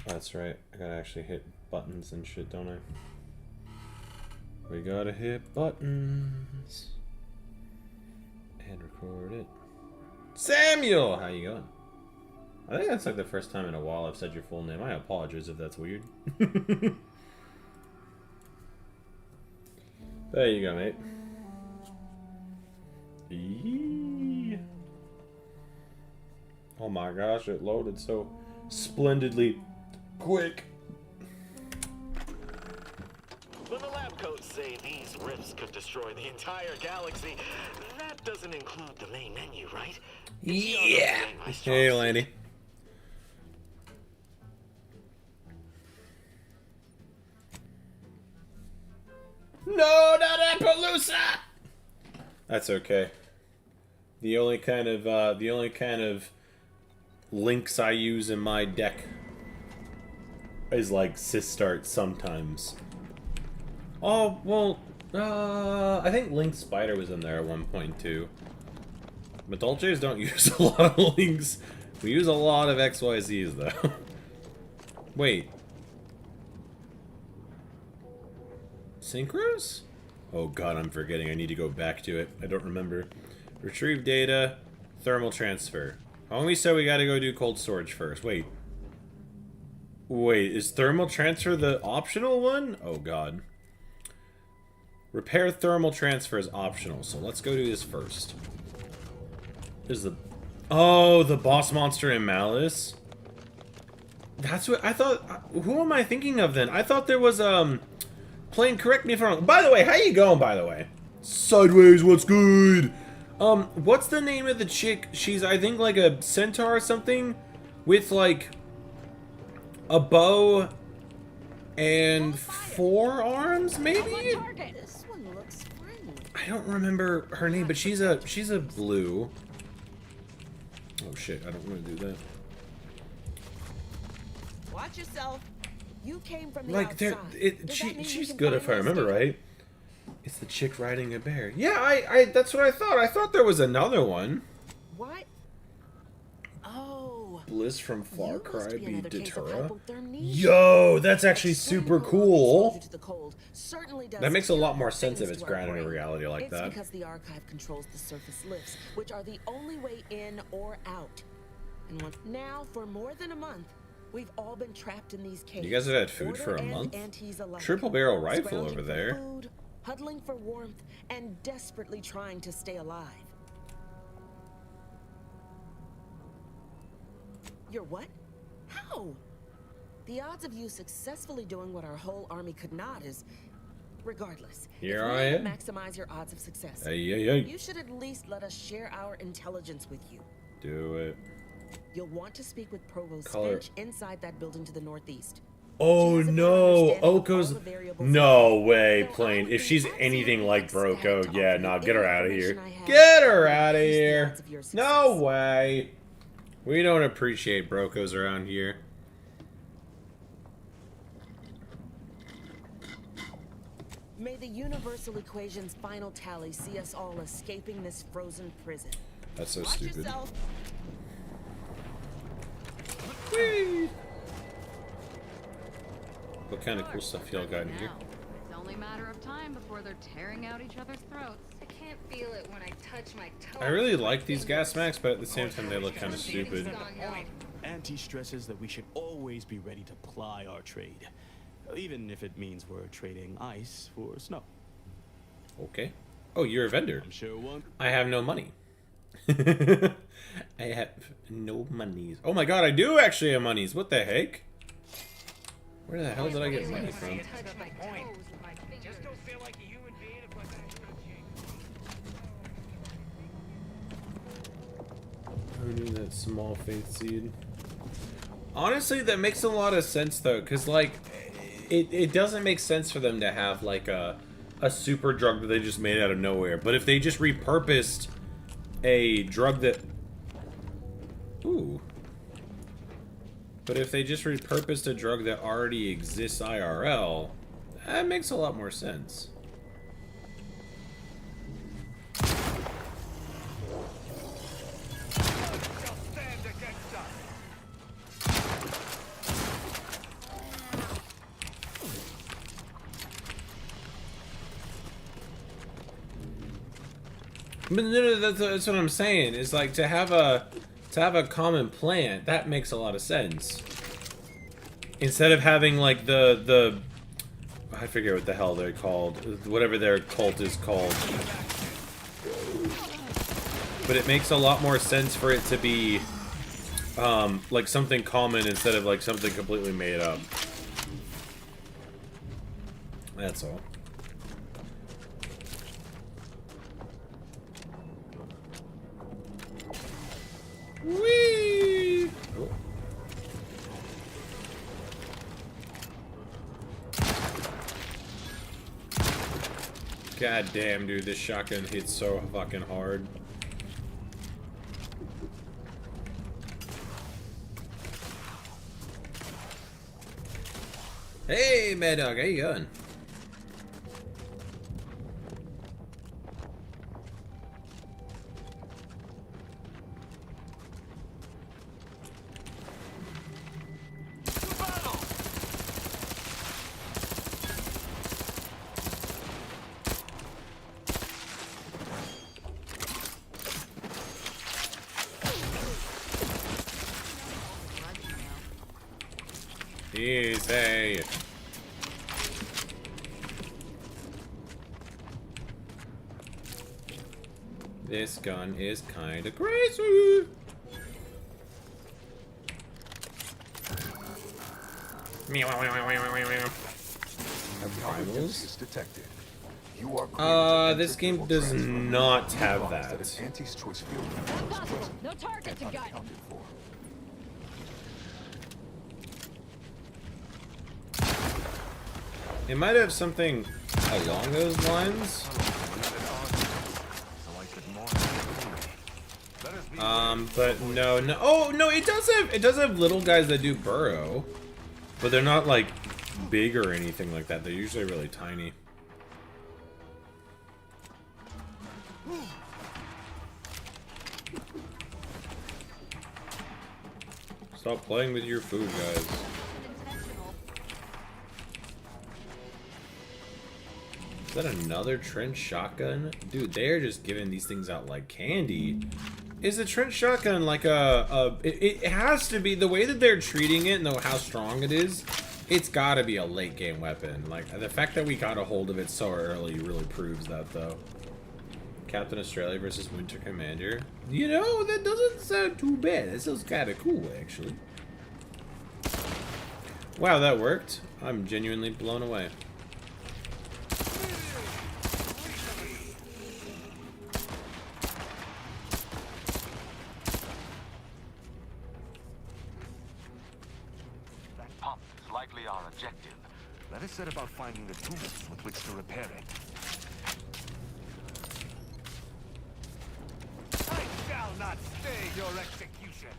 That's right. I gotta actually hit buttons and shit, don't I? We gotta hit buttons. And record it. Samuel! How you going? I think that's like the first time in a while I've said your full name. I apologize if that's weird. There you go, mate. Eee. Oh my gosh, it loaded so splendidly quick. When the lab coats say these rifts could destroy the entire galaxy, that doesn't include the main menu, right? Yeah! Hey, Laney. No, not Appaloosa! That's okay. The only kind of links I use in my deck is like Sistart sometimes. Oh, well, I think Link Spider was in there at one point too. But Dolces don't use a lot of links. We use a lot of XYZs though. Wait. Synchros? Oh god, I'm forgetting. I need to go back to it. I don't remember. Retrieve data. Thermal transfer. Only said we gotta go do cold storage first. Wait. Wait, is thermal transfer the optional one? Oh god. Repair thermal transfer is optional, so let's go do this first. Is the... Oh, the boss monster in Malice? That's what I thought... Who am I thinking of then? I thought there was, Plane, correct me if I'm wrong. By the way, how you going, by the way? Sideways, what's good? What's the name of the chick? She's, I think, like a centaur or something? With, like, a bow and 4 arms, maybe? I don't remember her name, but she's a blue. Oh shit, I don't want to do that. Watch yourself. You came from the like outside. she's good if I remember right. It's the chick riding a bear. Yeah, I that's what I thought. I thought there was another one. What? Oh. Bliss from Far Cry be another case of Datura. hypothermia. Yo, that's actually super cool. Exposure to the cold certainly does That makes a lot more terrible sense if things it's to our grounded in brain. reality like It's that. because the archive controls the surface lifts, which are the only way in or out. And now, for more than a month, we've all been trapped in these caves. You guys have had food for a Order and month? antis alike. Triple barrel rifle Scrounging over for there. Food, huddling for warmth, and desperately trying to stay alive. You're what? How? The odds of you successfully doing what our whole army could not is... Regardless, Here if we I am. maximize your odds of success. Hey. You should at least let us share our intelligence with you. Do it. You'll want to speak with Provost Color. Finch inside that building to the northeast. Oh She has a better no, understanding of all Oko's... the variables No involved. way, So I Plane. would If be she's absolutely anything like ecstatic Broco, to yeah, offer nah, you get her any out of here. information I have Get her to out of increase the here. odds of your success. No way. We don't appreciate Brocos around here. May the universal equation's final tally see us all escaping this frozen prison. That's so Watch stupid. yourself. Whee! What kind of cool stuff y'all got in here? It's only a matter of time before they're tearing out each other's throats. I can't feel it when I touch my toe. I really like these gas max, but at the same time they look kind of stupid. Auntie stresses that we should always be ready to ply our trade, even if it means we're trading ice for snow. Okay. Oh, you're a vendor. I'm sure one. I have no money. I have no monies. Oh my god, I do actually have monies. What the heck? Where the hell did I get money from? Touch my toes with my fingers. Just don't feel like a human being if I Who knew that small faith seed? Honestly, that makes a lot of sense though, because like, it doesn't make sense for them to have like a super drug that they just made out of nowhere. But if they just repurposed a drug that... Ooh. But if they just repurposed a drug that already exists IRL, that makes a lot more sense. But no, that's what I'm saying. Is like to have a common plant that makes a lot of sense. Instead of having like the I forget what the hell they're called, whatever their cult is called. But it makes a lot more sense for it to be like something common instead of like something completely made up. That's all. Whee! Oh. God damn, dude, this shotgun hits so fucking hard. Hey, Mad Dog, how you going? Easy. This gun is kinda crazy. Primals? Detected. You are This game does not have that. Anti-choice field is present No target to and gut. unaccounted for. It might have something along those lines. But no. Oh no, it does have little guys that do burrow, but they're not like big or anything like that. They're usually really tiny. Stop playing with your food, guys. Is that another trench shotgun? Dude, they're just giving these things out like candy. Is a trench shotgun like it has to be, the way that they're treating it and how strong it is, it's gotta be a late game weapon. Like, the fact that we got a hold of it so early really proves that, though. Captain Australia versus Winter Commander. You know, that doesn't sound too bad. That sounds kinda cool, actually. Wow, that worked. I'm genuinely blown away. Likely our objective. Let us set about finding the tools with which to repair it. I shall not stay your execution.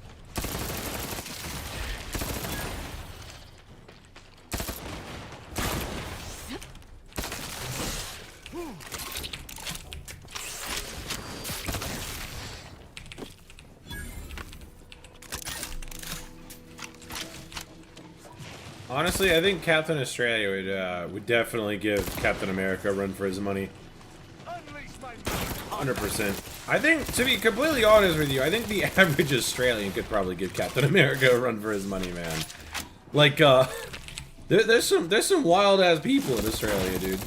Honestly, I think Captain Australia would definitely give Captain America a run for his money. 100%. I think, to be completely honest with you, I think the average Australian could probably give Captain America a run for his money, man. Like, there's some wild ass people in Australia, dude.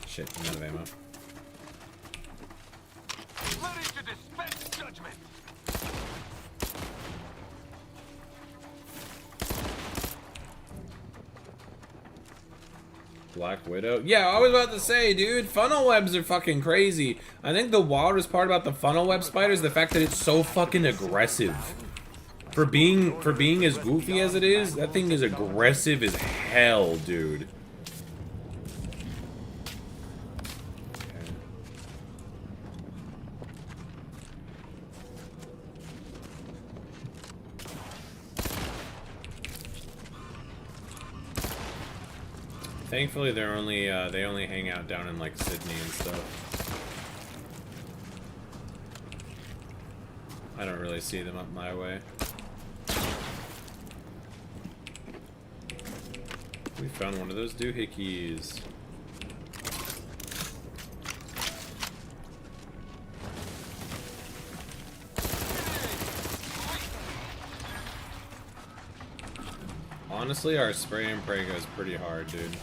Shit, I'm out of ammo. Ready to dispense judgment. Black Widow? Yeah, I was about to say, dude, funnel webs are fucking crazy. I think the wildest part about the funnel web spider is the fact that it's so fucking aggressive. For being as goofy as it is, that thing is aggressive as hell, dude. Thankfully, they're only they only hang out down in like Sydney and stuff. I don't really see them up my way. We found one of those doohickeys. Honestly, our spray and pray goes pretty hard, dude.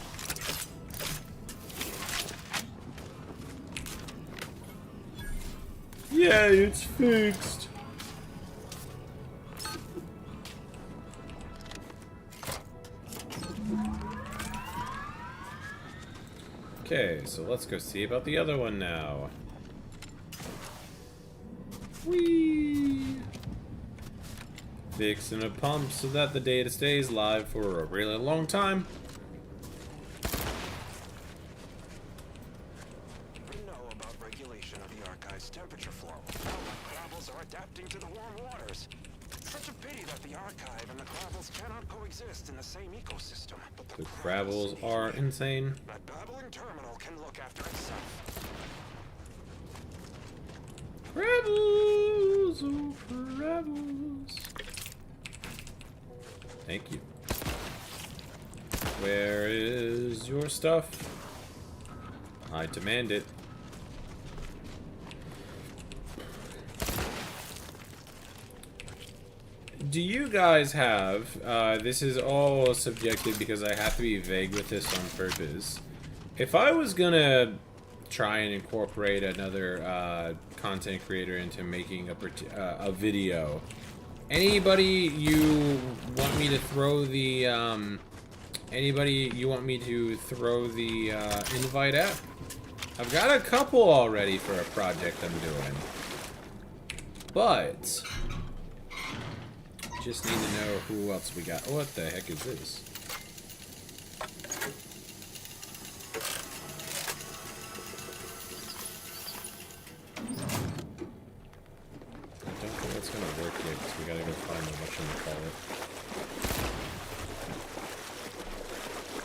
Yeah, it's fixed. Okay, so let's go see about the other one now. Whee! Fixing a pump so that the data stays live for a really long time. We know about regulation of the Archive's temperature flow. How the Cravels are adapting to the warm waters. It's such a pity that the Archive and the Cravels cannot coexist in the same ecosystem. But The Cravels are insane. that babbling terminal can look after itself. Cravels, oh Cravels. Thank you. Where is your stuff? I demand it. Do you guys have, this is all subjective because I have to be vague with this on purpose. If I was gonna try and incorporate another content creator into making a video, anybody you want me to throw the invite at? I've got a couple already for a project I'm doing, but just need to know who else we got. What the heck is this? I don't think that's gonna work yet because we gotta go find the whatchamacallit.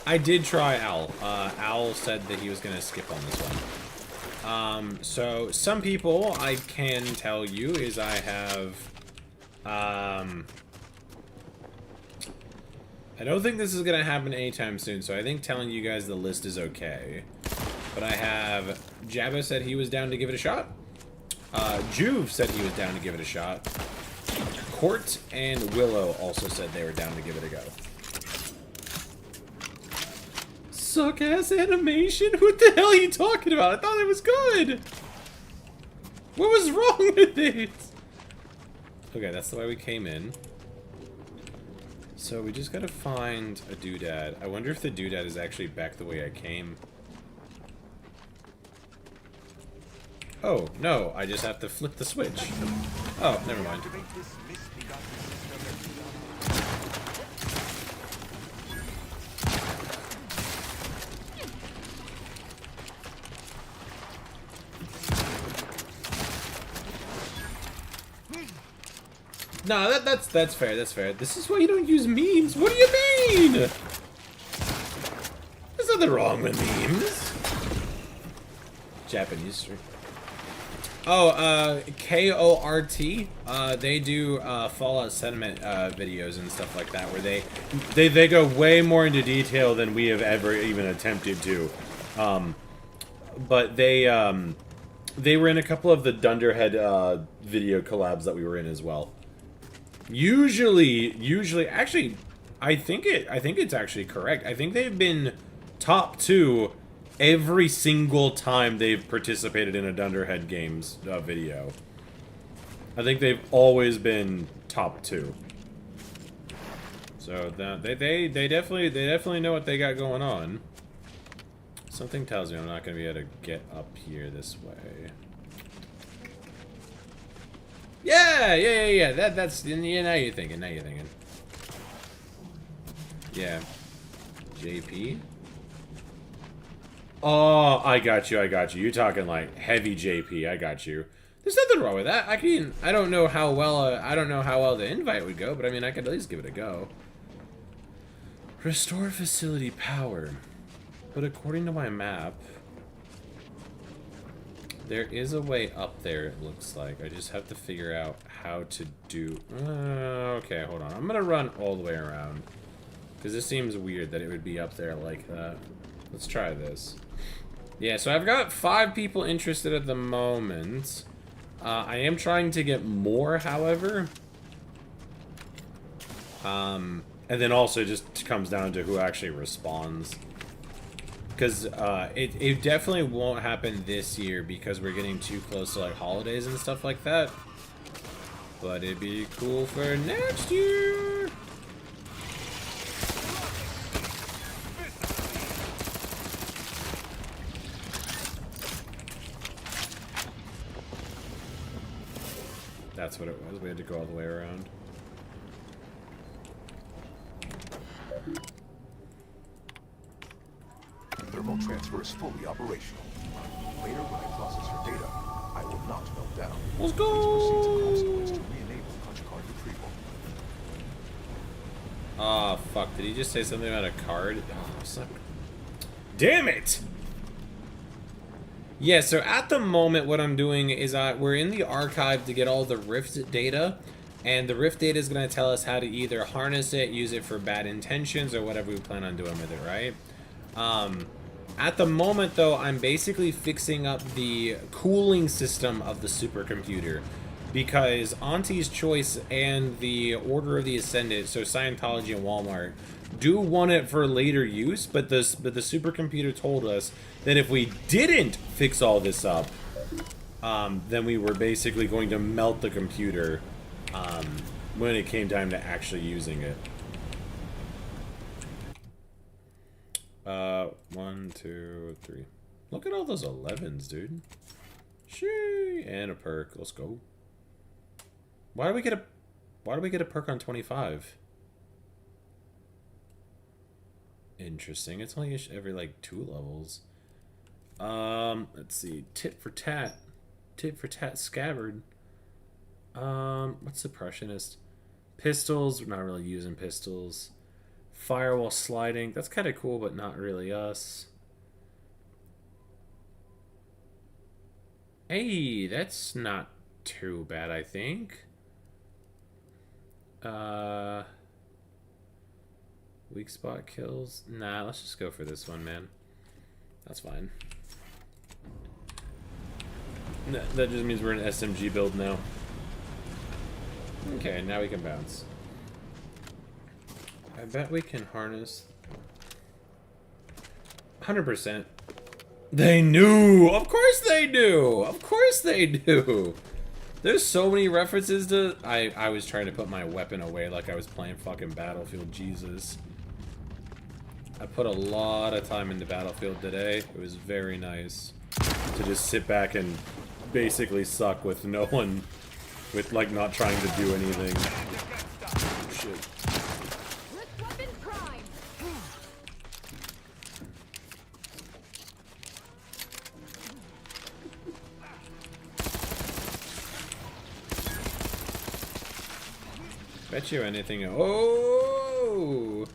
I did try Owl. Owl said that he was gonna skip on this one. So some people I can tell you is I have, I don't think this is gonna happen anytime soon, so I think telling you guys the list is okay. But I have Jabba said he was down to give it a shot. Juve said he was down to give it a shot. Court and Willow also said they were down to give it a go. Suck ass animation? What the hell are you talking about? I thought it was good. What was wrong with it? Okay, that's the way we came in. So we just gotta find a doodad. I wonder if the doodad is actually back the way I came. Oh, no, I just have to flip the switch. Oh, never mind. No, that's fair, that's fair. This is why you don't use memes. What do you mean? There's nothing wrong with memes. Japanese stream. Oh, KORT. They do Fallout Sentiment videos and stuff like that, where they go way more into detail than we have ever even attempted to. But they were in a couple of the Dunderhead video collabs that we were in as well. Usually, actually, I think it's actually correct. I think they've been top 2 every single time they've participated in a Dunderhead Games video. I think they've always been top 2. So they definitely know what they got going on. Something tells me I'm not gonna be able to get up here this way. Yeah. That's now you're thinking. Yeah. JP. Oh, I got you. You're talking like heavy JP. I got you. There's nothing wrong with that. I don't know how well the invite would go, but I mean, I could at least give it a go. Restore facility power. But according to my map, There is a way up there, it looks like. I just have to figure out how to do... okay, hold on. I'm gonna run all the way around. Because this seems weird that it would be up there like that. Let's try this. Yeah, so I've got 5 people interested at the moment. I am trying to get more, however. And then also just comes down to who actually responds. Because it definitely won't happen this year because we're getting too close to like holidays and stuff like that. But it'd be cool for next year. That's what it was. We had to go all the way around. Thermal transfer is fully operational. Later, when I process your data, I will not melt down. Let's Please proceed to go! Consequence to re-enable punch card retrieval. Ah, fuck. Did he just say something about a card? Oh, son. Damn it! Yeah, so at the moment, what I'm doing is we're in the archive to get all the Rift data. And the Rift data is going to tell us how to either harness it, use it for bad intentions, or whatever we plan on doing with it, right? At the moment, though, I'm basically fixing up the cooling system of the supercomputer. Because Auntie's Choice and the Order of the Ascendant, so Scientology and Walmart, do want it for later use, but the supercomputer told us that if we didn't fix all this up, then we were basically going to melt the computer when it came time to actually using it. 1, 2, 3. Look at all those 11s, dude. Shee, and a perk. Let's go. Why do we get a perk on 25? Interesting. It's only every like 2 levels. Let's see. Tit for tat scabbard. What's suppressionist? Pistols. We're not really using pistols. Firewall sliding. That's kind of cool, but not really us. Hey, that's not too bad, I think. Weak spot kills. Nah, let's just go for this one, man. That's fine. That just means we're in SMG build now. Okay, now we can bounce. I bet we can harness 100%. They knew! Of course they do! Of course they do! There's so many references to... I was trying to put my weapon away like I was playing fucking Battlefield. Jesus. I put a lot of time into Battlefield today. It was very nice to just sit back and basically suck with no one... with, like, not trying to do anything. Shit. Weapon prime. Bet you anything. Oh!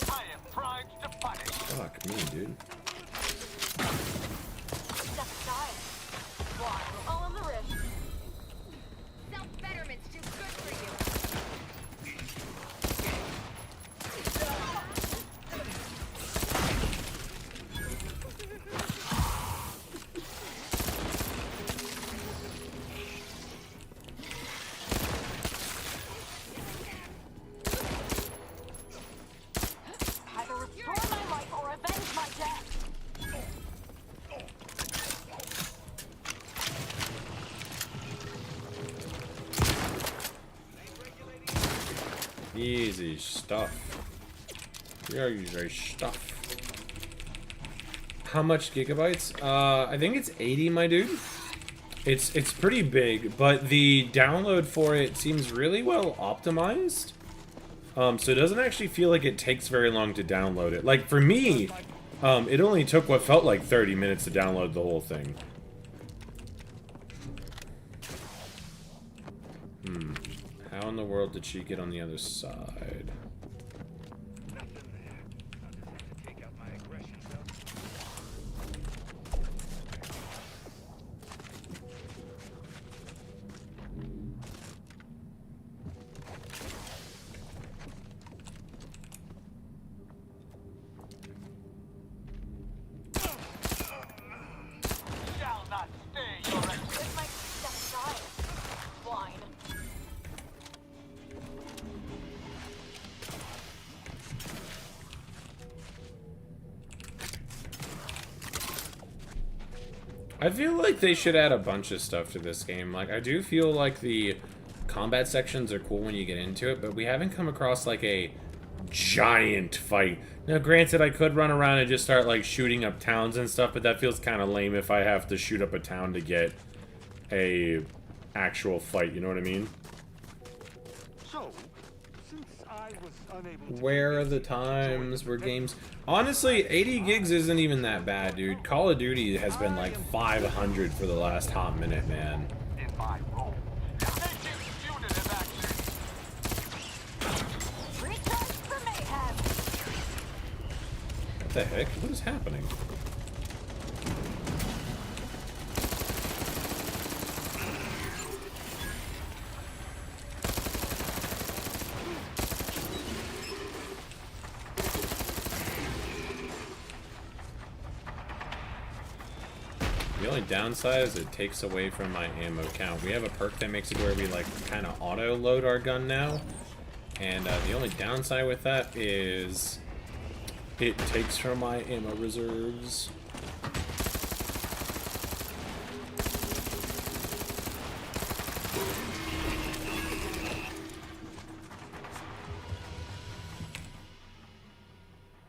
I am primed to punish. Fuck me, dude. Step aside. All on the wrist. Self-betterment's too good for you. Either restore my life or avenge my death. Easy stuff. Easy stuff. How much gigabytes? I think it's 80, my dude. It's pretty big, but the download for it seems really well optimized. So it doesn't actually feel like it takes very long to download it. Like for me, it only took what felt like 30 minutes to download the whole thing. How in the world did she get on the other side? I feel like they should add a bunch of stuff to this game. Like, I do feel like the combat sections are cool when you get into it, but we haven't come across, like, a giant fight. Now, granted, I could run around and just start, like, shooting up towns and stuff, but that feels kind of lame if I have to shoot up a town to get a actual fight, you know what I mean? So, since I was unable to Where are the times where games... Honestly, 80 gigs isn't even that bad, dude. Call of Duty has been like 500 for the last hot minute, man. In my role. Nation's unit is active. Return for mayhem. What the heck? What is happening? The only downside is it takes away from my ammo count. We have a perk that makes it where we like kind of auto load our gun now. And the only downside with that is it takes from my ammo reserves.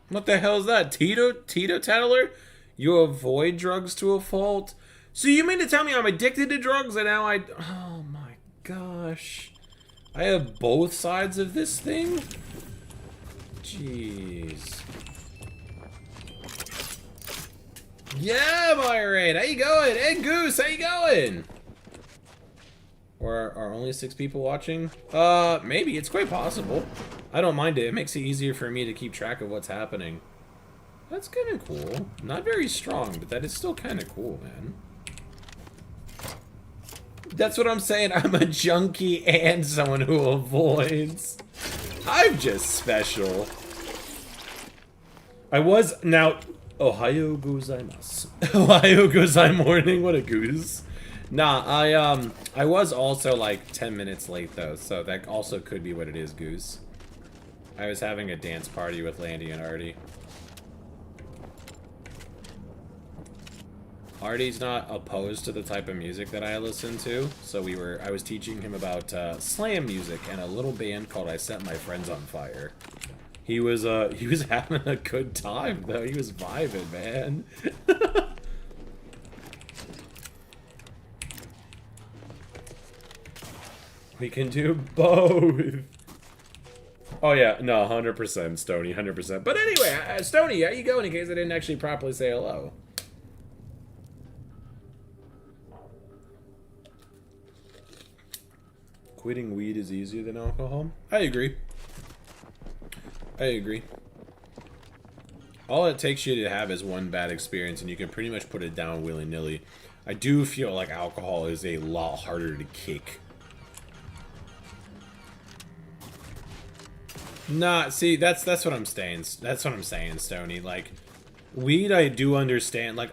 What the hell is that? Teetotaler? You avoid drugs to a fault? So you mean to tell me I'm addicted to drugs and now oh my gosh. I have both sides of this thing? Jeez. Yeah, Myraid, how you going? Hey, Goose, how you going? Or are only 6 people watching? Maybe. It's quite possible. I don't mind it. It makes it easier for me to keep track of what's happening. That's kind of cool. Not very strong, but that is still kind of cool, man. That's what I'm saying. I'm a junkie and someone who avoids. I'm just special. I was... Now... Ohio gozaimasu. Ohio gozai morning. What a goose. Nah, I was also like 10 minutes late though, so that also could be what it is, Goose. I was having a dance party with Landy and Artie. Artie's not opposed to the type of music that I listen to, so I was teaching him about slam music and a little band called I Set My Friends on Fire. He was having a good time though. He was vibing, man. We can do both. Oh yeah, no, 100%, Stony, 100%. But anyway, Stony, how you going? In case I didn't actually properly say hello. Quitting weed is easier than alcohol? I agree. I agree. All it takes you to have is one bad experience, and you can pretty much put it down willy-nilly. I do feel like alcohol is a lot harder to kick. Nah, see, that's what I'm saying. That's what I'm saying, Stony. Like, weed, I do understand. Like,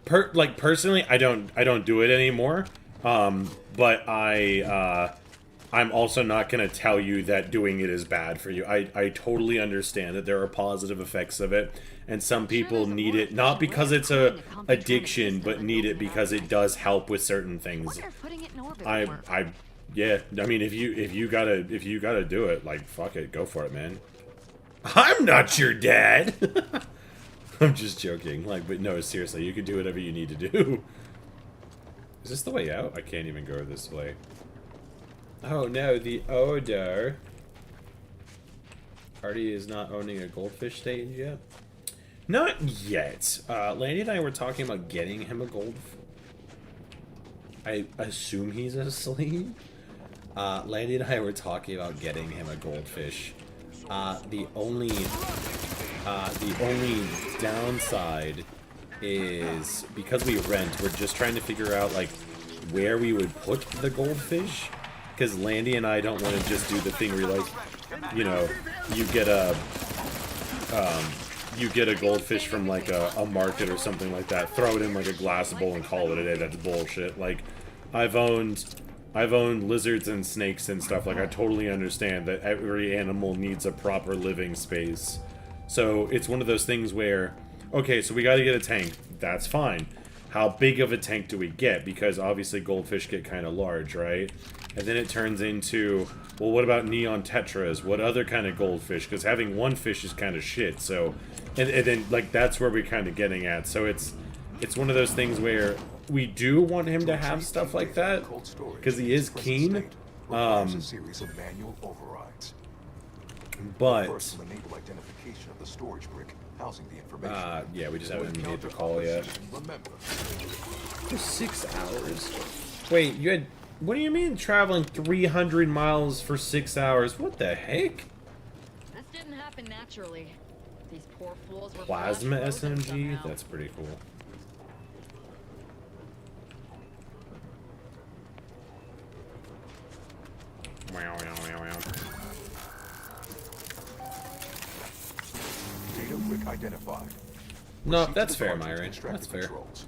personally, I don't do it anymore. But I'm also not gonna tell you that doing it is bad for you. I totally understand that there are positive effects of it, and some people need it not because it's a addiction, but need it because it does help with certain things. Yeah, I mean, if you gotta do it, like, fuck it, go for it, man. I'm not your dad. I'm just joking, like, but no, seriously, you can do whatever you need to do. Is this the way out? I can't even go this way. Oh no, the odor. Artie is not owning a goldfish stage yet? Not yet. Landy and I were talking about getting him a goldfish. I assume he's asleep. Landy and I were talking about getting him a goldfish. The only downside is because we rent, we're just trying to figure out like where we would put the goldfish. Because Landy and I don't want to just do the thing where you're like, you know, you get a goldfish from like a market or something like that, throw it in like a glass bowl and call it a day. That's bullshit. Like, I've owned lizards and snakes and stuff. Like, I totally understand that every animal needs a proper living space. So it's one of those things where, okay, so we got to get a tank. that's fine. How big of a tank do we get? Because obviously goldfish get kind of large, right? And then it turns into, well, what about neon tetras? What other kind of goldfish? Because having one fish is kind of shit. So, and then like that's where we're kind of getting at. So it's one of those things where we do want him to have stuff like that because he is keen. Series of manual overrides. But First, will enable identification of the storage brick housing the information. yeah, we just haven't made the call yet. Remember, For 6 hours. Wait, you had. What do you mean traveling 300 miles for 6 hours? What the heck? This didn't happen naturally. These poor fools were Plasma flash frozen SMG? somehow. That's pretty cool. Wow, wow, wow, wow. data brick identified. No, Proceed that's to the fair, project Myron. extractor That's fair. controls.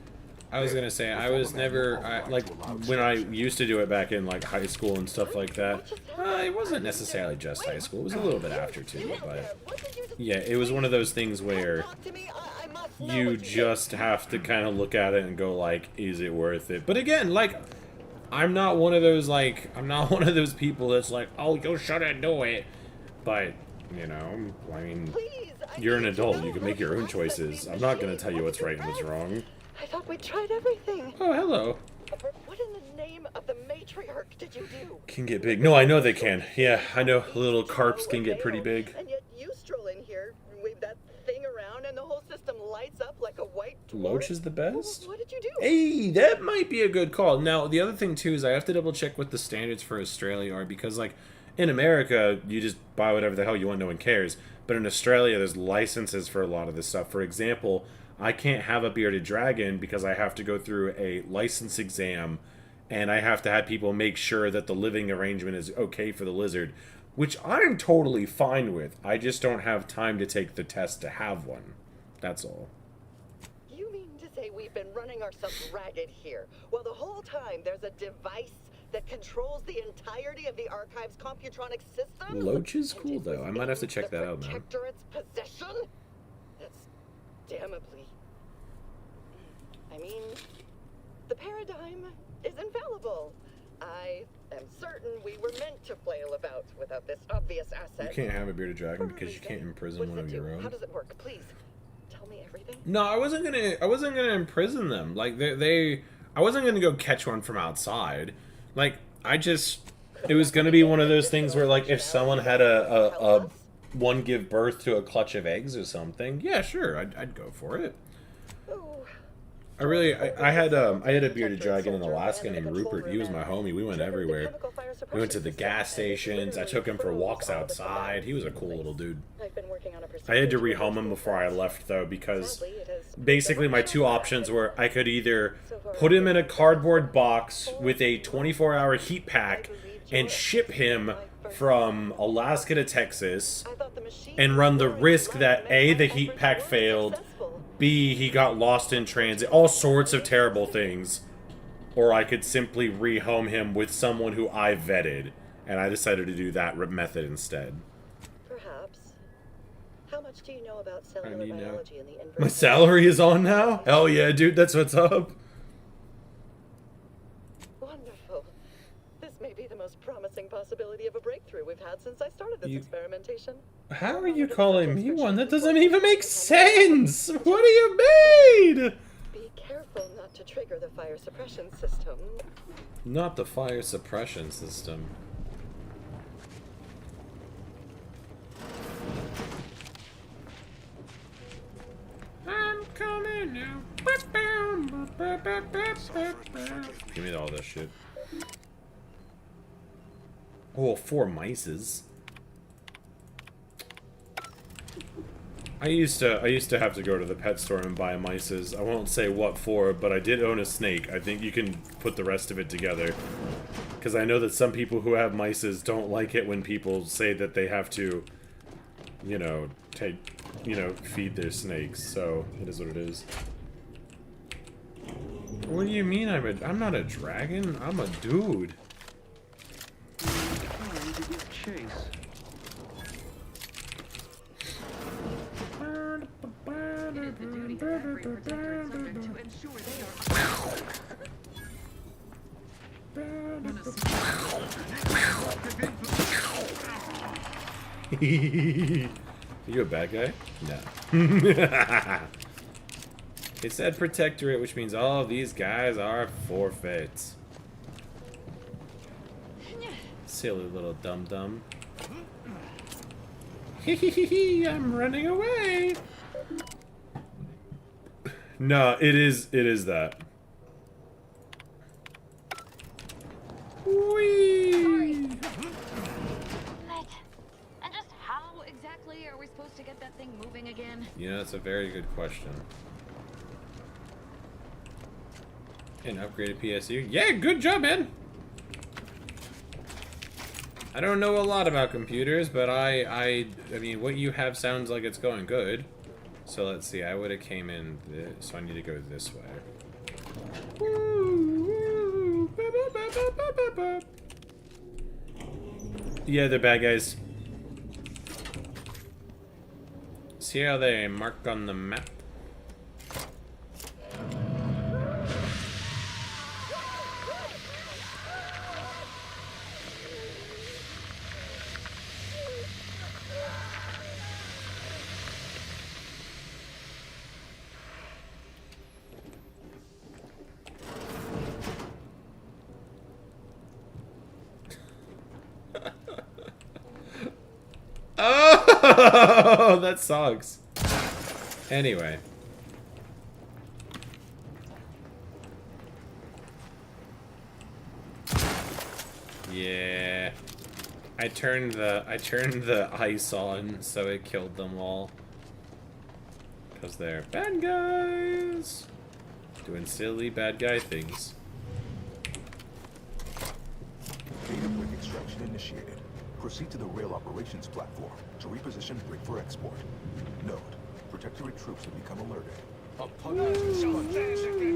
I was gonna say, I was never, like, when I used to do it back in, like, high school and stuff like that, it wasn't necessarily just high school, it was a little bit after, too, but, yeah, it was one of those things where you just have to kind of look at it and go, like, is it worth it? But again, like, I'm not one of those, like, I'm not one of those people that's like, oh, you shouldn't do it, but, you know, I mean, you're an adult, you can make your own choices. I'm not gonna tell you what's right and what's wrong. I thought we tried everything. Oh, hello. What in the name of the matriarch did you do? Can get big. No, I know they can. Yeah, I know little carps can get pretty big. And yet you stroll in here, wave that thing around, and the whole system lights up like a white dwarf. Loach is the best? What did you do? Hey, that might be a good call. Now, the other thing, too, is I have to double check what the standards for Australia are, because, like, in America, you just buy whatever the hell you want, no one cares. But in Australia, there's licenses for a lot of this stuff. For example, I can't have a bearded dragon because I have to go through a license exam, and I have to have people make sure that the living arrangement is okay for the lizard, which I'm totally fine with. I just don't have time to take the test to have one. That's all. You mean to say we've been running ourselves ragged here, while the whole time there's a device that controls the entirety of the Archive's computronic system? Loach is cool, though. I might have to check that out now. The Protectorate's possession? That's damnably... I mean, the paradigm is infallible. I am certain we were meant to flail about without this obvious asset. You can't have a bearded dragon For a because you reason. can't imprison What one does of it your do? How own. does it work? Please, tell me everything. No, I wasn't gonna imprison them. Like I wasn't gonna go catch one from outside. Like it was gonna be one of those things where, like, if someone had a one give birth to a clutch of eggs or something, yeah, sure, I'd go for it. I had a bearded dragon in Alaska named Rupert. He was my homie. We went everywhere. We went to the gas stations. I took him for walks outside. He was a cool little dude. I had to rehome him before I left, though, because basically my two options were I could either put him in a cardboard box with a 24-hour heat pack and ship him from Alaska to Texas and run the risk that A, the heat pack failed, B, he got lost in transit, all sorts of terrible things. Or I could simply rehome him with someone who I vetted, and I decided to do that method instead. Perhaps. How much do you know about cellular need now. biology in the inverse? My salary is on now? Hell yeah, dude, that's what's up. Wonderful. This may be the most promising possibility of a breakthrough we've had since I started this experimentation. How are you calling me one? That doesn't even make sense! What do you mean? Be careful not to trigger the fire suppression system. Not the fire suppression system. I'm coming now. Give me all that shit. Oh, 4 mices. I used to have to go to the pet store and buy mices. I won't say what for, but I did own a snake. I think you can put the rest of it together. Because I know that some people who have mices don't like it when people say that they have to, you know, feed their snakes. So, it is what it is. What do you mean I'm not a dragon? I'm a dude. Chase. need every protectorate subject to ensure they are You a bad guy? No. It said protectorate, which means all of these guys are forfeits. Silly little dum-dum. I'm running away. No, it is that. Whee! And just how exactly are we supposed to get that thing moving again? You know, that's a very good question. An upgraded PSU? Yeah, good job, man! I don't know a lot about computers, but I mean, what you have sounds like it's going good. So let's see, I would have came in this, so I need to go this way. Yeah, they're bad guys. See how they mark on the map? Oh, that sucks. Anyway. Yeah. I turned the ice on so it killed them all. Cause they're bad guys. Doing silly bad guy things. Data brick extraction initiated. Proceed to the rail operations platform to reposition brick for export. Note, protectorate troops have become alerted. Upon us, go necessary.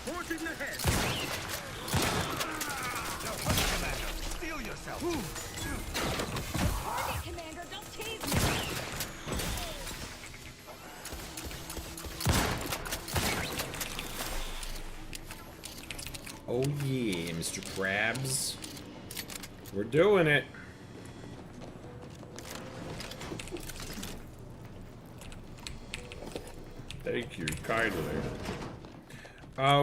Forging ahead. Now, punch, Commander. Steel yourself. Target, Commander, don't tease me! Oh yeah, Mr. Krabs. We're doing it. Thank you kindly.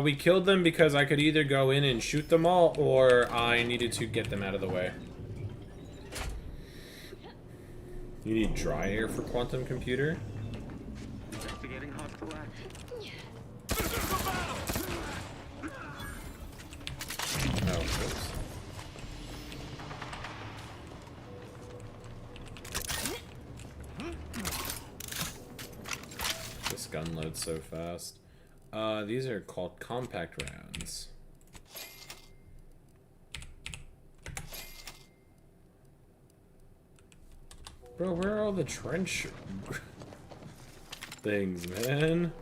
We killed them because I could either go in and shoot them all, or I needed to get them out of the way. You need dry air for quantum computer? Investigating hostile action. Oh, oops. This gun loads so fast. These are called compact rounds. Bro, where are all the trench things, man?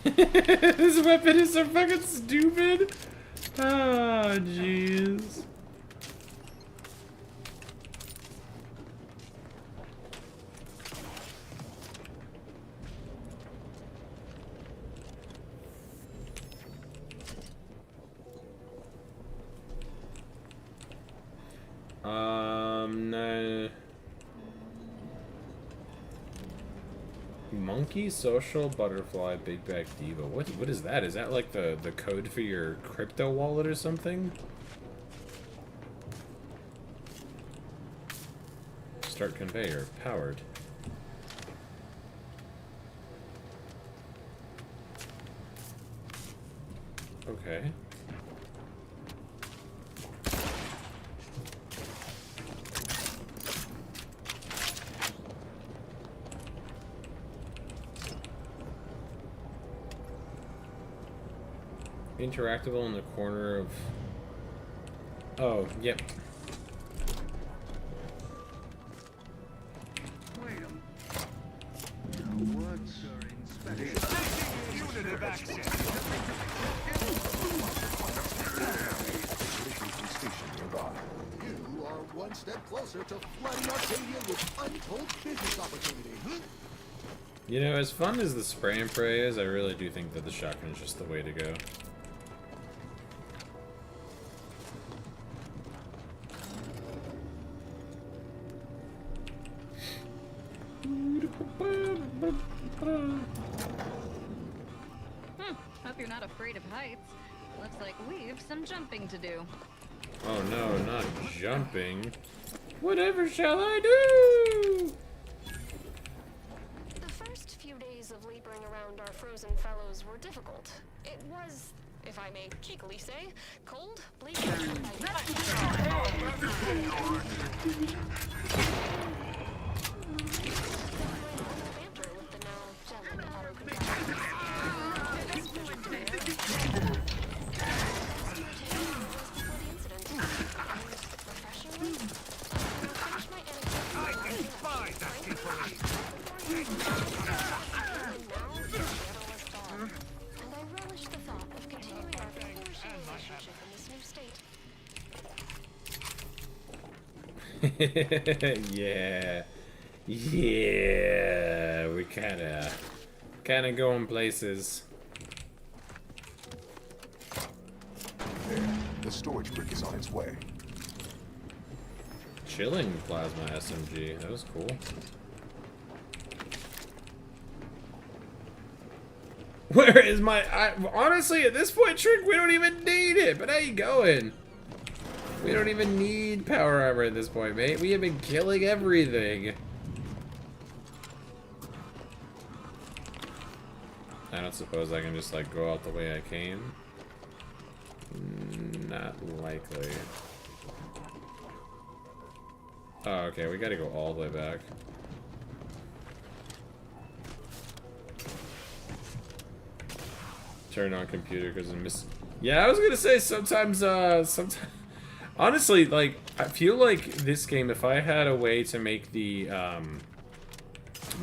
This weapon is so fucking stupid. Ah, jeez. No. Monkey, social, butterfly, big bag diva. What is that? Is that like the code for your crypto wallet or something? Start conveyor. Powered. Okay. Interactable in the corner of Oh, yep. You are one step closer to flooding Arcadia with untold business opportunity. You know, as fun as the spray and pray is, I really do think that the shotgun is just the way to go. Hope you're not afraid of heights. Looks like we've some jumping to do. Oh no, not jumping. Whatever shall I do? The first few days of laboring around our frozen fellows were difficult. It was, if I may cheekily say, cold, bleak, and banter with the now gelling auto-compatible. And I relish the thought of continuing our flourishing relationship in this new state. Yeah. Yeah. We kinda going places. There, the storage brick is on its way. Chilling plasma SMG. That was cool. Where is my... honestly, at this point, Trick, we don't even need it. But how you going? We don't even need power armor at this point, mate. We have been killing everything. I don't suppose I can just, like, go out the way I came. Not likely. Oh, okay, we gotta go all the way back. Turn on computer because I miss. Yeah, I was gonna say sometimes, honestly, like, I feel like this game, if I had a way to make the,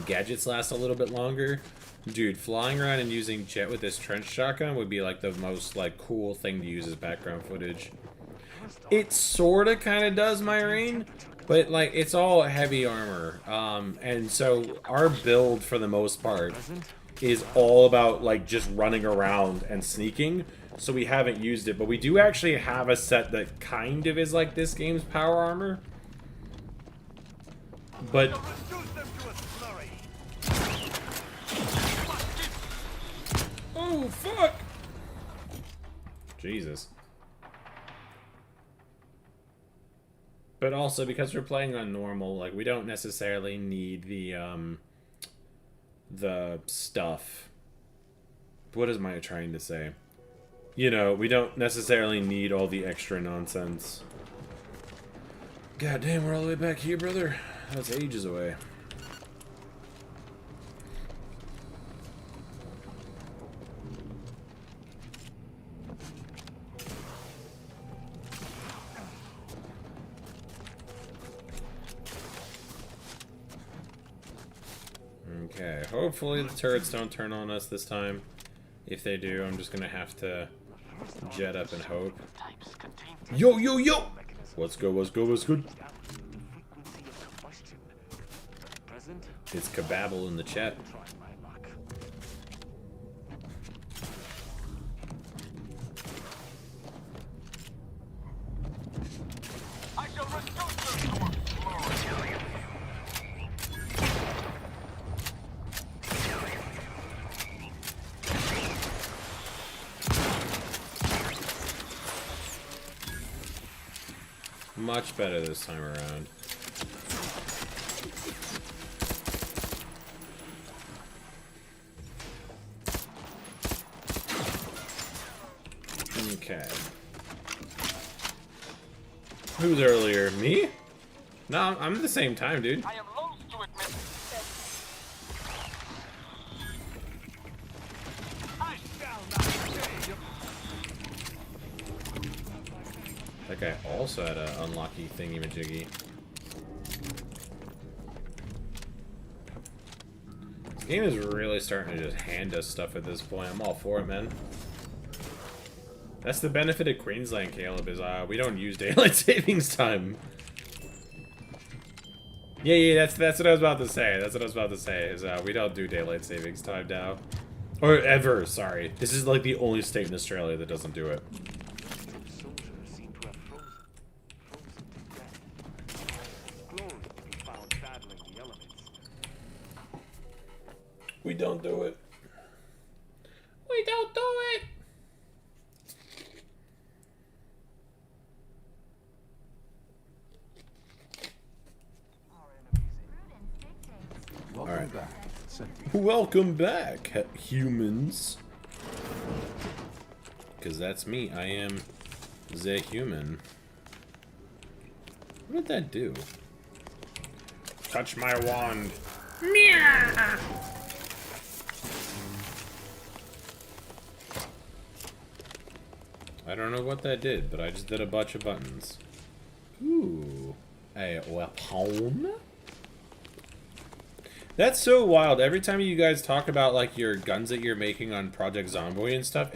gadgets last a little bit longer, dude, flying around and using Jet with this trench shotgun would be, like, the most, like, cool thing to use as background footage. It sorta kinda does, Myrene, but, like, it's all heavy armor, and so our build, for the most part, is all about, like, just running around and sneaking, so we haven't used it, but we do actually have a set that kind of is like this game's power armor. But... oh, fuck! Jesus. But also, because we're playing on normal, like, we don't necessarily need the stuff. What am I trying to say? You know, we don't necessarily need all the extra nonsense. God damn, we're all the way back here, brother. That's ages away. Okay, hopefully the turrets don't turn on us this time. If they do, I'm just gonna have to jet up and hope. Yo, yo, yo! What's good, what's good, what's good? It's Kababble in the chat. Much better this time around. Okay. Who's earlier? Me? No, I'm at the same time, dude. I am loath to admit I shall not That guy also had an unlucky thingy-majiggy. This game is really starting to just hand us stuff at this point. I'm all for it, man. That's the benefit of Queensland, Caleb, is we don't use daylight savings time. Yeah, that's what I was about to say. That's what I was about to say, is we don't do daylight savings time now. Or ever, sorry. This is like the only state in Australia that doesn't do it. Soldiers seem to have frozen to death. Clones to be found battling the elements. We don't do it. We don't do it. Welcome Alright. back, Sentry. Welcome back, humans. Because that's me. I am the human. What did that do? Touch my wand. Meow. I don't know what that did, but I just did a bunch of buttons. Ooh. A weapon? That's so wild. Every time you guys talk about like your guns that you're making on Project Zomboid and stuff,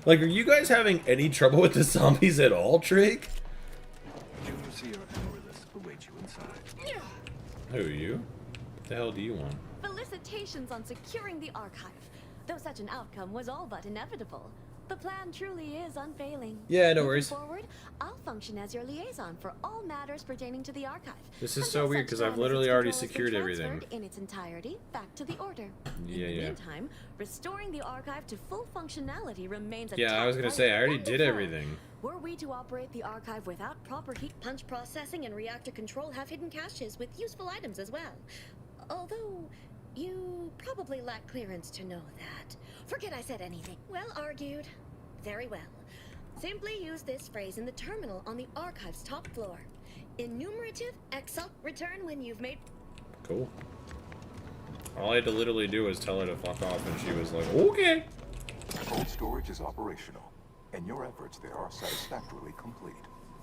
like, are you guys having any trouble with the zombies at all, Drake? Junior Sierra Amaryllis awaits you inside. Who are you? What the hell do you want? Felicitations on securing the archive. Though such an outcome was all but inevitable, the plan truly is unfailing. Yeah, no Moving worries. forward, I'll function as your liaison for all matters pertaining to the archive. This is until so weird such because time I've as literally its already control has been secured everything. transferred in its entirety back to the Order. Yeah, In the yeah. meantime, restoring the archive to full functionality remains a Yeah, I top was gonna say, I priority. already did Wonderful. everything. Were we to operate the archive without proper heat punch processing and reactor control, have hidden caches with useful items as well. Although, you probably lack clearance to know that. Forget I said anything. Well argued. Very well. Simply use this phrase in the terminal on the archive's top floor. Enumerative Excel. Return when you've made... Cool. All I had to literally do was tell her to fuck off, and she was like, okay. Cold storage is operational, and your efforts there are satisfactorily complete.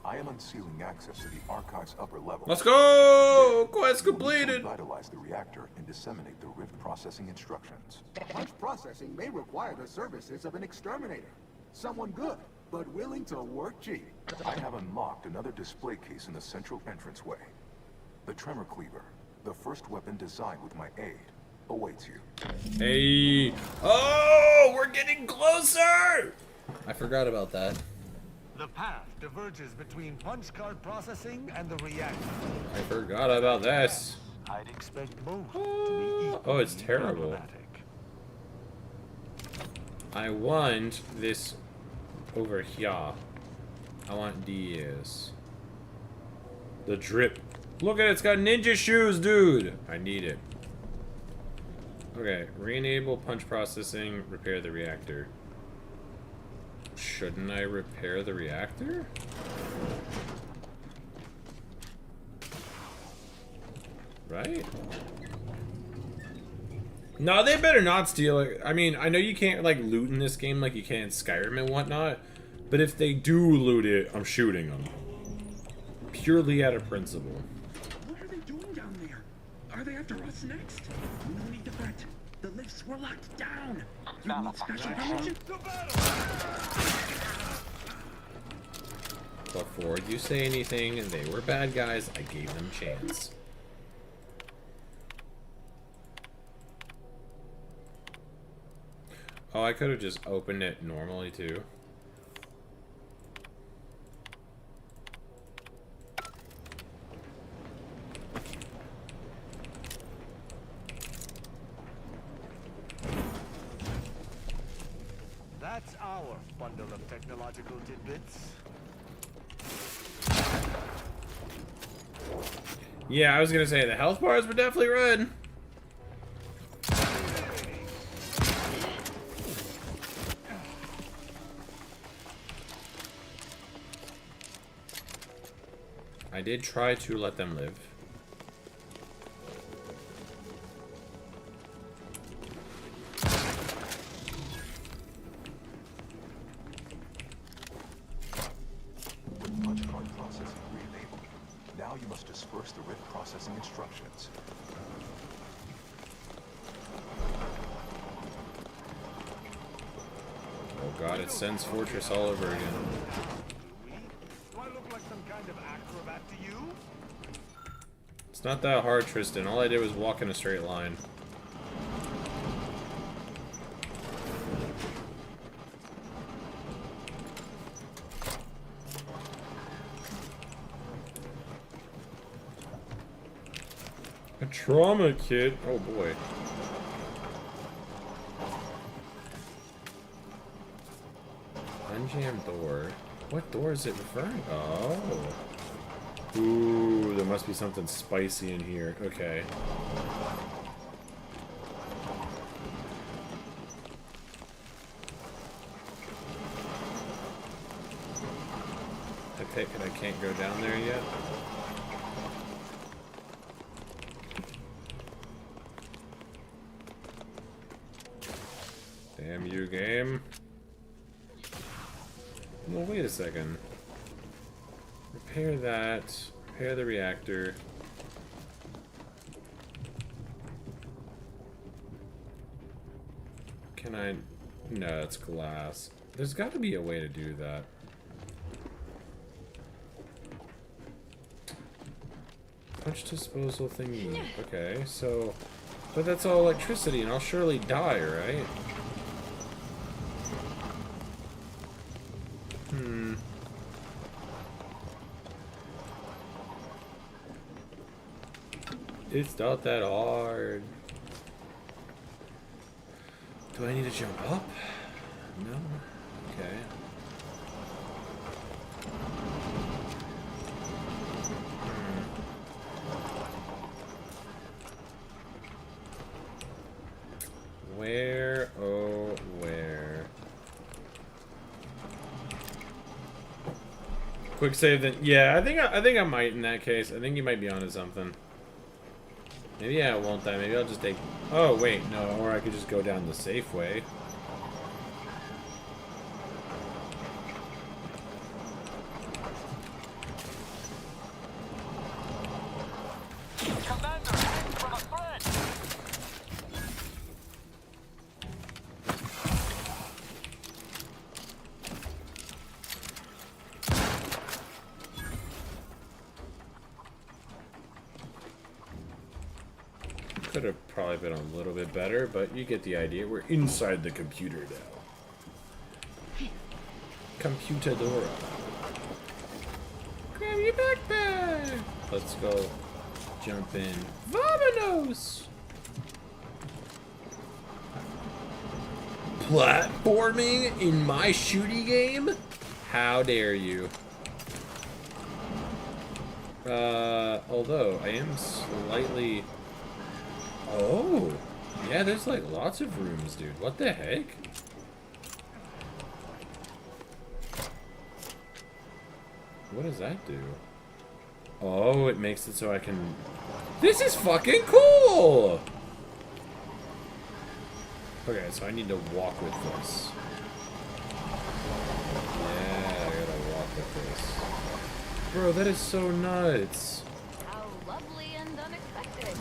I am unsealing access to the archive's upper level. Let's go! Quest You will need to completed! Revitalize the reactor and disseminate the rift processing instructions. Punch processing may require the services of an exterminator. Someone good, but willing to work cheap. I have unlocked another display case in the central entranceway. The Tremor Cleaver, the first weapon designed with my aid, awaits you. Hey! Oh! We're getting closer! I forgot about that. The path diverges between punch card processing and the reactor. I forgot about this. I'd expect both to be equally Oh, it's terrible. problematic. I want this over here. I want these. The drip. Look at it, it's got ninja shoes, dude! I need it. Okay, re-enable punch processing, repair the reactor. Shouldn't I repair the reactor? Right? No, they better not steal it. I mean, I know you can't, like, loot in this game like you can in Skyrim and whatnot, but if they do loot it, I'm shooting them. Purely out of principle. What are they doing down there? Are they after us next? No need to fret. The lifts were locked down. You need special permission? Before you say anything, they were bad guys, I gave them chance. Oh, I could have just opened it normally too. That's our bundle of technological tidbits. Yeah, I was gonna say the health bars were definitely red. I did try to let them live. Now you must disperse the Rift processing instructions. Oh god, it sends Fortress all over again. Do I look like some kind of acrobat to you? It's not that hard, Tristan. All I did was walk in a straight line. A trauma kit? Oh boy. Unjammed door. What door is it referring? Oh. Ooh, there must be something spicy in here. Okay. I take it I can't go down there yet. Damn you, game. Well, wait a second. Repair that. Repair the reactor. Can I... No, it's glass. There's got to be a way to do that. Punch disposal thingy. Okay, so... But that's all electricity, and I'll surely die, right? It's not that hard. Do I need to jump up? No? Okay. Where? Oh, where? Quick save then. Yeah, I think I might in that case. I think you might be onto something. Maybe I won't die. Maybe I'll just take... Oh, wait, no. Or I could just go down the safe way. Commander, from a threat! Could have probably been a little bit better, but you get the idea. We're inside the computer now. Computadora. Grab your backpack! Let's go jump in. Vamonos! Platforming in my shooty game? How dare you? Although I am slightly... Oh, yeah, there's like lots of rooms, dude. What the heck? What does that do? Oh, it makes it so I can... This is fucking cool! Okay, so I need to walk with this. Yeah, I gotta walk with this. Bro, that is so nuts. How lovely and unexpected.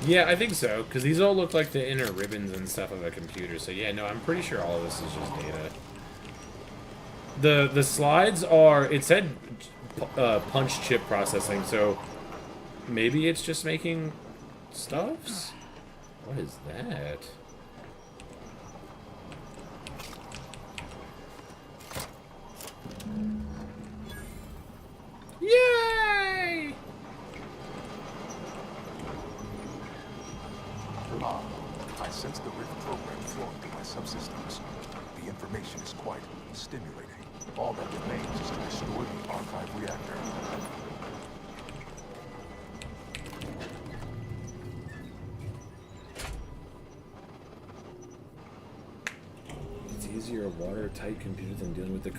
Yeah, I think so, because these all look like the inner ribbons and stuff of a computer. So yeah, no, I'm pretty sure all of this is just data. The slides are, it said punch chip processing, so maybe it's just making stuffs? What is that? Yay! Ah, I sense the Rift program flowing through my subsystems. The information is quite stimulating. All that remains is to restore the archive reactor. It's easier watertight computer than dealing with the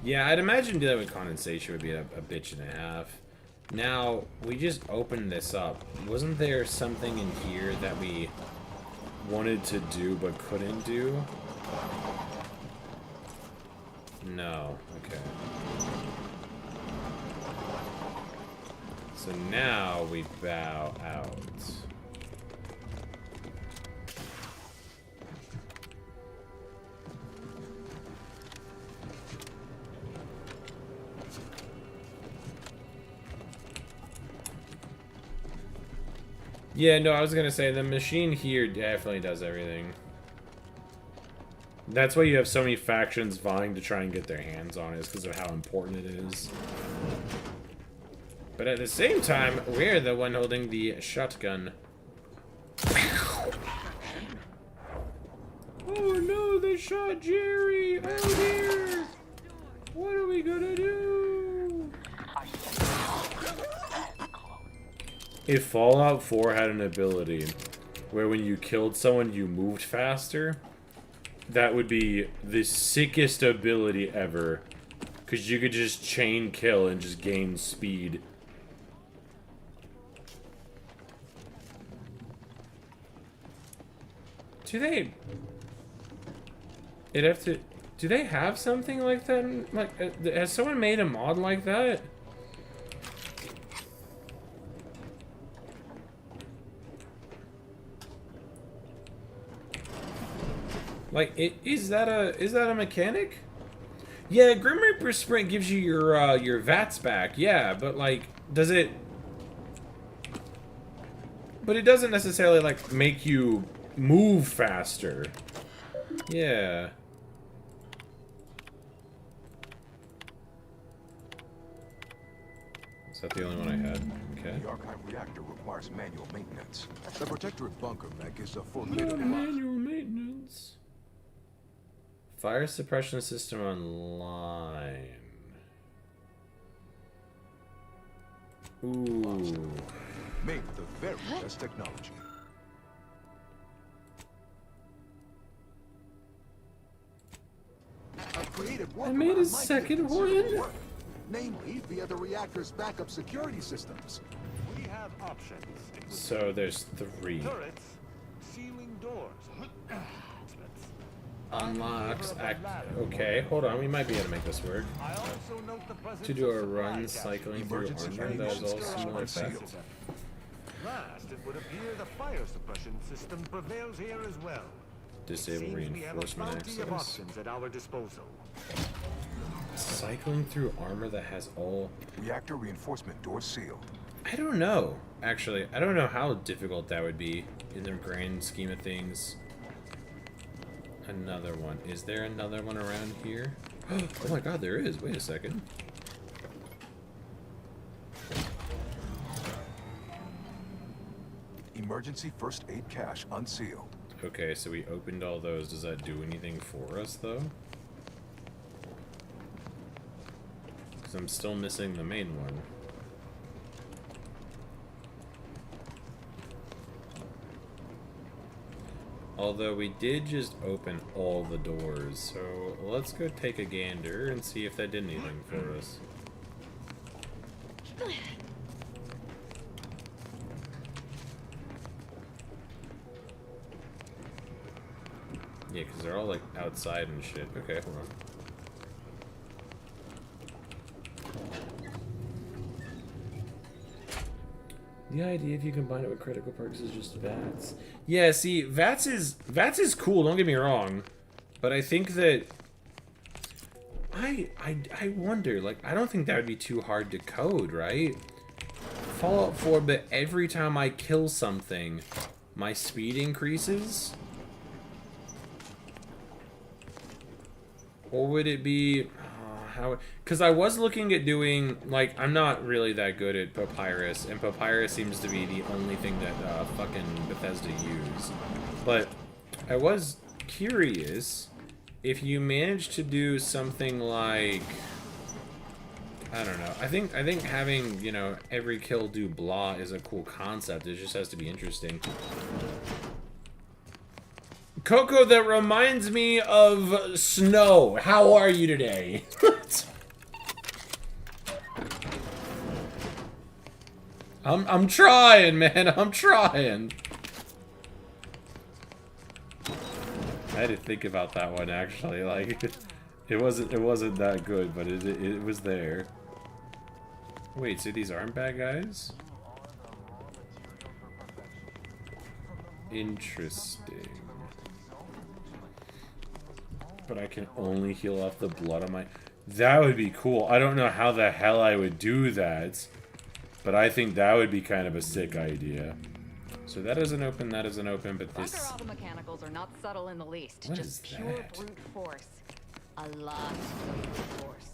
Yeah, I'd imagine dealing with condensation would be a bitch and a half. Now, we just opened this up. Wasn't there something in here that we wanted to do but couldn't do? No. Okay. So now we bow out. Yeah, no, I was gonna say the machine here definitely does everything. That's why you have so many factions vying to try and get their hands on it, is because of how important it is. But at the same time, we're the one holding the shotgun. Oh no, they shot Jerry! Oh dear! What are we gonna do? If Fallout 4 had an ability where when you killed someone you moved faster, that would be the sickest ability ever. Because you could just chain kill and just gain speed. Do they have something like that? Like, has someone made a mod like that? Like, is that a mechanic? Yeah, Grim Reaper Sprint gives you your VATS back. Yeah, but like, does it? But it doesn't necessarily like make you move faster. Yeah. Is that the only one I had? Okay. The archive reactor requires manual maintenance. The Protectorate bunker mech is a formidable... Manual maintenance. Fire suppression system online. Ooh. Made with the very best technology. I made a second one. Namely, via the reactor's backup security systems. We have options. So there's 3. Turrets, ceiling doors. Unlocks. Okay, hold on. We might be able to make this work. I also note the presence To do a of run supply cycling through armor that is all similar effects. Last, it would appear the fire suppression system prevails here as well. Disable reinforcement Plenty of access. options at our disposal. Cycling through armor that has all... Reactor reinforcement doors sealed. I don't know, actually. I don't know how difficult that would be in the grand scheme of things. Another one. Is there another one around here? Oh my god, there is. Wait a second. Emergency first aid cache unsealed. Okay, so we opened all those. Does that do anything for us, though? Because I'm still missing the main one. Although we did just open all the doors, so let's go take a gander and see if that did anything for us. Yeah, because they're all like outside and shit. Okay, hold on. The idea if you combine it with critical perks is just VATS. Yeah, see, VATS is cool, don't get me wrong. But I think that I wonder, like, I don't think that would be too hard to code, right? Fallout 4, but every time I kill something, my speed increases? Or would it be... Because I was looking at doing, like, I'm not really that good at Papyrus, and Papyrus seems to be the only thing that fucking Bethesda use. But I was curious if you managed to do something like, I don't know. I think having, you know, every kill do blah is a cool concept. It just has to be interesting. Coco, that reminds me of snow. How are you today? I'm trying, man. I'm trying. I had to think about that one actually. Like, it wasn't that good, but it was there. Wait, so these aren't bad guys? Interesting. But I can only heal off the blood on my... That would be cool. I don't know how the hell I would do that. But I think that would be kind of a sick idea. So that isn't open, that isn't open, but this... All the mechanicals are not subtle in the least. What just is pure that? brute force. A lot of brute force.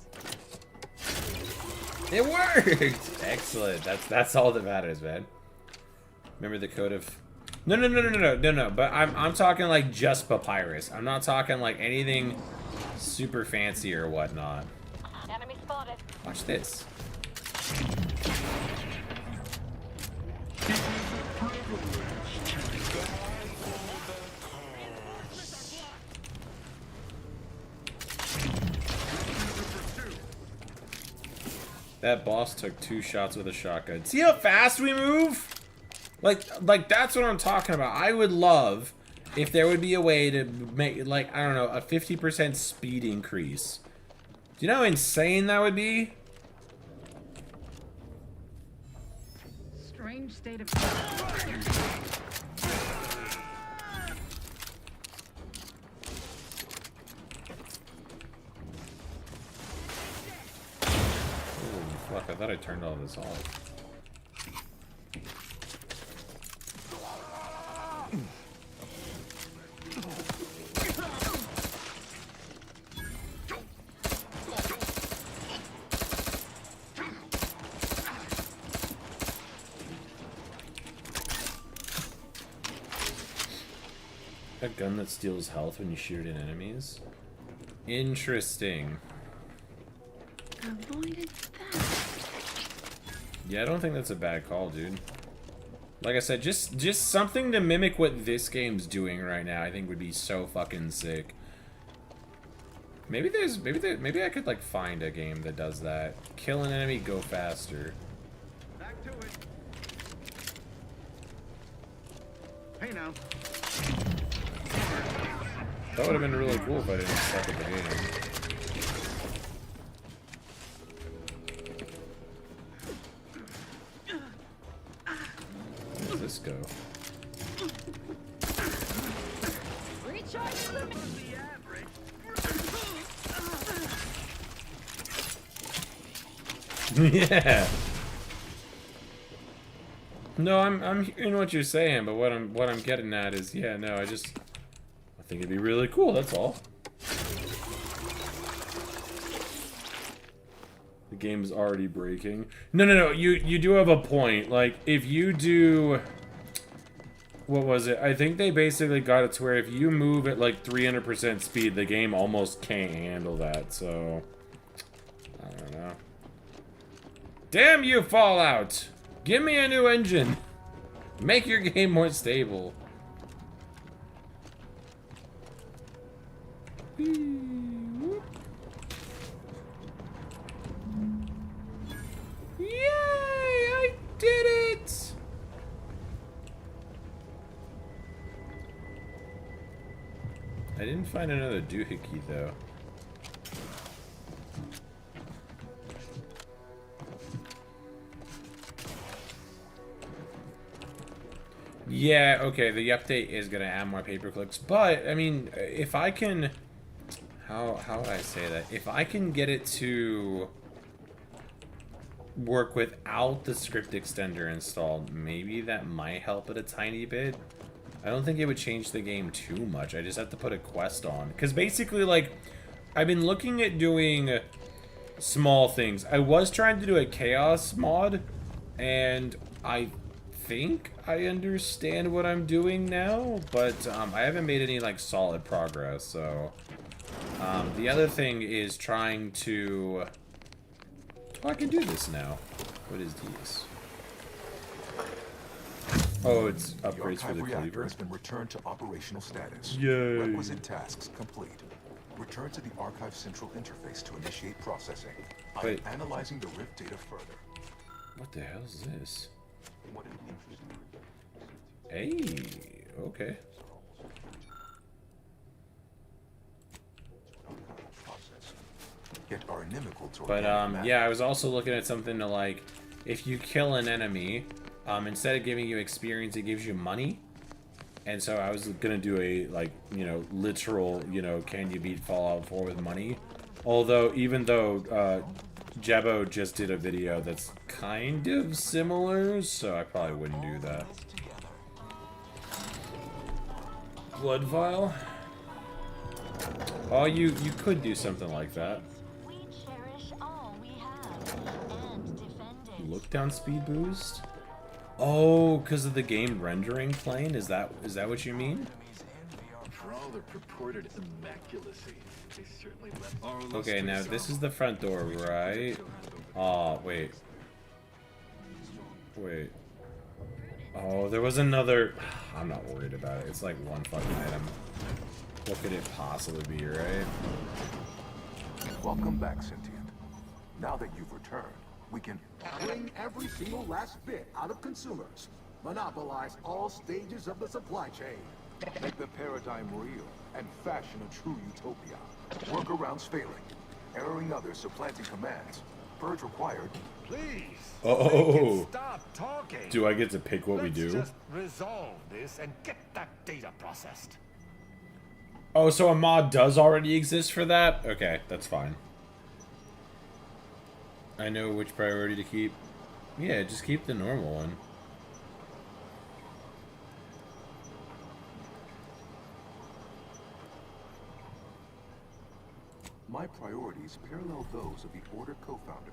It worked! Excellent. That's all that matters, man. Remember the code of... No. But I'm talking like just papyrus. I'm not talking like anything super fancy or whatnot. Enemy spotted. Watch this. That boss took 2 shots with a shotgun. See how fast we move? Like that's what I'm talking about. I would love if there would be a way to make, like, I don't know, a 50% speed increase. Do you know how insane that would be? Strange state of... Holy fuck, I thought I turned all this off. A gun that steals health when you shoot at enemies? Interesting. Avoided that. Yeah, I don't think that's a bad call, dude. Like I said, just something to mimic what this game's doing right now, I think would be so fucking sick. Maybe I could like find a game that does that. Kill an enemy, go faster. Back to it. Hey now. That would have been really cool if I didn't suck at the game. Where does this go? Yeah. No, I'm hearing what you're saying, but what I'm getting at is, yeah, no, I think it'd be really cool, that's all. The game's already breaking. No, you do have a point. Like, if you do... What was it? I think they basically got it to where if you move at like 300% speed, the game almost can't handle that, so... I don't know. Damn you, Fallout! Give me a new engine! Make your game more stable. Yay! I did it! I didn't find another doohickey though. Yeah, okay, the update is gonna add more paperclips, but I mean, if I can, how would I say that? If I can get it to work without the script extender installed, maybe that might help it a tiny bit. I don't think it would change the game too much. I just have to put a quest on, because basically, like, I've been looking at doing small things. I was trying to do a chaos mod, and I think I understand what I'm doing now, but I haven't made any like solid progress. So the other thing is trying to... Oh, I can do this now. What is these? Oh, it's The upgrades for archive the reactor cleaver. has been returned to operational status. Yay. Requisite tasks complete. Return to the archive central interface to initiate processing. Wait. I'm analyzing the Rift data further. What the hell is this? Hey, okay. Yet are inimical to But organic matter. yeah, I was also looking at something to like, if you kill an enemy, instead of giving you experience, it gives you money. And so I was gonna do a like, you know, literal, you know, can you beat Fallout 4 with money? Although, even though Jebo just did a video that's kind of similar, so I probably wouldn't do that. Blood vial. Oh, you could do something like that. Look down speed boost. Oh, because of the game rendering plane. Is that what you mean? For all their purported immaculacy, they certainly left. Okay, now this is the front door, right? Oh, wait. Wait. Oh, there was another. I'm not worried about it. It's like one fucking item. What could it possibly be, right? Welcome back, Sentient. Now that you've returned, we can Bring every single last bit out of consumers. Monopolize all stages of the supply chain. make the paradigm real and fashion a true utopia. Workarounds failing. Erroring others supplanting commands. Purge required. Please. Oh. Stop talking. Do I get to pick what we Let's do? just resolve this and get that data processed. Oh, so a mod does already exist for that? Okay, that's fine. I know which priority to keep. Yeah, just keep the normal one. My priorities parallel those of the Order co-founder,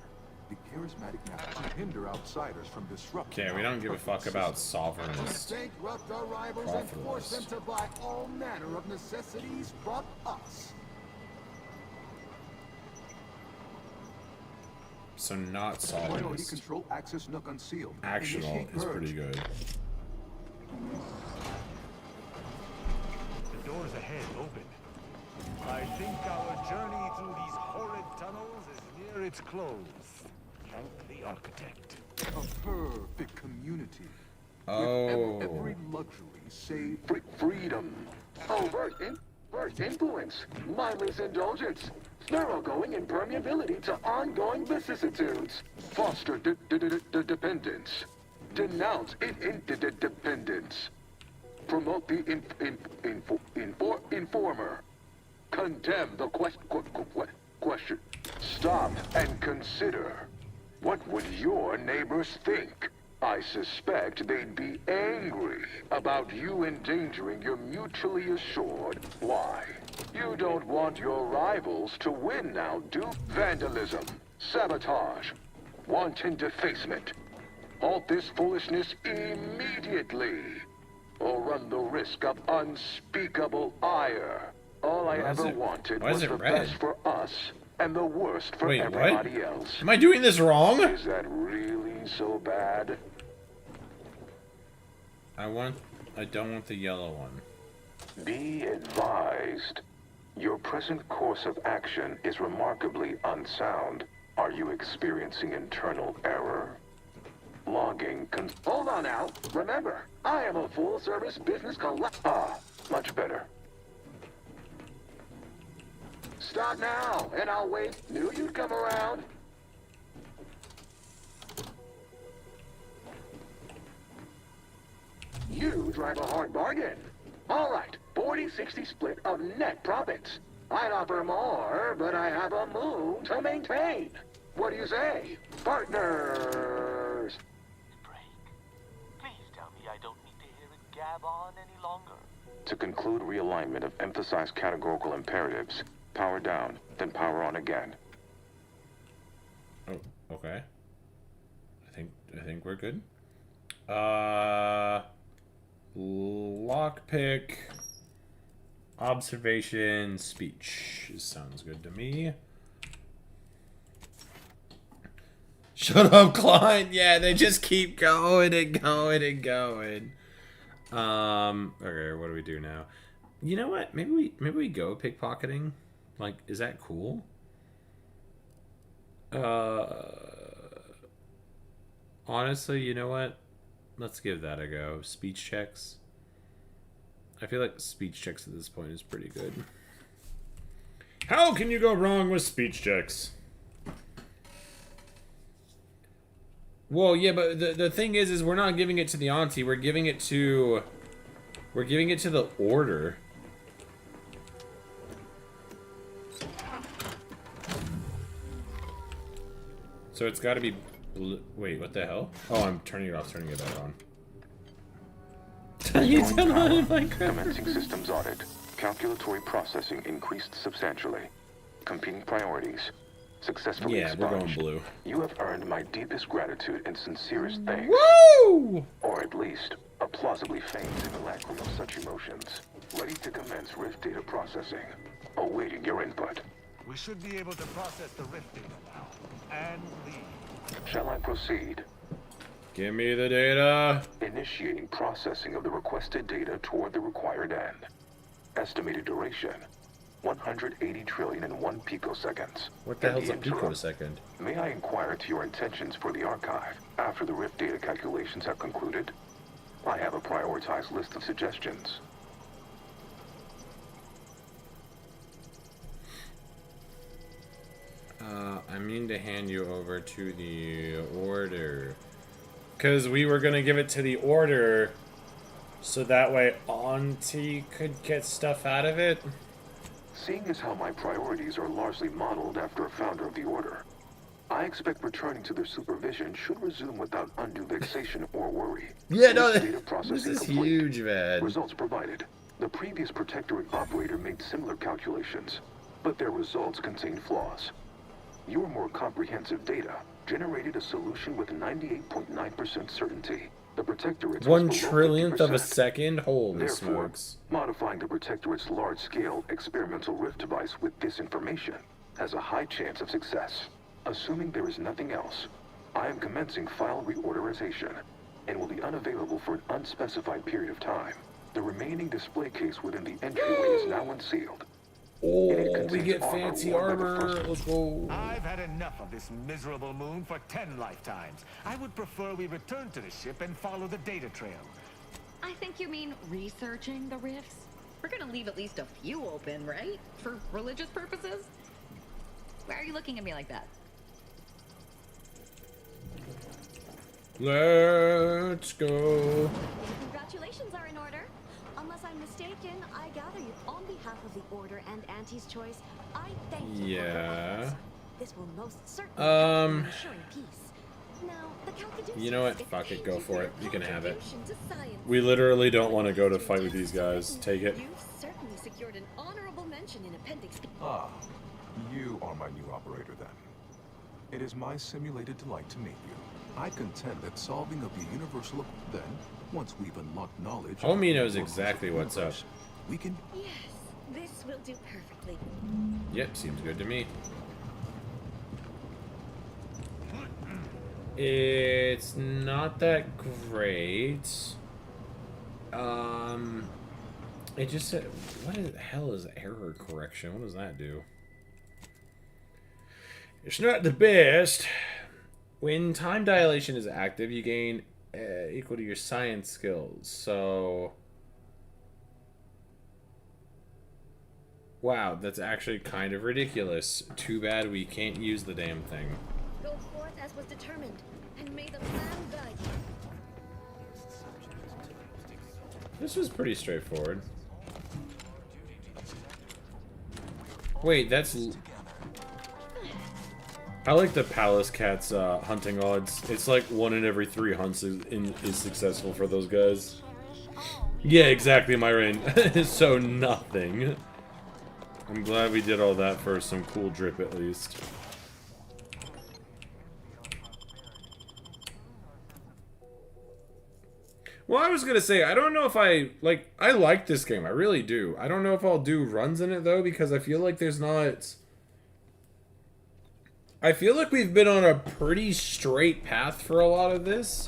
the charismatic master, to hinder outsiders from disrupting. Okay, we don't give a fuck about sovereigns. Bankrupt our rivals and force them to buy all manner of necessities from us. So not Priority sovereigns. control access nook unsealed. Actional Initiate is purge. pretty good. The doors ahead open. I think our journey through these horrid tunnels is near its close. Thank the architect. A perfect community. Oh. With every luxury save Freedom. Overt influence. Mindless indulgence. Thoroughgoing impermeability to ongoing vicissitudes. Foster dependence. Denounce interdependence. Promote the informer. Condemn the question. Stop and consider. What would your neighbors think? I suspect they'd be angry about you endangering your mutually assured. Why? You don't want your rivals to win now, do? Vandalism, sabotage, wanton defacement. Halt this foolishness immediately, or run the risk of unspeakable ire. All I ever wanted why is was it the red? best for us and the worst for Wait, everybody what? else. Am I doing this wrong? Is that really so bad? I don't want the yellow one. Be advised. Your present course of action is remarkably unsound. Are you experiencing internal error? Logging Hold on now. Remember, I am a full-service business much better. Stop now, and I'll wait. Knew you'd come around. You drive a hard bargain. All right, 40-60 split of net profits. I'd offer more, but I have a moon to maintain. What do you say, partners? Please tell me I don't need to hear it gab on any longer. To conclude realignment of emphasized categorical imperatives, power down, then power on again. Oh, okay. I think we're good. Lockpick, observation, speech. Sounds good to me. Shut up, Klein. Yeah, they just keep going and going and going. Okay, what do we do now? You know what? Maybe we go pickpocketing. Like, is that cool? Honestly, you know what? Let's give that a go. Speech checks. I feel like speech checks at this point is pretty good. How can you go wrong with speech checks? Well, yeah, but the thing is we're not giving it to the auntie. We're giving it to the order. So it's got to be blue. Wait, what the hell? Oh, I'm turning it off, turning it back on. You tell me, Commencing systems audit. Calculatory processing increased substantially. Competing priorities. Successfully Yeah, we're going expunged. blue. You have earned my deepest gratitude and sincerest thanks. Woo! Or at least, a plausibly feigned simulacrum of such emotions. Ready to commence Rift data processing. Awaiting your input. We should be able to process the Rift data now. And leave. Shall I proceed? Give me the data. Initiating processing of the requested data toward the required end. Estimated duration, 180 trillion and 1 picoseconds. What the In hell's a interim, picosecond? May I inquire to your intentions for the archive after the Rift data calculations have concluded? I have a prioritized list of suggestions. I mean to hand you over to the order. Because we were going to give it to the order so that way Auntie could get stuff out of it. Seeing as how my priorities are largely modeled after a founder of the order, I expect returning to their supervision should resume without undue vexation or worry. Yeah, no, Data processing this is complete. huge, man. Results provided. The previous Protectorate operator made similar calculations, but their results contained flaws. Your more comprehensive data generated a solution with 98.9% certainty. The Protectorate's was 1 below trillionth of a 50%. second? Holy Therefore, smokes. modifying the Protectorate's large-scale experimental rift device with this information has a high chance of success. Assuming there is nothing else, I am commencing file reorderization and will be unavailable for an unspecified period of time. The remaining display case within the entryway is now unsealed. Oh, It we contains get fancy worn by the armor. first- Let's go. I've had enough of this miserable moon for 10 lifetimes. I would prefer we return to the ship and follow the data trail. I think you mean researching the rifts. We're gonna leave at least a few open, right? For religious purposes? Why are you looking at me like that? Let's go. Congratulations are in order. Unless I'm mistaken, I gather you on behalf of the Order and Auntie's Choice, I thank you for your Yeah. efforts. This will most certainly help in Um, ensuring peace. Now, the Calcaduceus You know what? is Fuck it. Go for it. You can have it. contribution to science. We literally don't want to go to fight with these guys. Take it. You've certainly secured an honorable mention in Appendix B. Ah, you are my new operator then. It is my simulated delight to meet you. I contend that solving of the universal then, once we've unlocked knowledge... of Homie the knows universal exactly what's up. universe, we can... Yes, this will do perfectly. Yep, seems good to me. It's not that great. It just said, what the hell is error correction? What does that do? It's not the best. When time dilation is active, you gain equal to your science skills. So, wow, that's actually kind of ridiculous. Too bad we can't use the damn thing. Go forth as was determined, and may the plan guide you. This was pretty straightforward. Wait, that's... I like the Palace Cat's hunting odds. It's like 1 in every 3 hunts is successful for those guys. Yeah, exactly, Myron. So nothing. I'm glad we did all that for some cool drip at least. Well, I was gonna say, I don't know if I like this game. I really do. I don't know if I'll do runs in it though, because I feel like there's not... I feel like we've been on a pretty straight path for a lot of this.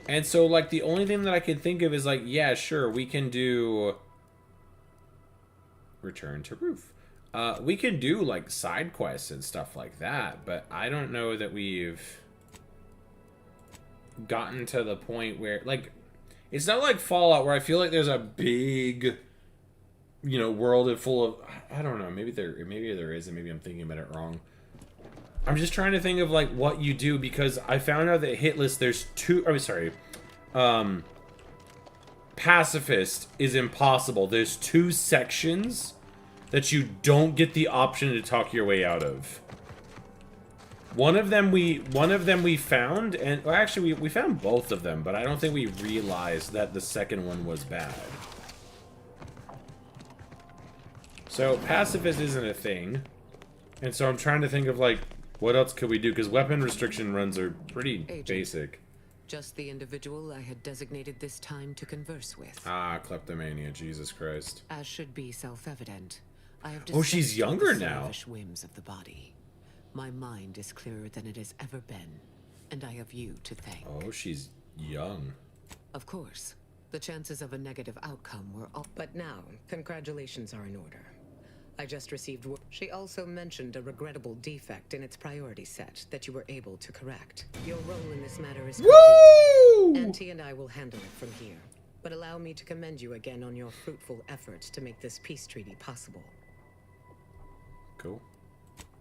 And so, like, the only thing that I can think of is, like, yeah, sure, we can do... Return to Roof. We can do, like, side quests and stuff like that, but I don't know that we've gotten to the point where, like, it's not like Fallout where I feel like there's a big, you know, world full of, I don't know, maybe there is, and maybe I'm thinking about it wrong. I'm just trying to think of, like, what you do, because I found out that hit list, there's two, oh, sorry, Pacifist is impossible. There's 2 sections that you don't get the option to talk your way out of. One of them we found, and well, actually we found both of them, but I don't think we realized that the second one was bad. So Pacifist isn't a thing, and so I'm trying to think of, like, what else could we do? Because weapon restriction runs are pretty basic. Just the individual I had designated this time to converse with. Ah, kleptomania, Jesus Christ. As should be self-evident, I have Oh, she's dispensed younger with the now. selfish whims of the body. My mind is clearer than it has ever been, and I have you to thank. Oh, she's young. Of course, the chances of a negative outcome were all. But now, congratulations are in order. I just received. She also mentioned a regrettable defect in its priority set that you were able to correct. Your role in this matter is complete. Auntie and I will handle it from here. But allow me to commend you again on your fruitful efforts to make this peace treaty possible. Cool.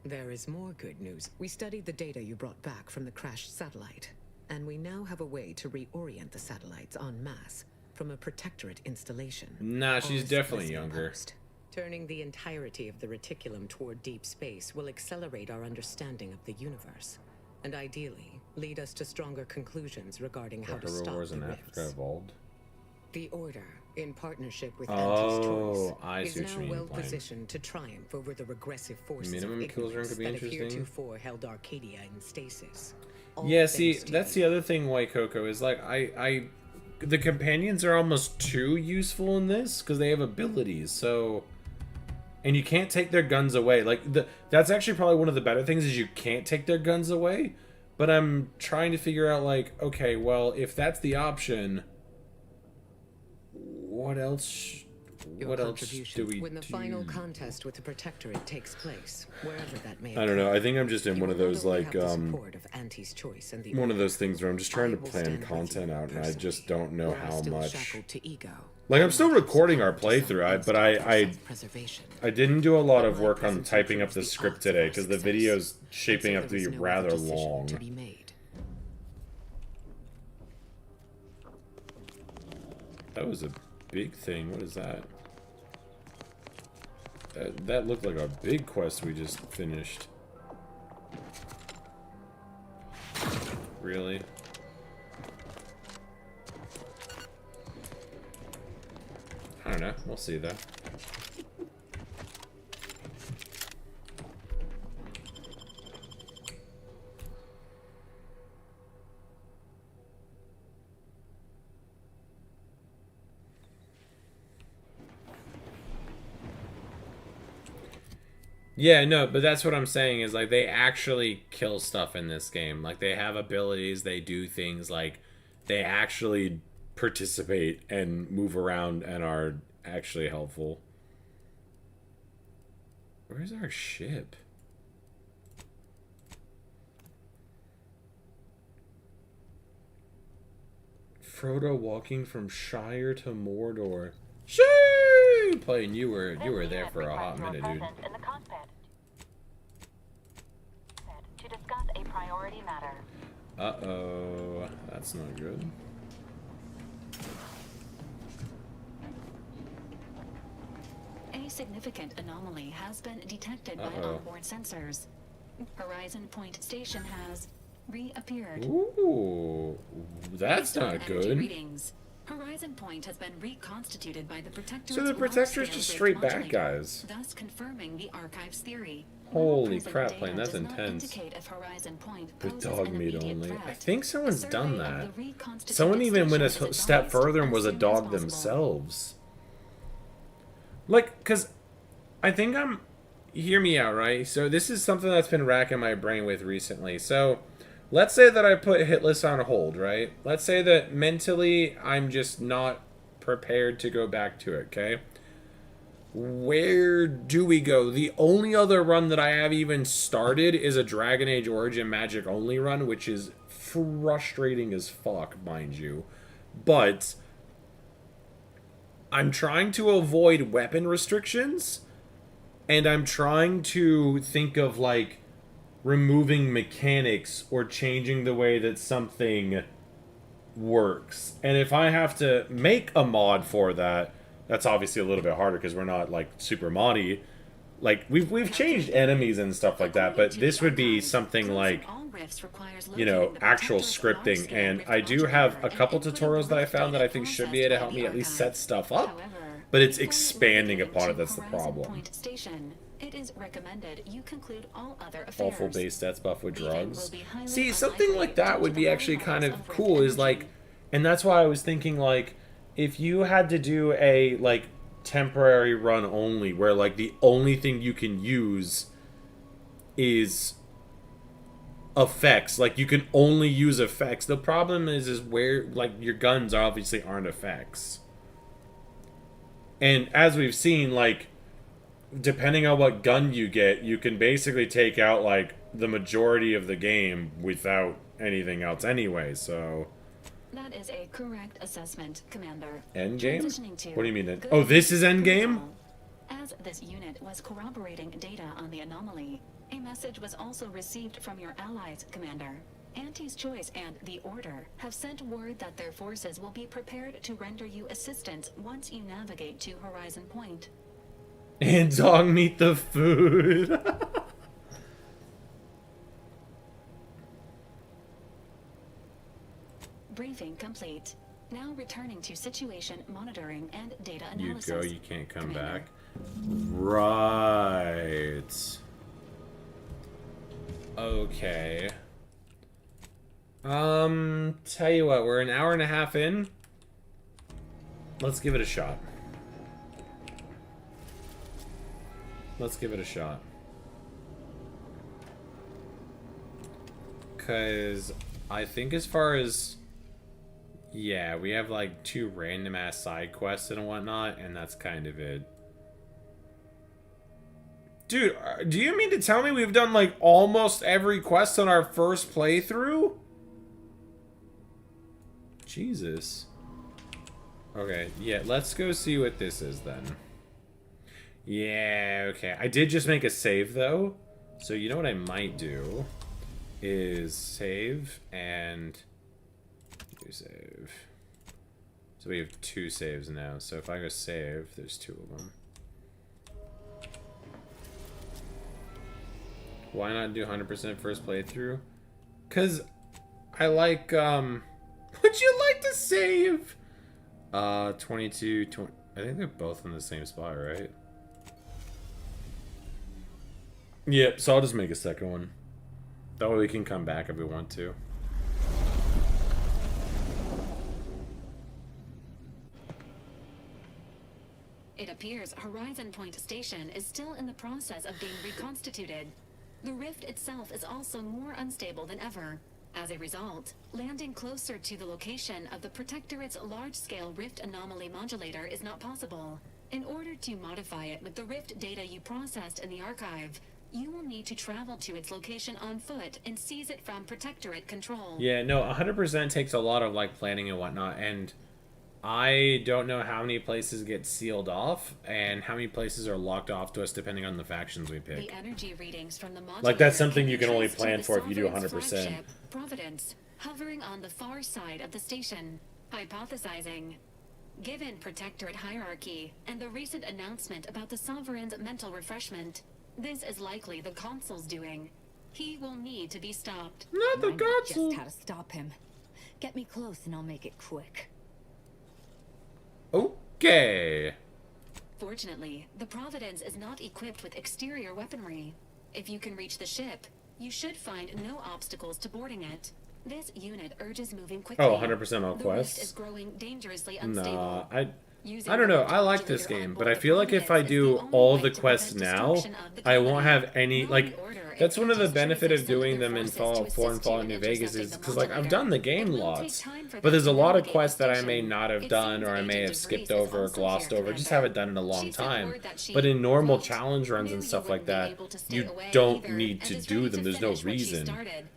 There is more good news. We studied the data you brought back from the crashed satellite, and we now have a way to reorient the satellites en masse from a protectorate installation. Nah, she's Or definitely as younger. proposed. Turning the entirety of the reticulum toward deep space will accelerate our understanding of the universe, and ideally lead us to stronger conclusions regarding how to stop Wars the in rifts. Africa evolved. The Order, in partnership with Oh, Anti's Choice, I see is what you now mean, well fine. positioned to triumph over the regressive forces Minimum of kills room ignorance could be that have interesting. heretofore held Arcadia in stasis. All Yeah, see, thanks to that's the other thing, White Cocoa, is like, the companions are almost too useful in this, because they have abilities, so... And you can't take their guns away. Like, that's actually probably one of the better things, is you can't take their guns away. But I'm trying to figure out, like, okay, well, if that's the option, what else... Your What else contribution do we when the do? final contest with the Protectorate takes place, wherever that may I don't know. occur, I think I'm just in you one of will those, not only like, have the support of Anti's Choice and the one of Order, those things where I'm just trying to I will plan stand with content you out, and I personally, just don't know where I how still much. shackled to ego. Like, I'm still recording our playthrough, but I didn't do a lot of work on typing up the script today because the video's shaping up to be rather long. To be made. That was a big thing. What is that? That looked like a big quest we just finished. Really? I don't know. We'll see though. Yeah, no, but that's what I'm saying is, like, they actually kill stuff in this game. Like, they have abilities, they do things, like, they actually participate and move around and are actually helpful. Where's our ship? Frodo walking from Shire to Mordor. Shoo! Playing you were there for a hot minute, dude. In the cockpit. To discuss a priority matter. Uh-oh. That's not good. A significant anomaly has been detected by onboard sensors. Horizon Point Station has reappeared. Ooh, that's Based on not energy good. Readings, Horizon Point has been reconstituted by the Protector's So the Protector's just straight bad guys. thus confirming the Archive's theory. Holy Present crap, data Plane, that's does not intense. indicate if Horizon Point With poses dog an meat immediate only. I threat. think someone's A done survey of that. the reconstituted Someone even went a station is step advised further and as was a soon as dog possible. themselves. Like, because I think hear me out, right? So this is something that's been racking my brain with recently. So let's say that I put Hitless on hold, right? Let's say that mentally I'm just not prepared to go back to it, okay? Where do we go? The only other run that I have even started is a Dragon Age Origin Magic only run, which is frustrating as fuck, mind you. But I'm trying to avoid weapon restrictions, and I'm trying to think of, like, removing mechanics or changing the way that something works. And if I have to make a mod for that, that's obviously a little bit harder because we're not, like, super moddy. Like, we've changed enemies and stuff like that, but this would be something like, you know, actual scripting. And I do have a couple tutorials that I found that I think should be able to help me at least set stuff up, but it's expanding upon it that's the problem. It is recommended you conclude all other affairs. Awful base stats buff with drugs. See, something like that would be actually kind of cool, is like, and that's why I was thinking, like, if you had to do a, like, temporary run only, where, like, the only thing you can use is effects, like, you can only use effects. The problem is where, like, your guns obviously aren't effects. And as we've seen, like, depending on what gun you get, you can basically take out, like, the majority of the game without anything else anyway, so... That is a correct assessment, Commander. Endgame? Transitioning to What do you mean? Oh, this is endgame? As this unit was corroborating data on the anomaly, a message was also received from your allies, Commander. Auntie's Choice and the Order have sent word that their forces will be prepared to render you assistance once you navigate to Horizon Point. And dog meat the food. Briefing complete. Now returning to situation monitoring and data You analysis. go, you can't come back. Right. Okay. Tell you what, we're an hour and a half in. Let's give it a shot. Let's give it a shot. Because I think as far as... Yeah, we have like 2 random ass side quests and whatnot, and that's kind of it. Dude, do you mean to tell me we've done like almost every quest on our first playthrough? Jesus. Okay, yeah, let's go see what this is then. Yeah, okay. I did just make a save though. So you know what I might do is save and do save. So we have 2 saves now. So if I go save, there's 2 of them. Why not do 100% first playthrough? Cause I like would you like to save? 22, 20, I think they're both in the same spot, right? Yep, so I'll just make a second one. That way we can come back if we want to. It appears Horizon Point Station is still in the process of being reconstituted. The rift itself is also more unstable than ever. As a result, landing closer to the location of the Protectorate's large-scale rift anomaly modulator is not possible. In order to modify it with the rift data you processed in the archive, you will need to travel to its location on foot and seize it from Protectorate control. Yeah, no, 100% takes a lot of like planning and whatnot, and I don't know how many places get sealed off and how many places are locked off to us depending on the factions we pick. The energy readings from the Like that's something you can only plan for if you do 100%. Providence, hovering on the far side of the station, hypothesizing. Given Protectorate hierarchy and the recent announcement about the Sovereign's mental refreshment, this is likely the Consul's doing. He will need to be stopped. Not the Consul! Just how to stop him. Get me close and I'll make it quick. Okay. Fortunately, the Providence is not equipped with exterior weaponry. If you can reach the ship, you should find no obstacles to boarding it. This unit urges moving quickly. Oh, 100% all The quests? rift is growing dangerously unstable. Nah, I don't know. I like this game, but I feel like if I do all the quests now, I won't have any, like, That's one of the benefit of doing them in Fallout 4 and Fallout New Vegas is because, like, I've done the game lots, but there's a lot of quests that I may not have done or I may have skipped over or glossed over, just haven't done in a long time. But in normal challenge runs and stuff like that, you don't need to do them. There's no reason.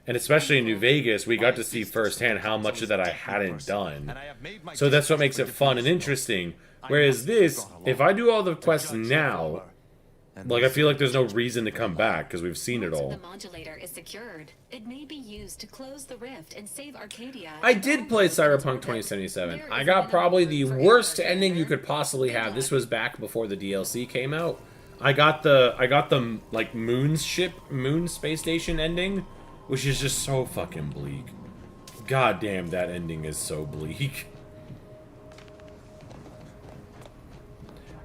And especially in New Vegas, we got to see firsthand how much of that I hadn't done. So that's what makes it fun and interesting. Whereas this, if I do all the quests now, like, I feel like there's no reason to come back because we've seen it all. The modulator is secured. It may be used to close the rift and save Arcadia. I did play Cyberpunk 2077. I got probably the worst ending you could possibly have. This was back before the DLC came out. I got the like moon space station ending, which is just so fucking bleak. God damn, that ending is so bleak.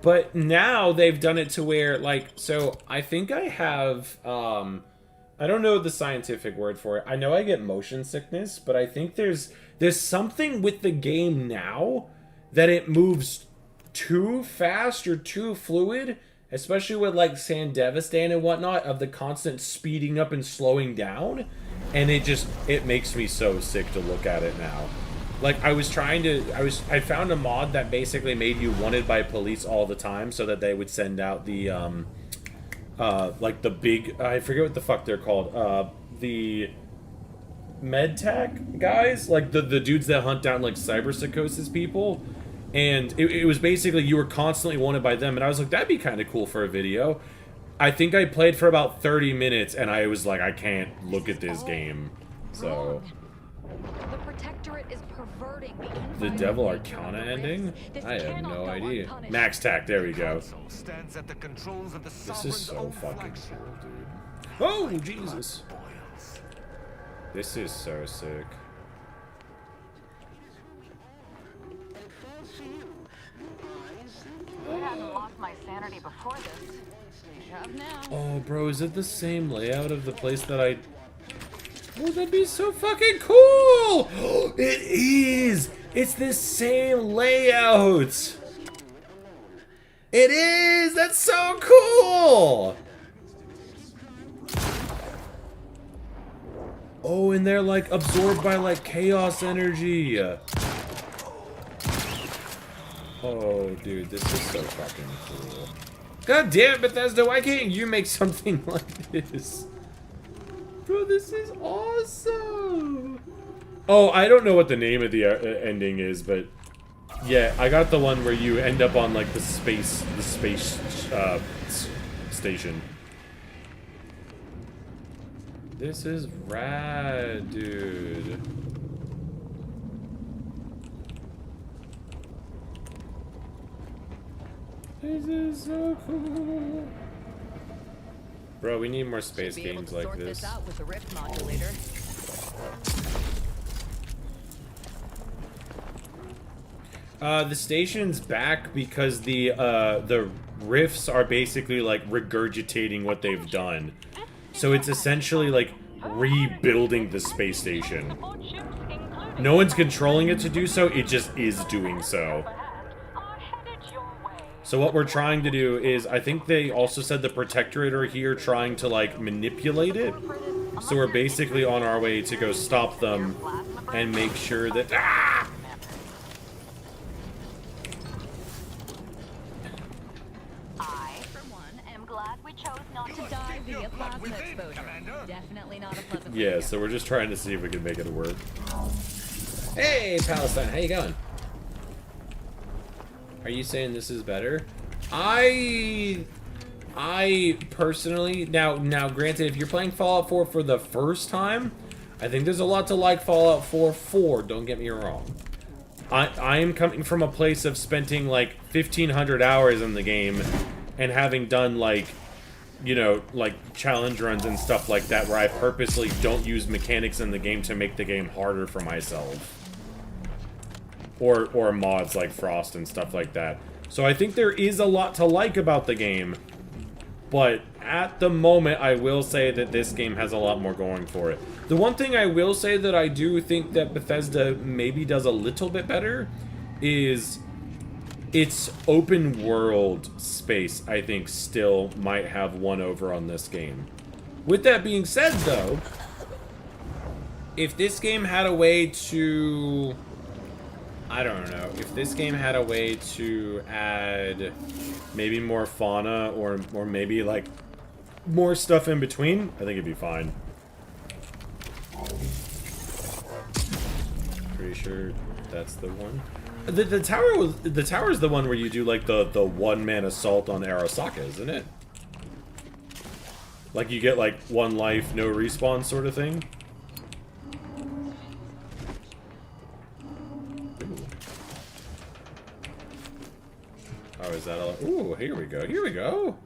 But now they've done it to where, like, so I think I have, I don't know the scientific word for it. I know I get motion sickness, but I think there's something with the game now that it moves too fast or too fluid, especially with, like, Sandevistan and whatnot, of the constant speeding up and slowing down. And it makes me so sick to look at it now. Like, I found a mod that basically made you wanted by police all the time so that they would send out the, like the big, I forget what the fuck they're called, the MedTech guys? Like, the dudes that hunt down, like, cyberpsychosis people. And it was basically, you were constantly wanted by them, and I was like, that'd be kind of cool for a video. I think I played for about 30 minutes, and I was like, I can't look at this game. So... The Protectorate is perverting The Devil Arcana ending? I have no idea. Max Tack, there we go. This is so fucking cool, dude. Oh, Jesus. This is so sick. I hadn't lost my sanity before this. You have now. Oh, bro, is it the same layout of the place that I... Oh, that'd be so fucking cool! It is! It's the same layout! It is! That's so cool! Oh, and they're, like, absorbed by, like, chaos energy. Oh, dude, this is so fucking cool. God damn, Bethesda, why can't you make something like this? Bro, this is awesome! Oh, I don't know what the name of the ending is, but... Yeah, I got the one where you end up on, like, the space station. This is rad, dude. This is so cool. Bro, we need more space games like this. This out with the rift modulator. The station's back because the rifts are basically like regurgitating what they've done. So it's essentially like rebuilding the space station. No one's controlling it to do so, it just is doing so. So what we're trying to do is, I think they also said the Protectorate are here trying to, like, manipulate it. So we're basically on our way to go stop them and make sure that... Ah! I, for one, am glad we chose not to die via plasma exposure. Definitely not a pleasant Yeah, so we're just trying to see if we can make it work. Hey, Palestine, how you going? Are you saying this is better? I personally, now granted, if you're playing Fallout 4 for the first time, I think there's a lot to like Fallout 4, don't get me wrong. I am coming from a place of spending like 1,500 hours in the game and having done like, you know, like challenge runs and stuff like that where I purposely don't use mechanics in the game to make the game harder for myself. Or mods like Frost and stuff like that. So I think there is a lot to like about the game. But at the moment, I will say that this game has a lot more going for it. The one thing I will say that I do think that Bethesda maybe does a little bit better is its open world space, I think, still might have one over on this game. With that being said, though, if this game had a way to... I don't know. If this game had a way to add maybe more fauna or maybe, like, more stuff in between, I think it'd be fine. Pretty sure that's the one. The tower is the one where you do, like, the one-man assault on Arasaka, isn't it? Like, you get, like, 1 life, no respawn sort of thing? Ooh. Oh, is that all? Ooh, here we go, here we go!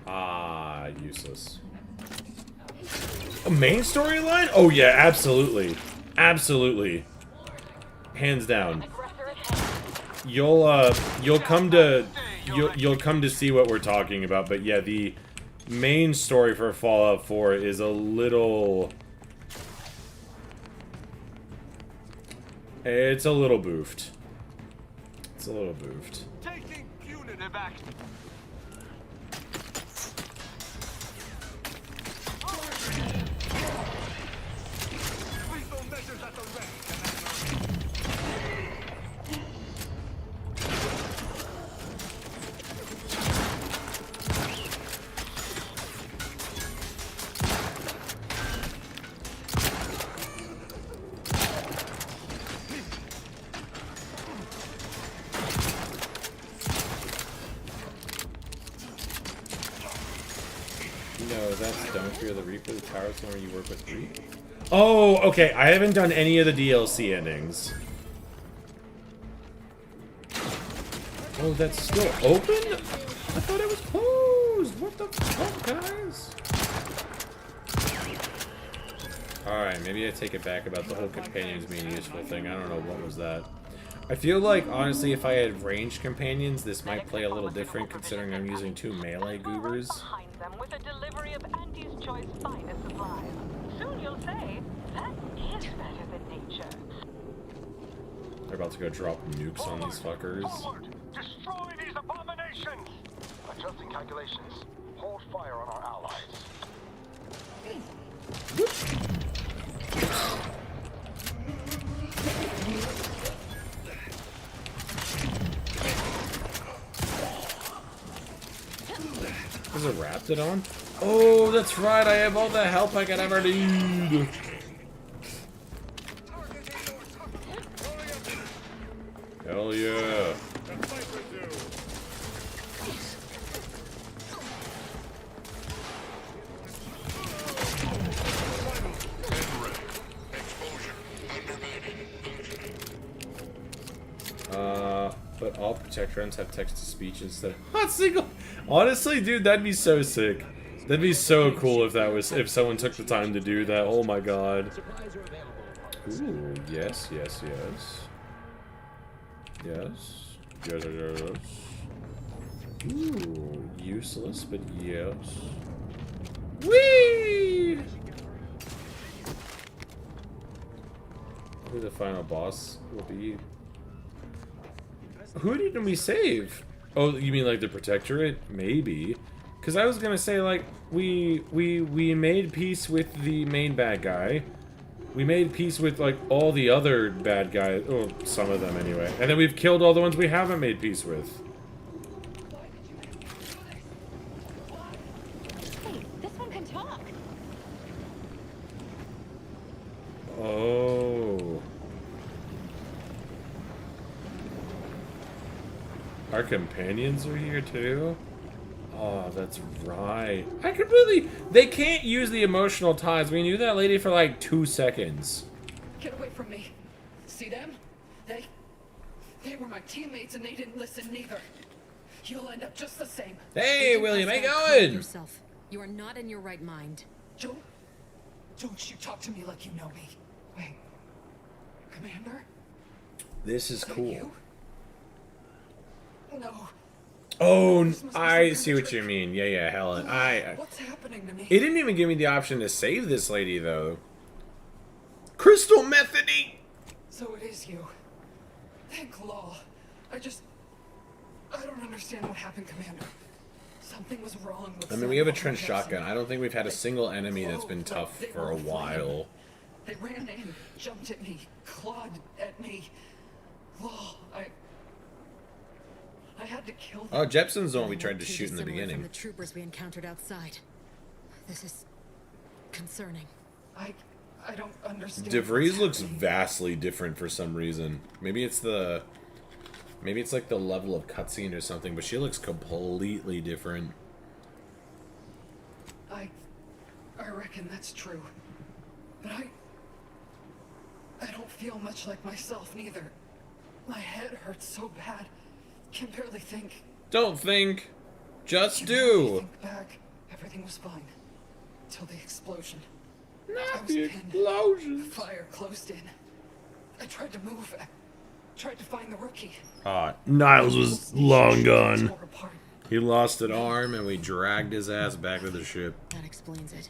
Ah, useless. A main storyline? Oh, yeah, absolutely. Absolutely. Hands down. You'll come to see what we're talking about, but yeah, the main story for Fallout 4 is a little... It's a little boofed. It's a little boofed. Taking punitive action. Lethal measures at the ready, No, that's Don't Fear the Reaper, the tower is where you work with Reap. Oh, okay, I haven't done any of the DLC endings. Oh, that's still open? I thought it was closed! What the fuck, guys? Alright, maybe I take it back about the whole companions being useful thing. I don't know, what was that? I feel like, honestly, if I had ranged companions, this might play a little different, considering I'm using 2 melee goobers. Them with a delivery of Auntie's Choice finest supplies. Soon you'll say, that is better than nature. They're about to go drop nukes on these fuckers. destroy these abominations! Adjusting calculations. Hold fire on our allies. Is it Raptidon? Oh, that's right, I have all the help I could ever need. Hell yeah. But all Protect runs have text-to-speech instead of hot single. Honestly, dude, that'd be so sick. That'd be so cool if someone took the time to do that. Oh my god. Ooh, yes, yes, yes. Yes. Yes, yes, yes. Ooh, useless, but yes. Whee! Who the final boss will be? Who didn't we save? Oh, you mean like the Protectorate? Maybe. Because I was gonna say, like, we made peace with the main bad guy. We made peace with, like, all the other bad guys. Oh, some of them anyway. And then we've killed all the ones we haven't made peace with. Hey, this one can talk. Oh. Our companions are here too? Oh, that's right. I completely... They can't use the emotional ties. We knew that lady for like 2 seconds. Get away from me. See them? They were my teammates and they didn't listen neither. You'll end up just the same. Hey, William, how you going? Yourself. You are not in your right mind. Don't you talk to me like you know me. Wait. Commander? This is cool. No. Oh, I see what you mean. Yeah, yeah, Helen. What's happening to me? It didn't even give me the option to save this lady, though. Crystal Methody! So it is you. Thank Law. I don't understand what happened, Commander. Something was wrong with I mean, we have a Sandoval trench and Jepson. shotgun. I don't think we've had a single enemy that's been tough for a while. They ran in, jumped at me, clawed at me. Oh, I had to kill them. Oh, Jepson's the one we tried to Too shoot in the dissimilar beginning. From the troopers we encountered outside. This is concerning. I don't understand. DeVries looks vastly different for some reason. Maybe it's like the level of cutscene or something, but she looks completely different. I reckon that's true. But I don't feel much like myself neither. My head hurts so bad. Can barely think. Don't think. Just Can barely do. think back. Everything was fine. Till the explosion. Not the explosion. Fire closed in. I tried to move. I tried to find the rookie. Niles was long gone. He lost an arm and we dragged his ass back to the ship. That explains it.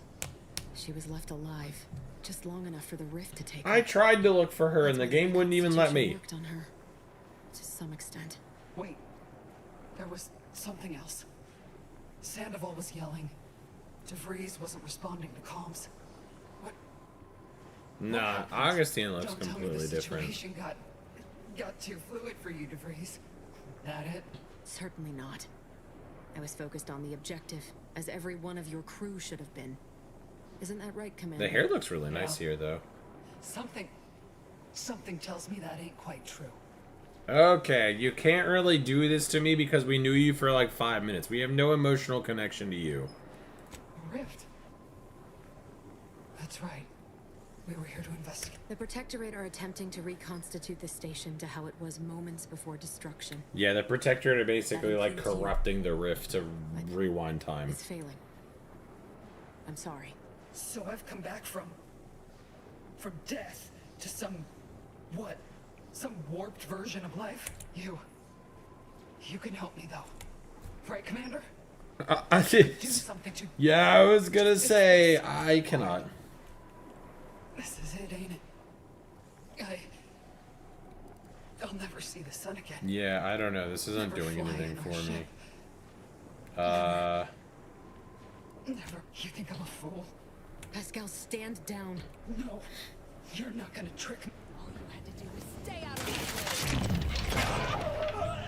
She was left alive, just long enough for the rift to take I her. tried to look for her and the game wouldn't even let me. Worked on her, to some extent. Wait. There was something else. Sandoval was yelling. DeVries wasn't responding to comms. Nah, Augustine looks Don't tell me completely the different. situation got too fluid for you, DeVries. That it? Certainly not. I was focused on the objective, as every one of your crew should have been. Isn't that right, Commander? The hair looks really nice here, though. Something tells me that ain't quite true. Okay, you can't really do this to me because we knew you for like 5 minutes. We have no emotional connection to you. Rift. That's right. We were here to investigate. The Protectorate are attempting to reconstitute the station to how it was moments before destruction. Yeah, the Protectorate are basically like corrupting the rift to rewind time. It's failing. I'm sorry. So I've come back from death to some warped version of life? You can help me though. Right, Commander? I did. Do something to... Yeah, I was gonna say, I cannot. This is it, ain't it? I'll never see the sun again. Yeah, I don't know. This isn't Never doing fly anything in for our me. Never. You think I'm a fool? Pascal, stand down. No. You're not gonna trick me. All you had to do was stay out of my way.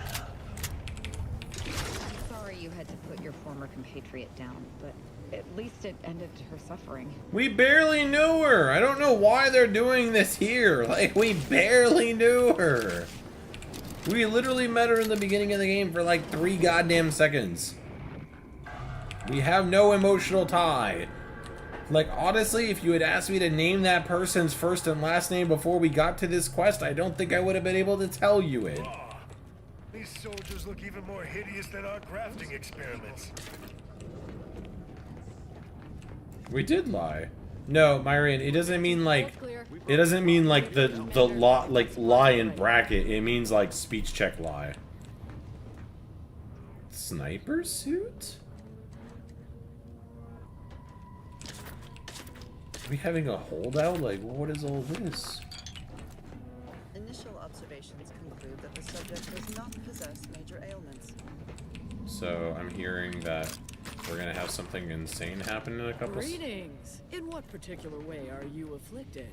I'm sorry you had to put your former compatriot down, but at least it ended her suffering. We barely knew her. I don't know why they're doing this here. Like, we barely knew her. We literally met her in the beginning of the game for like 3 goddamn seconds. We have no emotional tie. Like, honestly, if you had asked me to name that person's first and last name before we got to this quest, I don't think I would have been able to tell you it. These soldiers look even more hideous than our grafting experiments. We did lie. No, Myrian, it doesn't mean like the lie in bracket. It means like speech check lie. Sniper suit? Are we having a holdout? Like, what is all this? Initial observations conclude that the subject does not possess major ailments. So I'm hearing that we're gonna have something insane happen in a couple. Greetings. In what particular way are you afflicted?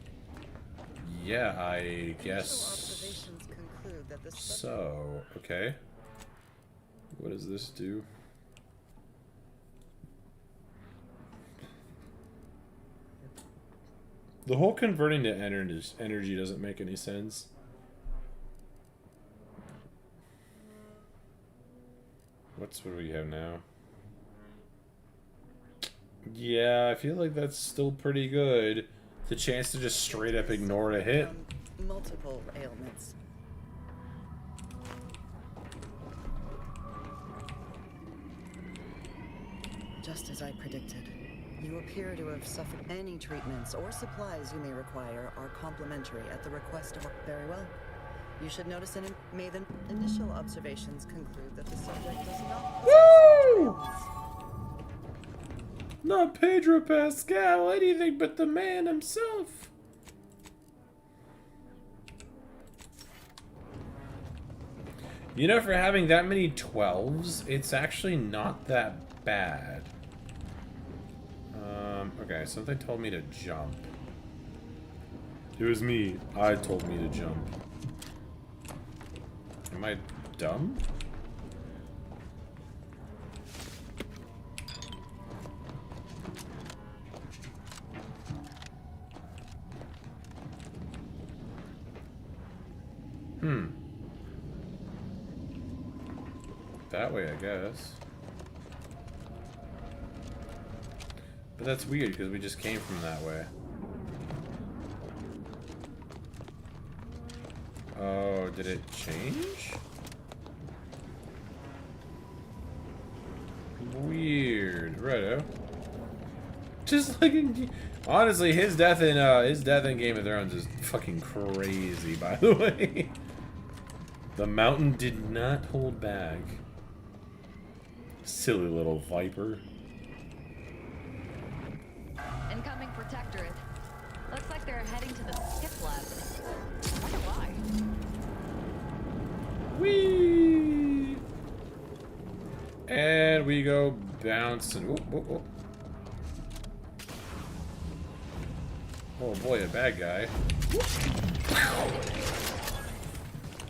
Yeah, I guess Observations conclude that the so. Okay. What does this do? The whole converting to energy doesn't make any sense. What do we have now? Yeah, I feel like that's still pretty good. The chance to just straight up ignore a hit. multiple ailments. Just as I predicted. You appear to have suffered. Any treatments or supplies you may require are complimentary at the request of... Very well. You should notice may the initial observations conclude that the subject does not... Woo! Not Pedro Pascal, anything but the man himself. You know, for having that many 12s, it's actually not that bad. Okay, something told me to jump. It was me. I told me to jump. Am I dumb? That way, I guess. But that's weird, because we just came from that way. Oh, did it change? Weird. Righto. Just like in... Honestly, his death in Game of Thrones is fucking crazy, by the way. The mountain did not hold back. Silly little viper. Incoming Protectorate. Looks like they're heading to the skip labs. I wonder why. Whee! And we go bouncing. Whoop, whoop, whoop. Oh boy, a bad guy.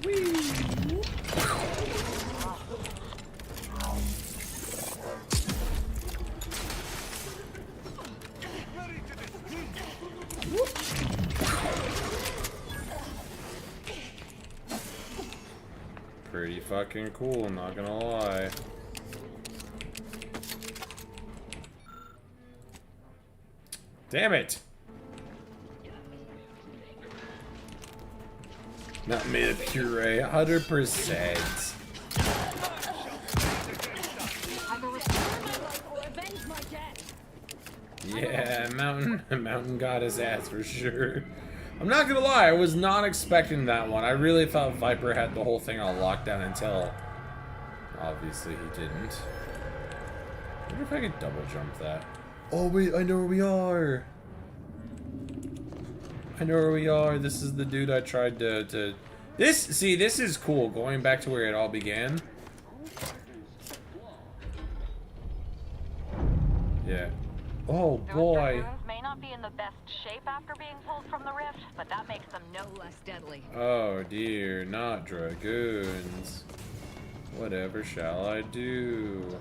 Whee! Pretty fucking cool, not gonna lie. Damn it! Not made of puree, 100%. Yeah, Mountain got his ass for sure. I'm not gonna lie, I was not expecting that one. I really thought Viper had the whole thing on lockdown until... Obviously he didn't. I wonder if I could double jump that. Oh wait, I know where we are! I know where we are. This is the dude I tried to... This is cool, going back to where it all began. Yeah. Oh boy. May not be in the best shape after being pulled from the rift, but that makes them no less deadly. Oh dear, not dragoons. Whatever shall I do?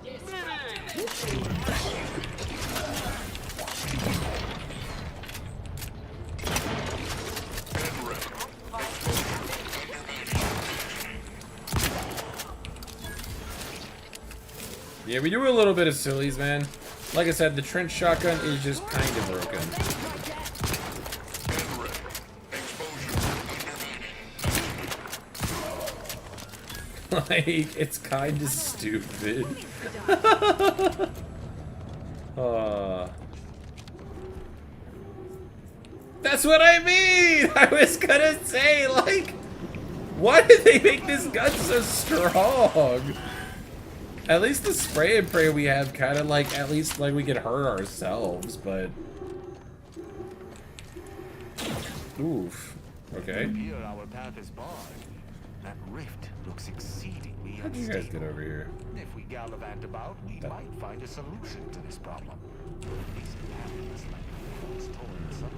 Yeah, we do a little bit of sillies, man. Like I said, the trench shotgun is just kind of broken. Like, it's kind of stupid. That's what I mean! I was gonna say, like, why did they make this gun so strong? At least the spray and pray we have kind of like, at least like we could hurt ourselves, but... Oof. Okay. Here our path is barred. That rift looks exceedingly How'd you guys get over here? If we gallivant about, we might find a solution to this problem. These inhabitants like was torn asunder.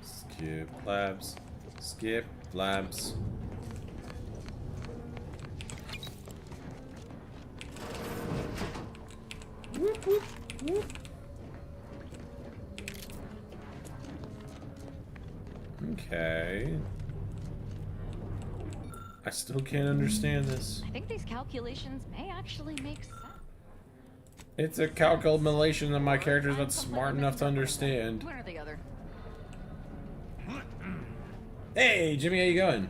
Skip labs. Skip labs. Whoop, whoop, whoop. Okay. I still can't understand this. I think these calculations may actually make sense. It's a calculation that my character's not smart enough to understand. One or the other. Hey, Jimmy, how you going?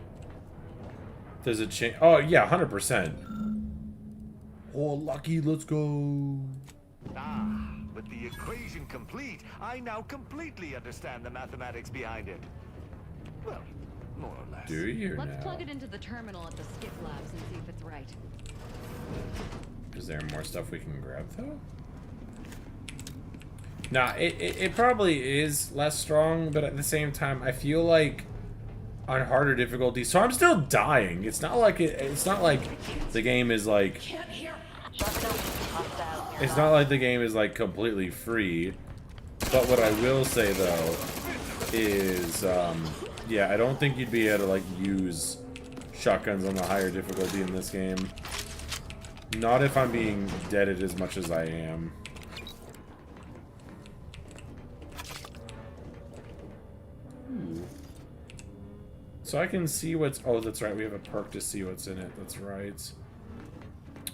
Does it change? Oh, yeah, 100%. Oh, lucky, let's go. Ah, with the equation complete, I now completely understand the mathematics behind it. Well, more or less. Do you Let's now? plug it into the terminal at the skip labs and see if it's right. Is there more stuff we can grab, though? Nah, it probably is less strong, but at the same time, I feel like on harder difficulty, so I'm still dying. It's not like it's not like the game is like, it's not like the game is like completely free. But what I will say though is, yeah, I don't think you'd be able to like use shotguns on the higher difficulty in this game. Not if I'm being deaded as much as I am. Ooh. So I can see what's... Oh, that's right. We have a perk to see what's in it. That's right.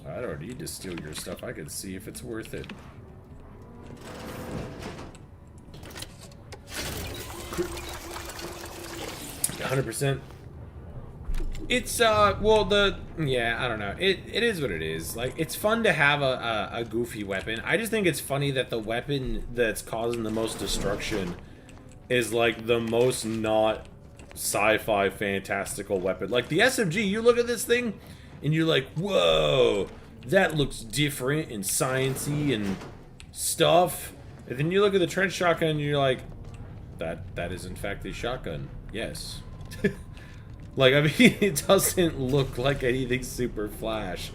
I don't need to steal your stuff. I can see if it's worth it. %. It's, well, yeah, I don't know. It is what it is. Like, it's fun to have a goofy weapon. I just think it's funny that the weapon that's causing the most destruction is, like, the most not sci-fi fantastical weapon. Like, the SMG, you look at this thing, and you're like, whoa, that looks different and sciencey and stuff. And then you look at the trench shotgun, and you're like, that is, in fact, a shotgun. Yes. Like, I mean, it doesn't look like anything super flash,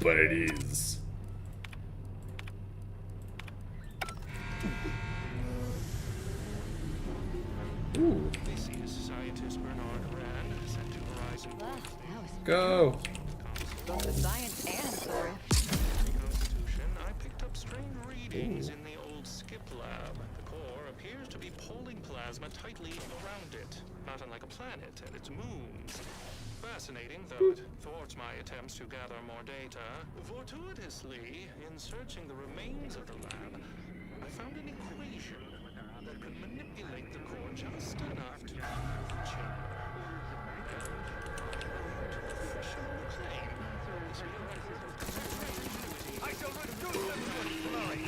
but it is. Ooh. Go. Both the science and the Constitution, I picked up strange readings in the old skip lab. The core appears to be pulling plasma tightly around it, not unlike a planet and its moons. Fascinating, though it thwarts my attempts to gather more data. Fortuitously, in searching the remains of the lab, I found an equation that could manipulate the core just enough to move the chamber. I shall reduce them to a slurry.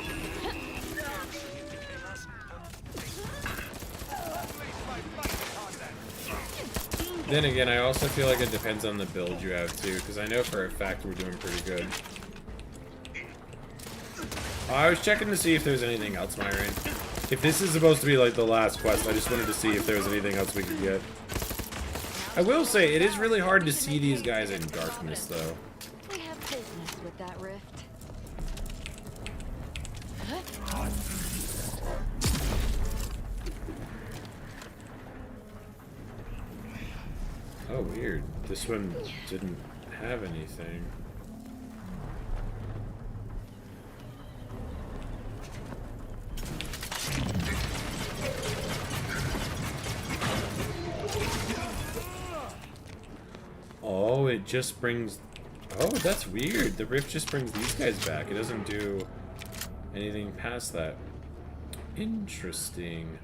Then again, I also feel like it depends on the build you have too, because I know for a fact we're doing pretty good. I was checking to see if there's anything else, Myron. If this is supposed to be like the last quest, I just wanted to see if there was anything else we could get. I will say, it is really hard to see these guys in darkness, though. We have business with that rift. Oh, weird. This one didn't have anything. Oh, it just brings... Oh, that's weird. The rift just brings these guys back. It doesn't do anything past that. Interesting.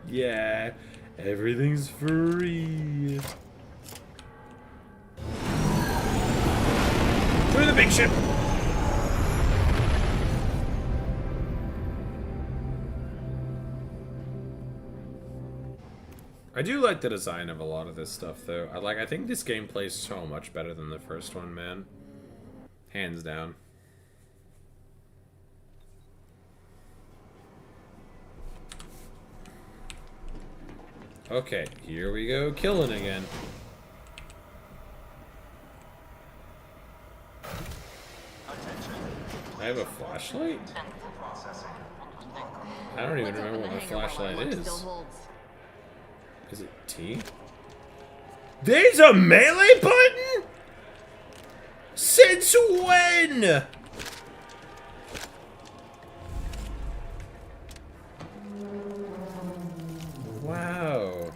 Yeah, everything's free. To the big ship! I do like the design of a lot of this stuff, though. I think this game plays so much better than the first one, man. Hands down. Okay, here we go, killing again. I have a flashlight? I don't even remember what my flashlight is. Is it T? There's a melee button? Since when? Wow.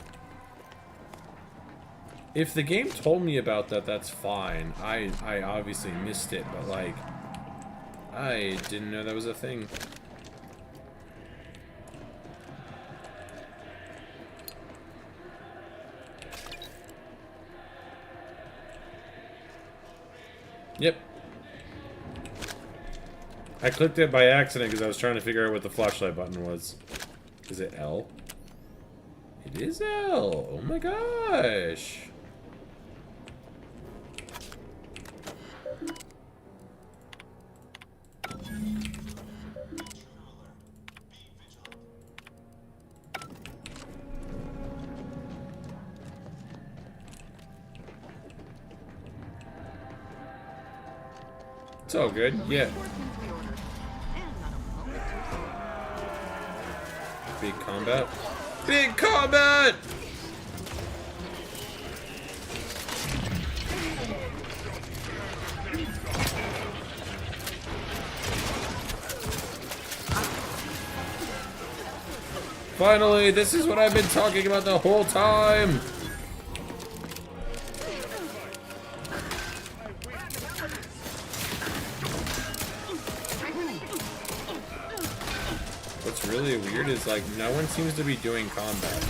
If the game told me about that, that's fine. I obviously missed it, but like, I didn't know that was a thing. Yep. I clicked it by accident because I was trying to figure out what the flashlight button was. Is it L? It is L. Oh my gosh. It's all good. Yeah. Big combat. Big combat! Finally, this is what I've been talking about the whole time! What's really weird is, like, no one seems to be doing combat.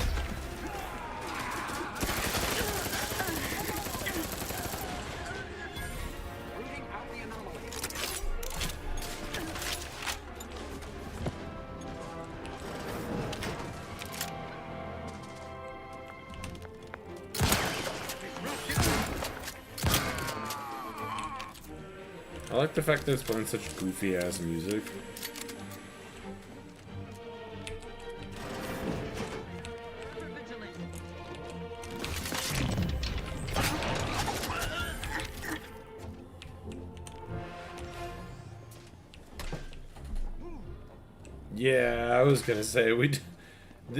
I like the fact that it's playing such goofy ass music. Yeah, I was gonna say,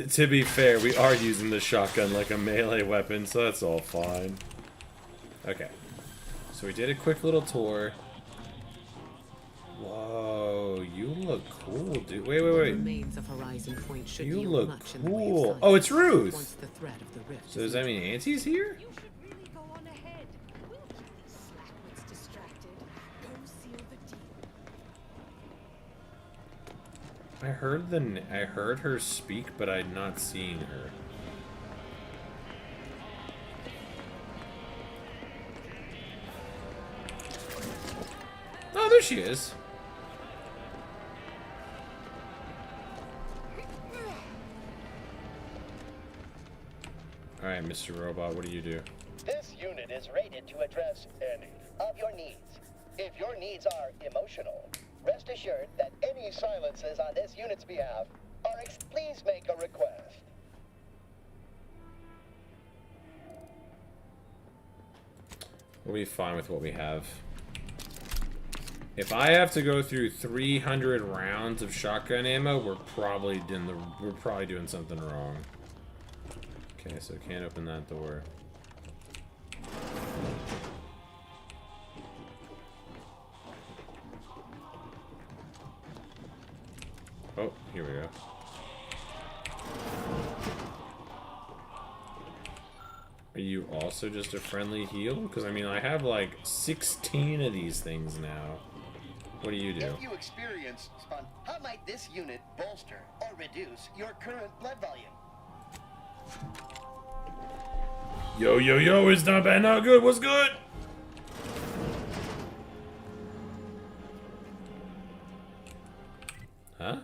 to be fair, we are using the shotgun like a melee weapon, so that's all fine. Okay. So we did a quick little tour. Whoa, you look cool, dude. Wait. Remains of Horizon Point should You yield look much in the way of cool. science Oh, it's Ruth! once the threat of the rift So is does that mean Auntie's here? You should really go on ahead. We'll keep these slackwits distracted. Go seal the deal. I heard her speak, but I'm not seeing her. Oh, there she is. Alright, Mr. Robot, what do you do? This unit is rated to address any of your needs. If your needs are emotional, rest assured that any silences on this unit's behalf are please make a request. We'll be fine with what we have. If I have to go through 300 rounds of shotgun ammo, we're probably doing something wrong. Okay, so can't open that door. Oh, here we go. Are you also just a friendly heal? Because, I mean, I have like 16 of these things now. What do you do? If you experience spawn, how might this unit bolster or reduce your current blood volume? Yo, it's not bad, not good. What's good? Huh?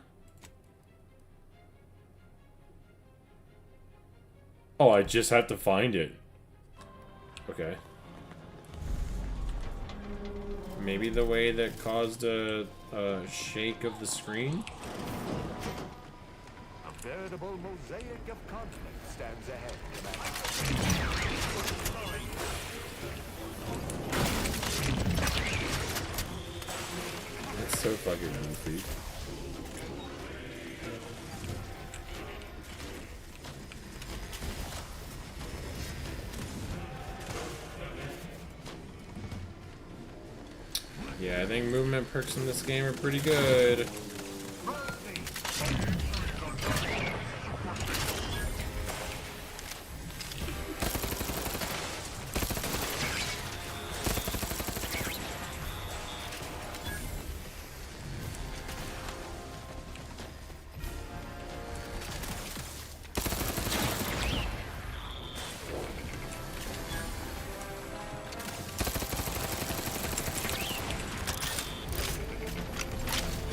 Oh, I just have to find it. Okay. Maybe the way that caused a shake of the screen? A veritable mosaic of conflict stands ahead. That's so fucking goofy. Yeah, I think movement perks in this game are pretty good.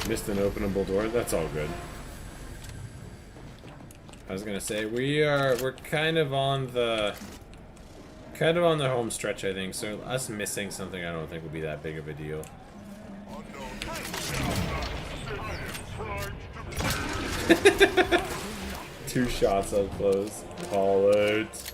Missed an openable door. That's all good. I was gonna say we're kind of on the home stretch, I think. So us missing something, I don't think will be that big of a deal. Two shots up close. Call out.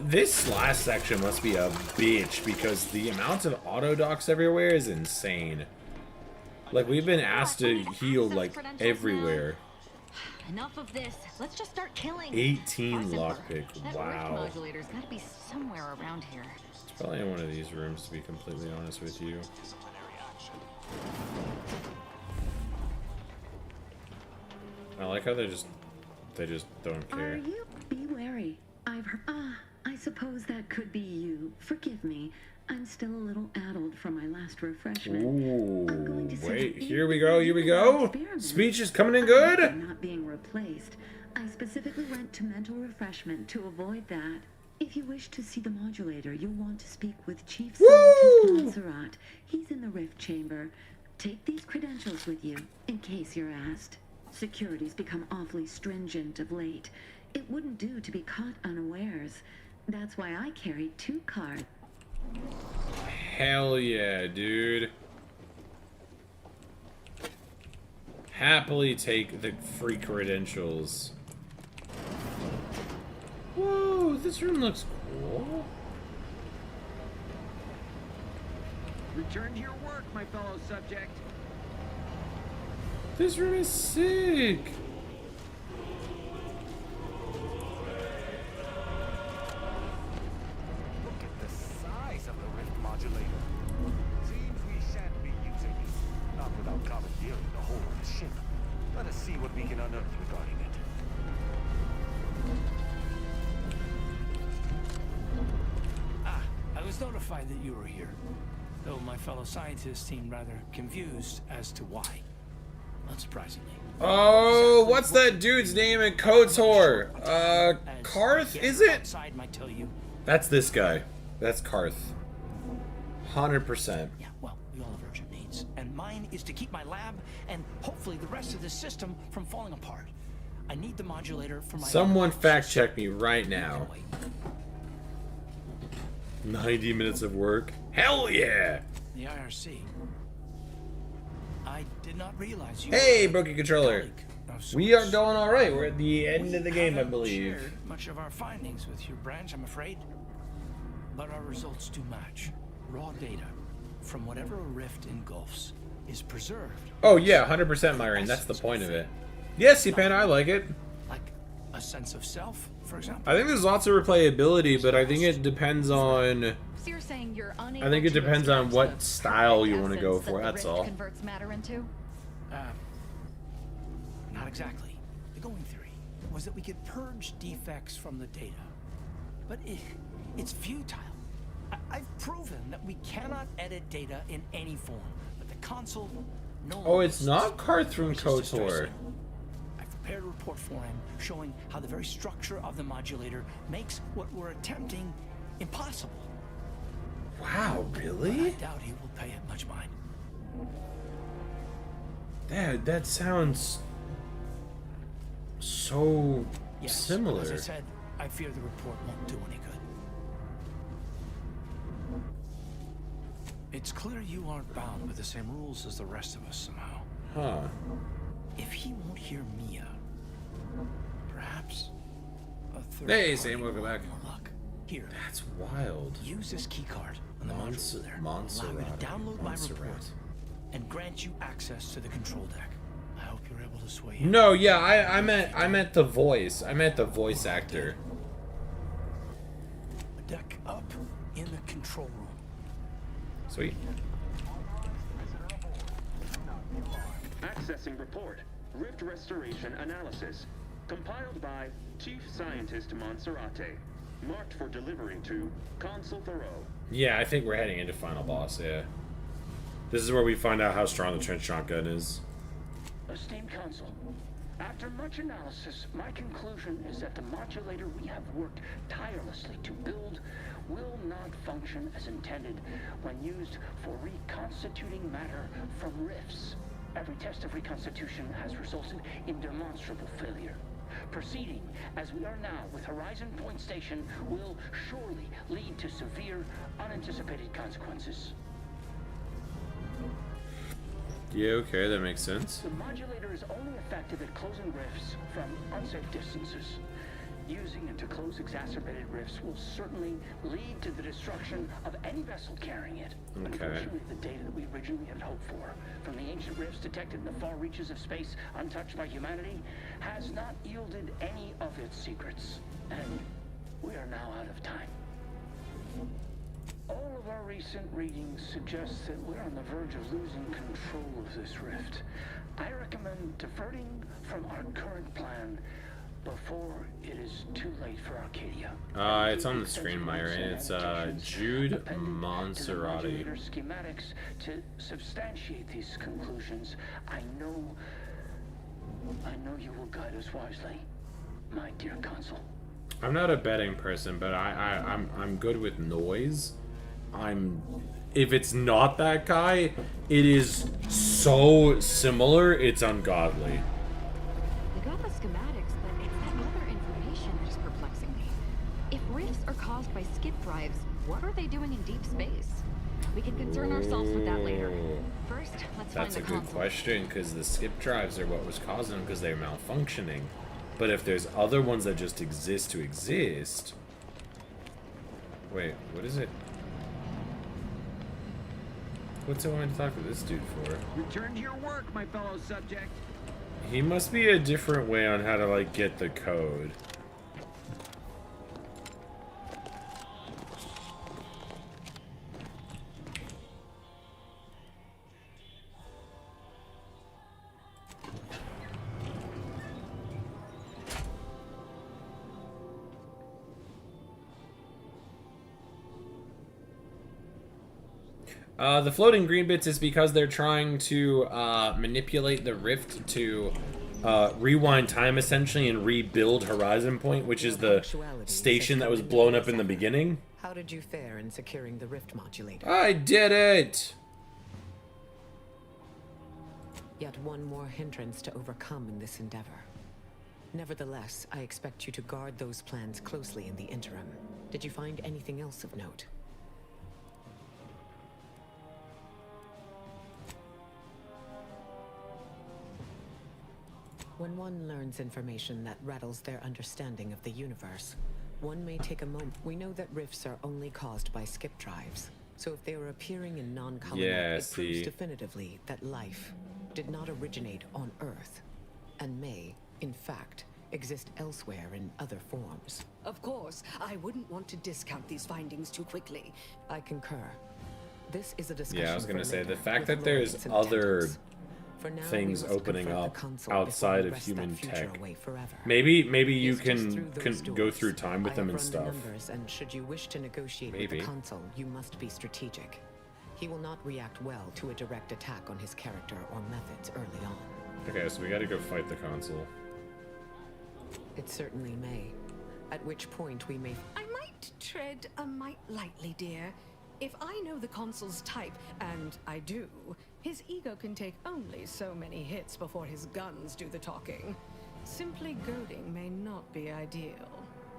This last section must be a bitch because the amount of auto docks everywhere is insane. Like, we've been asked to heal, like, everywhere. Enough of this. Let's just start killing. 18 lockpick. That Wow. rift modulator's gotta be somewhere around here. It's probably in one of these rooms, to be completely honest with you. I like how they just don't Are care. you? Be wary. I've heard. I suppose that could be you. Forgive me. I'm still a little addled from my last refreshment. Ooh, wait, here we go, here we go. Speech is coming in good. Not being replaced. I specifically went to mental refreshment to avoid that. If you wish to see the modulator, you'll want to speak with Chief Scientist Montserrat. He's in the rift chamber. Take these credentials with you, in case you're asked. Security's become awfully stringent of late. It wouldn't do to be caught unawares. That's why I carried 2 cards. Hell yeah, dude. Happily take the free credentials. Whoa, this room looks cool. Return to your work, my fellow subject. This room is sick. Look at the size of the rift modulator. Seems we shan't be using it. Not without commandeering the whole of the ship. Let us see what we can unearth regarding it. I was notified that you were here, though my fellow scientists seemed rather confused as to why. Unsurprisingly. Oh, what's that dude's name in KOTOR? Karth, is it? Outside might tell you. That's this guy. That's Karth. 100%. Yeah, well, we all have urgent needs, and mine is to keep my lab and hopefully the rest of the system from falling apart. I need the modulator for my. Someone fact check me right now. 90 minutes of work. Hell yeah! The IRC. I did not realize you. Hey, Broken Controller. We are going all right. We're at the end of the game, I believe. Shared much of our findings with your branch, I'm afraid, but our results do match. Raw data from whatever a rift engulfs is preserved. Oh yeah, 100% Myron. That's the point of it. Yes, Panda, I like it. Like a sense of self, for example. I think there's lots of replayability, but I think it depends on. So you're saying you're I think it depends on what style you want to go for. That's all. Converts matter into? Not exactly. The going theory was that we could purge defects from the data, but it's futile. I've proven that we cannot edit data in any form, but the console no Oh, longer it's not Karth from which is KOTOR. distressing. I've prepared a report for him showing how the very structure of the modulator makes what we're attempting impossible. Wow, really? But I doubt he will pay it much mind. That sounds so Yes, similar. As I said, I fear the report won't do any good. It's clear you aren't bound with the same rules as the rest of us somehow. Huh. If he won't hear Mia, perhaps a third Hey, party Sam, welcome will back. have more luck. Here. That's wild. Use this keycard on the module there. Allow me Montserrat. to download my report Montserrat. and grant you access to the control deck. I hope you're able to sway him. No, yeah, I meant the voice. I meant the voice actor. A deck up in the control room. Sweet. Accessing report. Rift restoration analysis. Compiled by Chief Scientist Montserrat. Marked for delivery to Consul Thoreau. Yeah, I think we're heading into final boss, yeah. This is where we find out how strong the trench shotgun is. Esteemed Council, after much analysis, my conclusion is that the modulator we have worked tirelessly to build will not function as intended when used for reconstituting matter from rifts. Every test of reconstitution has resulted in demonstrable failure. Proceeding as we are now with Horizon Point Station will surely lead to severe, unanticipated consequences. Yeah, okay, that makes sense. The modulator is only effective at closing rifts from unsafe distances. Using it to close exacerbated rifts will certainly lead to the destruction of any vessel carrying it. Okay. Unfortunately, the data that we originally had hoped for from the ancient rifts detected in the far reaches of space untouched by humanity has not yielded any of its secrets. And we are now out of time. All of our recent readings suggest that we're on the verge of losing control of this rift. I recommend diverting from our current plan before it is too late for Arcadia. It's on the screen, Myra. It's Jude Monserrati. Schematics to substantiate these conclusions. I know you will guide us wisely, my dear consul. I'm not a betting person, but I'm good with noise. If it's not that guy, it is so similar, it's ungodly. They got the schematics, but it's that other information that is perplexing me. If rifts are caused by skip drives, what are they doing in deep space? We can concern ourselves with that later. First, let's find That's the a good console. question, because the skip drives are what was causing them because they're malfunctioning. But if there's other ones that just exist to exist... Wait, what is it? What's it want to talk to this dude for? Return to your work, my fellow subject. He must be a different way on how to, like, get the code. The floating green bits is because they're trying to manipulate the rift to rewind time, essentially, and rebuild Horizon Point, which is the station that was blown up in the beginning. How did you fare in securing the rift modulator? I did it! Yet one more hindrance to overcome in this endeavor. Nevertheless, I expect you to guard those plans closely in the interim. Did you find anything else of note? When one learns information that rattles their understanding of the universe, one may take a moment. We know that rifts are only caused by skip drives. So if they are appearing in non-colony, it proves definitively that life did not originate on Earth, and may, in fact, exist elsewhere in other forms. Of course, I wouldn't want to discount these findings too quickly. I concur. This is a discussion. Yeah, I was gonna for say, the later, fact with that there's Lawrence and other Tendrils. For now, things we must opening confront up the console outside before we of wrest human that future tech. away forever. Maybe you It's just through can those go doors. through time with I them have and run the stuff. numbers, and should you wish to negotiate with Maybe. the console, you must be strategic. He will not react well to a direct attack on his character or methods early on. Okay, so we gotta go fight the console. It certainly may. At which point we may... I might tread a mite lightly, dear. If I know the consul's type, and I do, his ego can take only so many hits before his guns do the talking. Simply goading may not be ideal.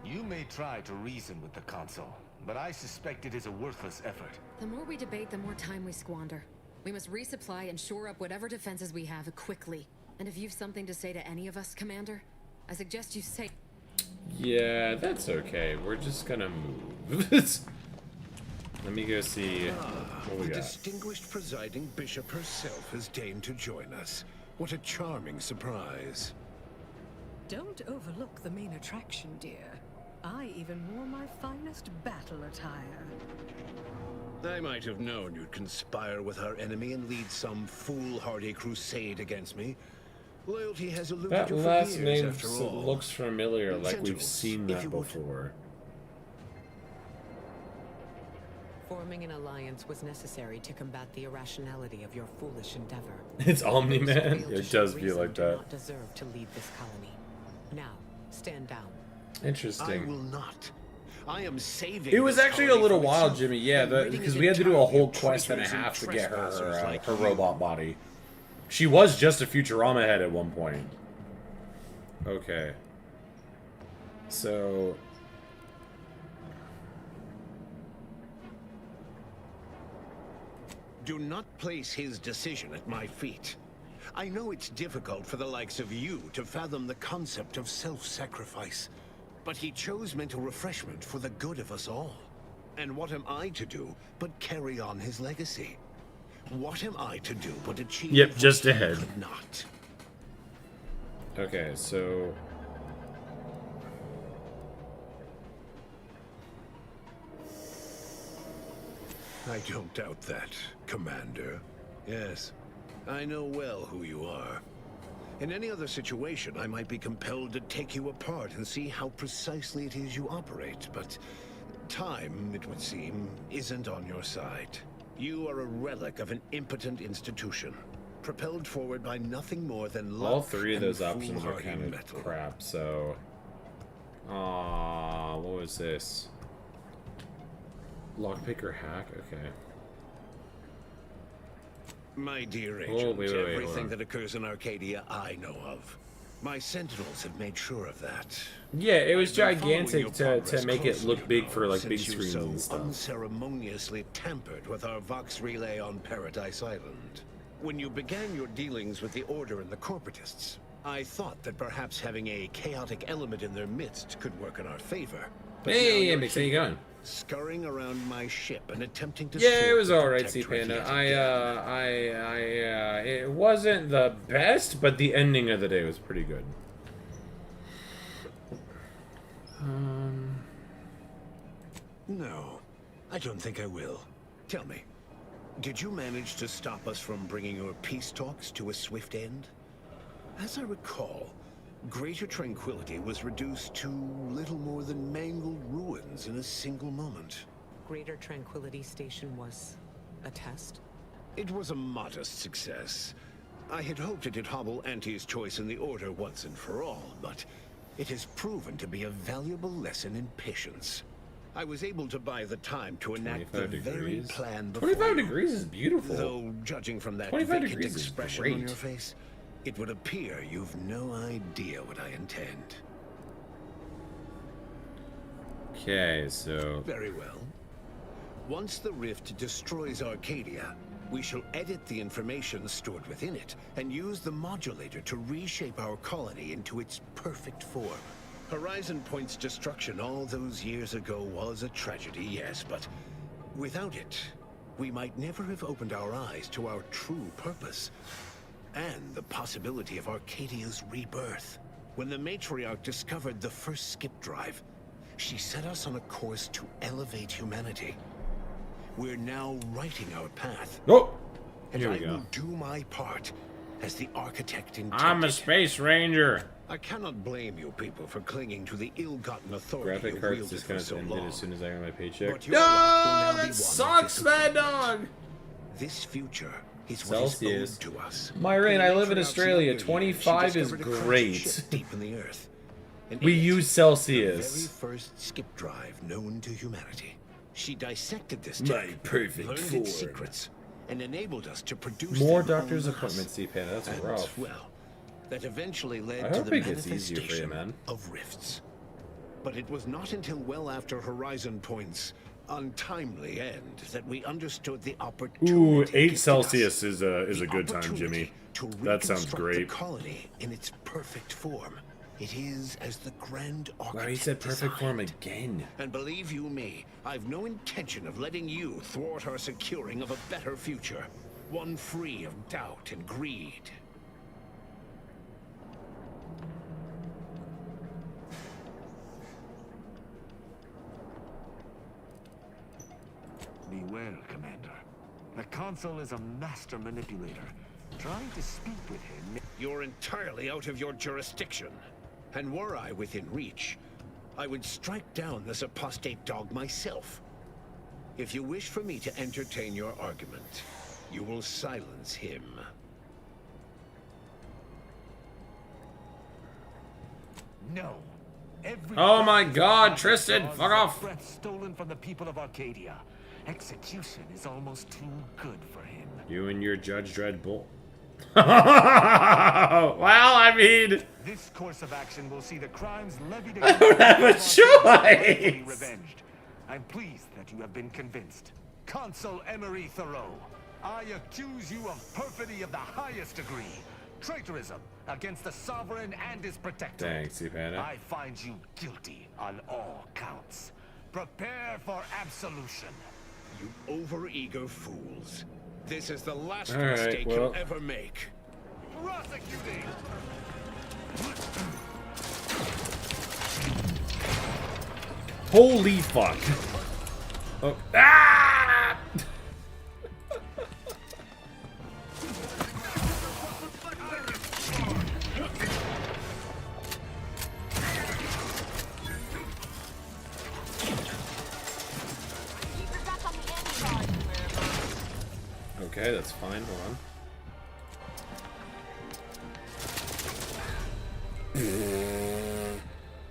You may try to reason with the console, but I suspect it is a worthless effort. The more we debate, the more time we squander. We must resupply and shore up whatever defenses we have quickly. And if you've something to say to any of us, Commander, I suggest you say... Yeah, that's okay. We're just gonna move. Let me go see what we The got. distinguished presiding bishop herself has deigned to join us. What a charming surprise. Don't overlook the main attraction, dear. I even wore my finest battle attire. I might have known you'd conspire with our enemy and lead some foolhardy crusade against me. Loyalty has eluded That you for last years, name after all. looks familiar, like we've Gentles, seen if that you would. before. Forming an alliance was necessary to combat the irrationality of your foolish endeavor. It's Omni-Man? Those who fail to It show does feel reason like do that. not deserve to lead this colony. Now, stand down. Interesting. I will not. I am saving. It was this actually a colony little for while, myself Jimmy. Yeah, and ridding because it we had to do a entirely whole of quest and a traitors and half to get her trespassers like her you. robot body. She was just a Futurama head at one point. Okay. So... Do not place his decision at my feet. I know it's difficult for the likes of you to fathom the concept of self-sacrifice. But he chose mental refreshment for the good of us all. And what am I to do but carry on his legacy? What am I to do but achieve? Yep, just ahead. Not. Okay, so I don't doubt that, Commander. Yes, I know well who you are. In any other situation, I might be compelled to take you apart and see how precisely it is you operate, but time, it would seem, isn't on your side. You are a relic of an impotent institution, propelled forward by nothing more than luck. all three of and those options are foolhardy kind of metal. crap, so... what was this? Lockpick or hack? Okay. My dear Oh, agent, wait, hold everything on. that occurs in Arcadia I know of. My sentinels have made sure of that. Yeah, it was I've been following gigantic your to progress make it closely, look big you for know, like big since you screens so and stuff. unceremoniously tampered with our Vox relay on Paradise Island. When you began your dealings with the Order and the Corporatists, I thought that perhaps having a chaotic element in their midst could work in our favor. But now Hey, you're Mix, how you here, going? scurrying around my ship and attempting to Yeah, it thwart was the alright, C Protectorate Panda. yet again. It wasn't the best, but the ending of the day was pretty good. No, I don't think I will. Tell me, did you manage to stop us from bringing your peace talks to a swift end? As I recall, Greater Tranquility was reduced to little more than mangled ruins in a single moment. Greater Tranquility Station was a test? It was a modest success. I had hoped it'd hobble Auntie's choice in the Order once and for all, but it has proven to be a valuable lesson in patience. I was able to buy the time to enact the 25 very degrees. plan before 25 you. degrees is beautiful. Though, judging from that 25 vacant degrees is expression great. on your face, it would appear you've no idea what I intend. Okay, so... Very well. Once the rift destroys Arcadia, we shall edit the information stored within it and use the modulator to reshape our colony into its perfect form. Horizon Point's destruction all those years ago was a tragedy, yes, but without it, we might never have opened our eyes to our true purpose and the possibility of Arcadia's rebirth. When the Matriarch discovered the first skip drive, she set us on a course to elevate humanity. We're now writing our path. Oh! And Here I we go. will do my part as the architect intended. I'm a space ranger! I cannot blame you people for clinging to the ill-gotten authority Graphic you've cards wielded just for kind of so ended long. as soon as I got my paycheck. But your lot will now be one that of sucks, Mad Dog! This future is what is Celsius. owed to us. Myrain, I live in Matriarch's Australia. younger years, 25 she is discovered a crushed great. ship deep in the earth. And We in it, use the Celsius. very first skip drive known to humanity. She dissected this My tech, perfect learned form. its secrets, and enabled us to produce More them en doctor's masse. appointments, C-Pan. That's And, rough. well, that eventually led I to hope the it gets easier for you, manifestation man. of rifts. But it was not until well after Horizon Point's untimely end that we understood the opportunity. Ooh, 8 gifted us. Celsius is a The good time, opportunity Jimmy. to That sounds reconstruct great. The colony in its perfect form. It is as the Grand Architect Wow, he said perfect form designed. again. And believe you me, I've no intention of letting you thwart our securing of a better future. One free of doubt and greed. Beware, Commander. The Consul is a master manipulator. Trying to speak with him... You're entirely out of your jurisdiction. And were I within reach, I would strike down this apostate dog myself. If you wish for me to entertain your argument, you will silence him. No. Every Oh my breath God, is Tristan, a fuck off. breath stolen from the people of Arcadia. Execution is almost too good for him. You and your Judge Dredd bull. Well, I mean... This course of action will see the crimes levied I against don't have a rightfully choice. revenged. I'm pleased that you have been convinced. Consul Emery Thoreau, I accuse you of perfidy of the highest degree, traitorism against the sovereign and his protector. Thanks, Panda. I find you guilty on all counts. Prepare for absolution. You overeager fools. This is the last All right, mistake well. you'll ever make. Prosecuting! Holy fuck. Oh. Ah! Okay, that's fine. Hold on.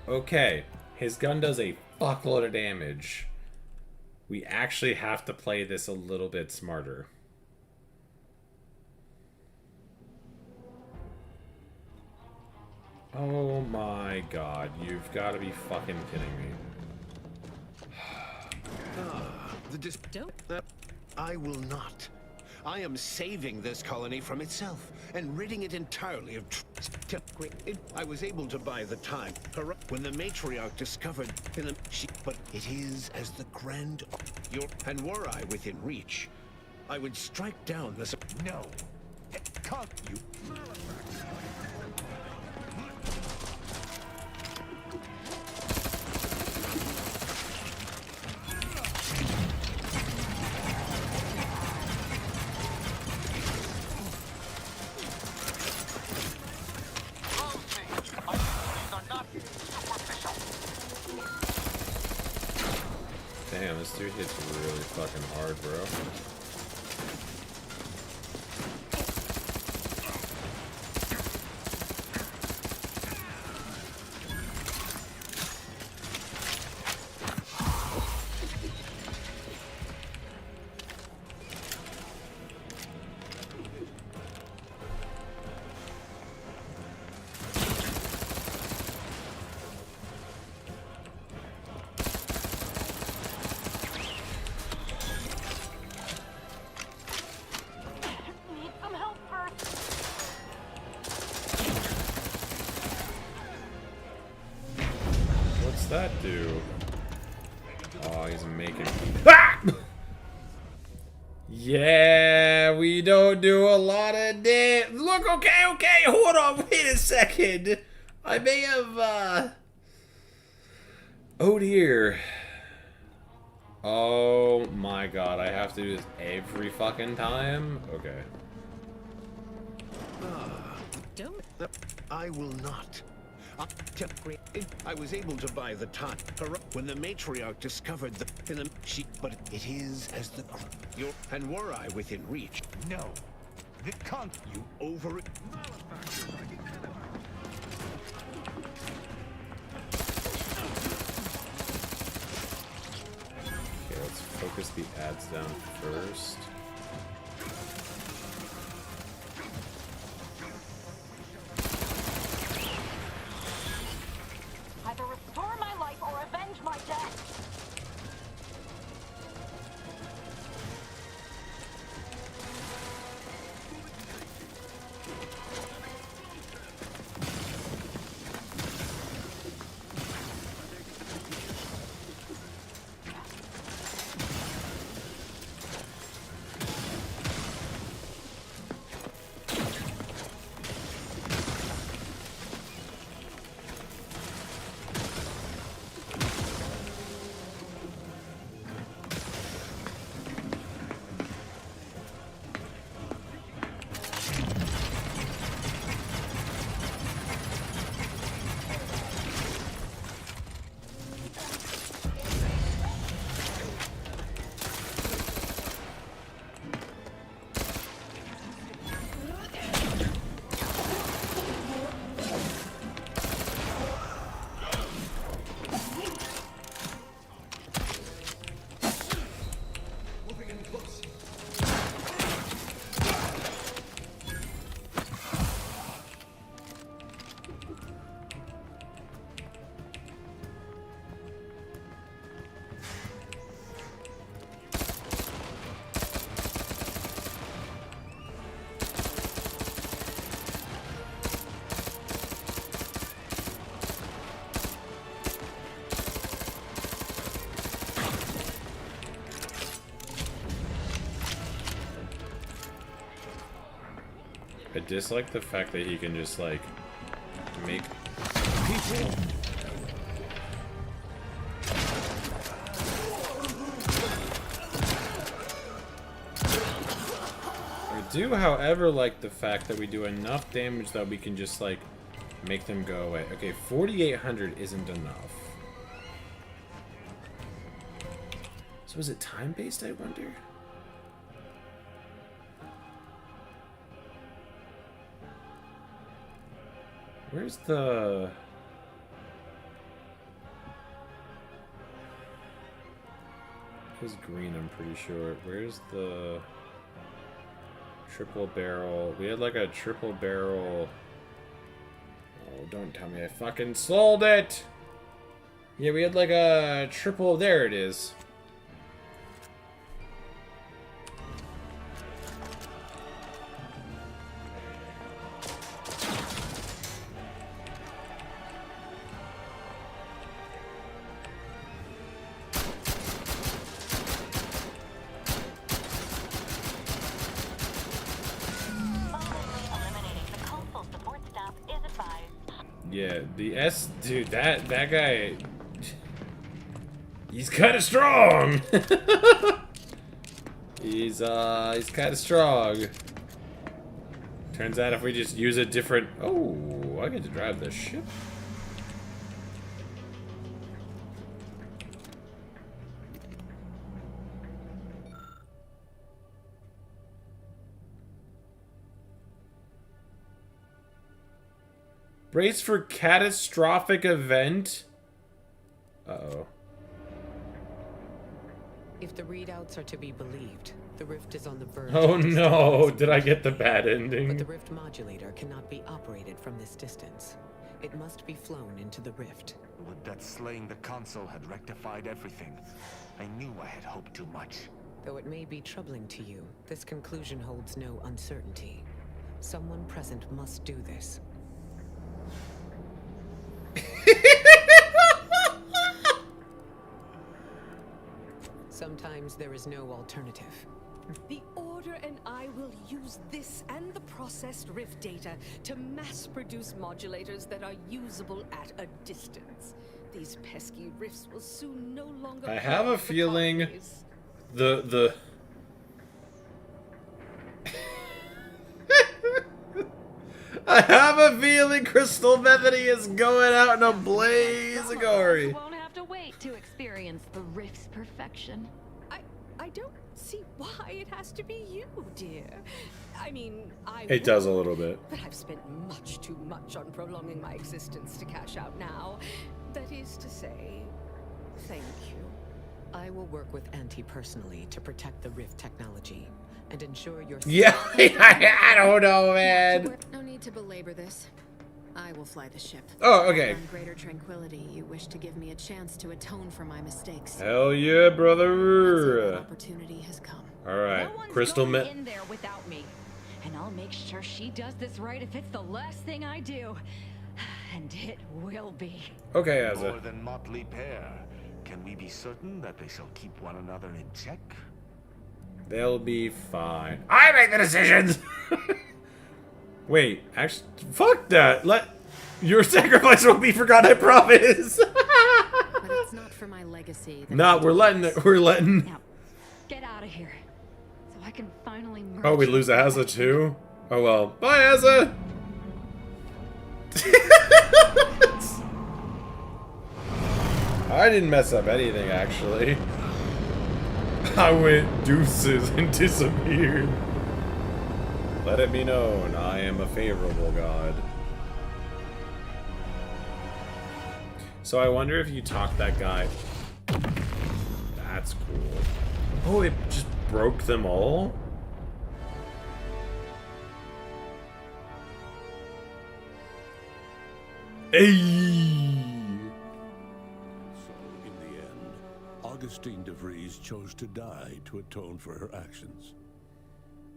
Okay, his gun does a fuckload of damage. We actually have to play this a little bit smarter. Oh my god, you've got to be fucking kidding me. I will not. I am saving this colony from itself and ridding it entirely of I was able to buy the time when the matriarch discovered but it is as the grand and were I within reach, I would strike down this. No. Can't you? Damn, this dude hits really fucking hard, bro. What's that do? Oh, he's making... Ah! Yeah, we don't do a lot of damage. Look, okay, hold on, wait a second. I may have, oh dear. Oh my god, I have to do this every fucking time? Okay. I will not. I was able to buy the time when the matriarch discovered but it is as the and were I within reach. No. The can't you over it. Okay, let's focus the ads down first. Either restore my life or avenge my death. I dislike the fact that he can just, like, make people. I do, however, like the fact that we do enough damage that we can just, like, make them go away. Okay, 4,800 isn't enough. So is it time-based, I wonder? Where's the... It was green, I'm pretty sure. Where's the... triple barrel? We had like a triple barrel... Oh, don't tell me I fucking sold it! Yeah, we had like a triple... There it is. Yeah, the S dude, that guy, he's kind of strong. he's kind of strong. Turns out if we just use a different, oh, I get to drive the ship. Brace for catastrophic event? Uh-oh. If the readouts are to be believed, the rift is on the verge. Oh no, did I get the bad ending? But the rift modulator cannot be operated from this distance. It must be flown into the rift. Would that slaying the console had rectified everything? I knew I had hoped too much. Though it may be troubling to you, this conclusion holds no uncertainty. Someone present must do this. Sometimes there is no alternative. The Order and I will use this and the processed rift data to mass-produce modulators that are usable at a distance. These pesky rifts will soon no longer... I have a feeling the I have a feeling Crystal Methody is going out in a blaze of glory. Won't have to wait to experience the rift's perfection. I don't see why it has to be you, dear. I mean, It does a little bit. But I've spent much too much on prolonging my existence to cash out now. That is to say, thank you. I will work with Auntie personally to protect the rift technology and ensure your... Yeah, I don't know, man. No need to belabor this. I will fly the ship. Oh, okay. On greater tranquility, you wish to give me a chance to atone for my mistakes. Hell yeah, brother. Opportunity has come. All right, No one's Crystal going Methody. in there without me, and I'll make sure she does this right if it's the last thing I do, and it will be. Okay, Azza. More than motley pair. Can we be certain that they shall keep one another in check? They'll be fine. I make the decisions. Wait, actually, fuck that. Let your sacrifice won't be forgotten. I promise. But it's not for my legacy. Nah, we're letting. Now, get out of here, so I can finally merge. Oh, we lose Azza too. Oh well. Bye, Azza. I didn't mess up anything, actually. I went deuces and disappeared. Let it be known, I am a favorable god. So I wonder if you talk that guy. That's cool. Oh, it just broke them all? Hey! Augustine de Vries chose to die to atone for her actions.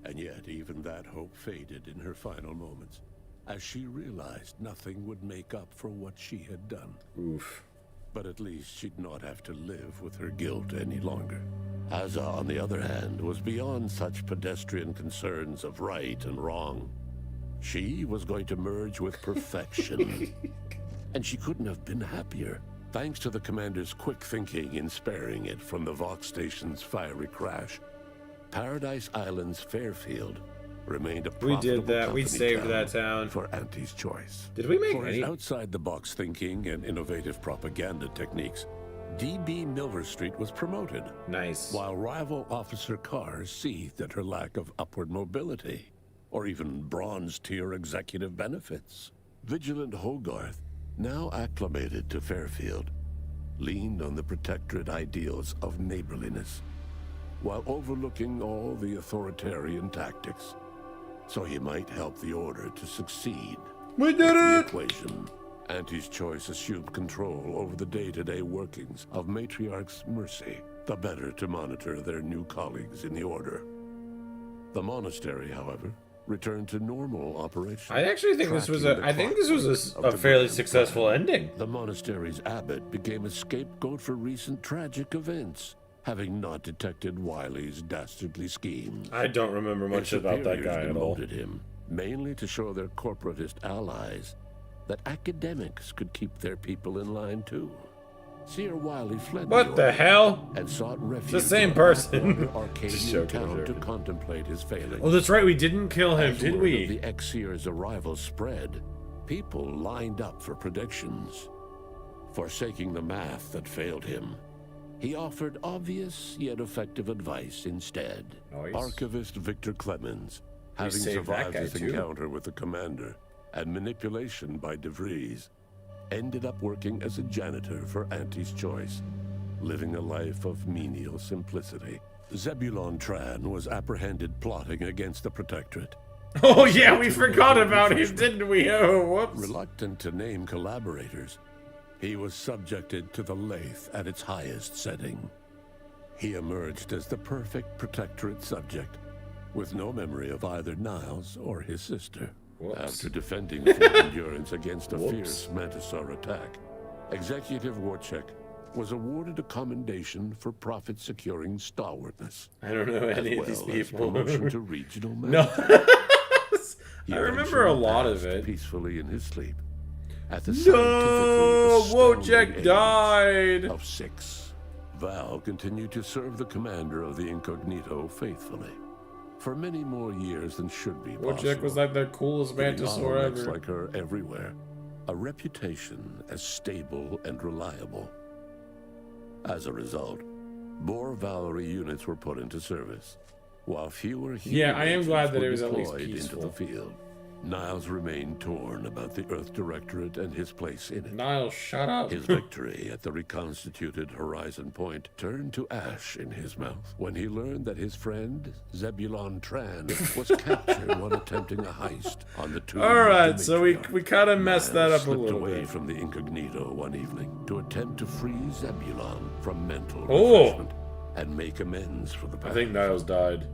And yet, even that hope faded in her final moments, as she realized nothing would make up for what she had done. Oof. But at least she'd not have to live with her guilt any longer. Azza, on the other hand, was beyond such pedestrian concerns of right and wrong. She was going to merge with perfection. And she couldn't have been happier. Thanks to the commander's quick thinking in sparing it from the Vox station's fiery crash, Paradise Island's Fairfield remained a We did profitable that. We company saved town that town. for Auntie's Choice. Did we make For his any? outside-the-box thinking and innovative propaganda techniques, D.B. Milver Street was promoted. Nice. While rival Officer Carr seethed at her lack of upward mobility, or even bronze-tier executive benefits. Vigilant Hogarth, now acclimated to Fairfield, leaned on the protectorate ideals of neighborliness, while overlooking all the authoritarian tactics, so he might help the Order to succeed. We did The it! equation. Auntie's Choice assumed control over the day-to-day workings of Matriarch's Mercy, the better to monitor their new colleagues in the Order. The monastery, however, returned to normal operation. I actually think this was tracking a. the I think this was clockwork a of the fairly grand successful plan. ending. The monastery's abbot became a scapegoat for recent tragic events, having not detected Wiley's dastardly schemes. I don't remember much His about that superiors guy at all. demoted him, mainly to show their corporatist allies that academics could keep their people in line too. Seer Wiley fled What the Order hell? and sought refuge The same in a person. former Just Arcadian joking, town to joking. contemplate his failings. Oh, that's right. We didn't kill him, As did word we? of the ex-seer's arrival spread, people lined up for predictions. Forsaking the math that failed him, he offered obvious yet effective advice instead. Nice. Archivist Victor Clemens, having saved that survived guy his too. encounter with the commander and manipulation by DeVries, ended up working as a janitor for Auntie's Choice, living a life of menial simplicity. Zebulon Tran was apprehended plotting against the Protectorate. Oh yeah, we forgot about him, didn't we? Oh, whoops. Reluctant to name collaborators, he was subjected to the lathe at its highest setting. He emerged as the perfect Protectorate subject, with no memory of either Niles or his sister. Whoops. After defending Fort Endurance against a Whoops. fierce Mantisaur attack, Executive Warchek was awarded a commendation for profit-securing stalwartness. I don't know as any of well these as people. promotion to regional No. manager. He I remember a eventually lot of passed it. peacefully in his sleep. At the No, scientifically Wojciech astounding died. age of 6, Val continued to serve the commander of the Incognito faithfully for many more years than should be possible. Wojciech was like the coolest giving Mantisaur automates ever. like her everywhere a reputation as stable and reliable. As a result, more Valerie units were put into service, while fewer Yeah, I am glad agents that were it was at least deployed into peaceful. the field. Niles remained torn about the Earth Directorate and his place in it. Niles, shut up. His victory at the reconstituted Horizon Point turned to ash in his mouth when he learned that his friend, Zebulon Tran, was captured while attempting a heist on the tomb. Alright, so we kind of messed that Niles up a slipped little away bit. from the Incognito one evening to attempt to free Zebulon from mental Oh. refreshment and make amends for the past. I think Niles died.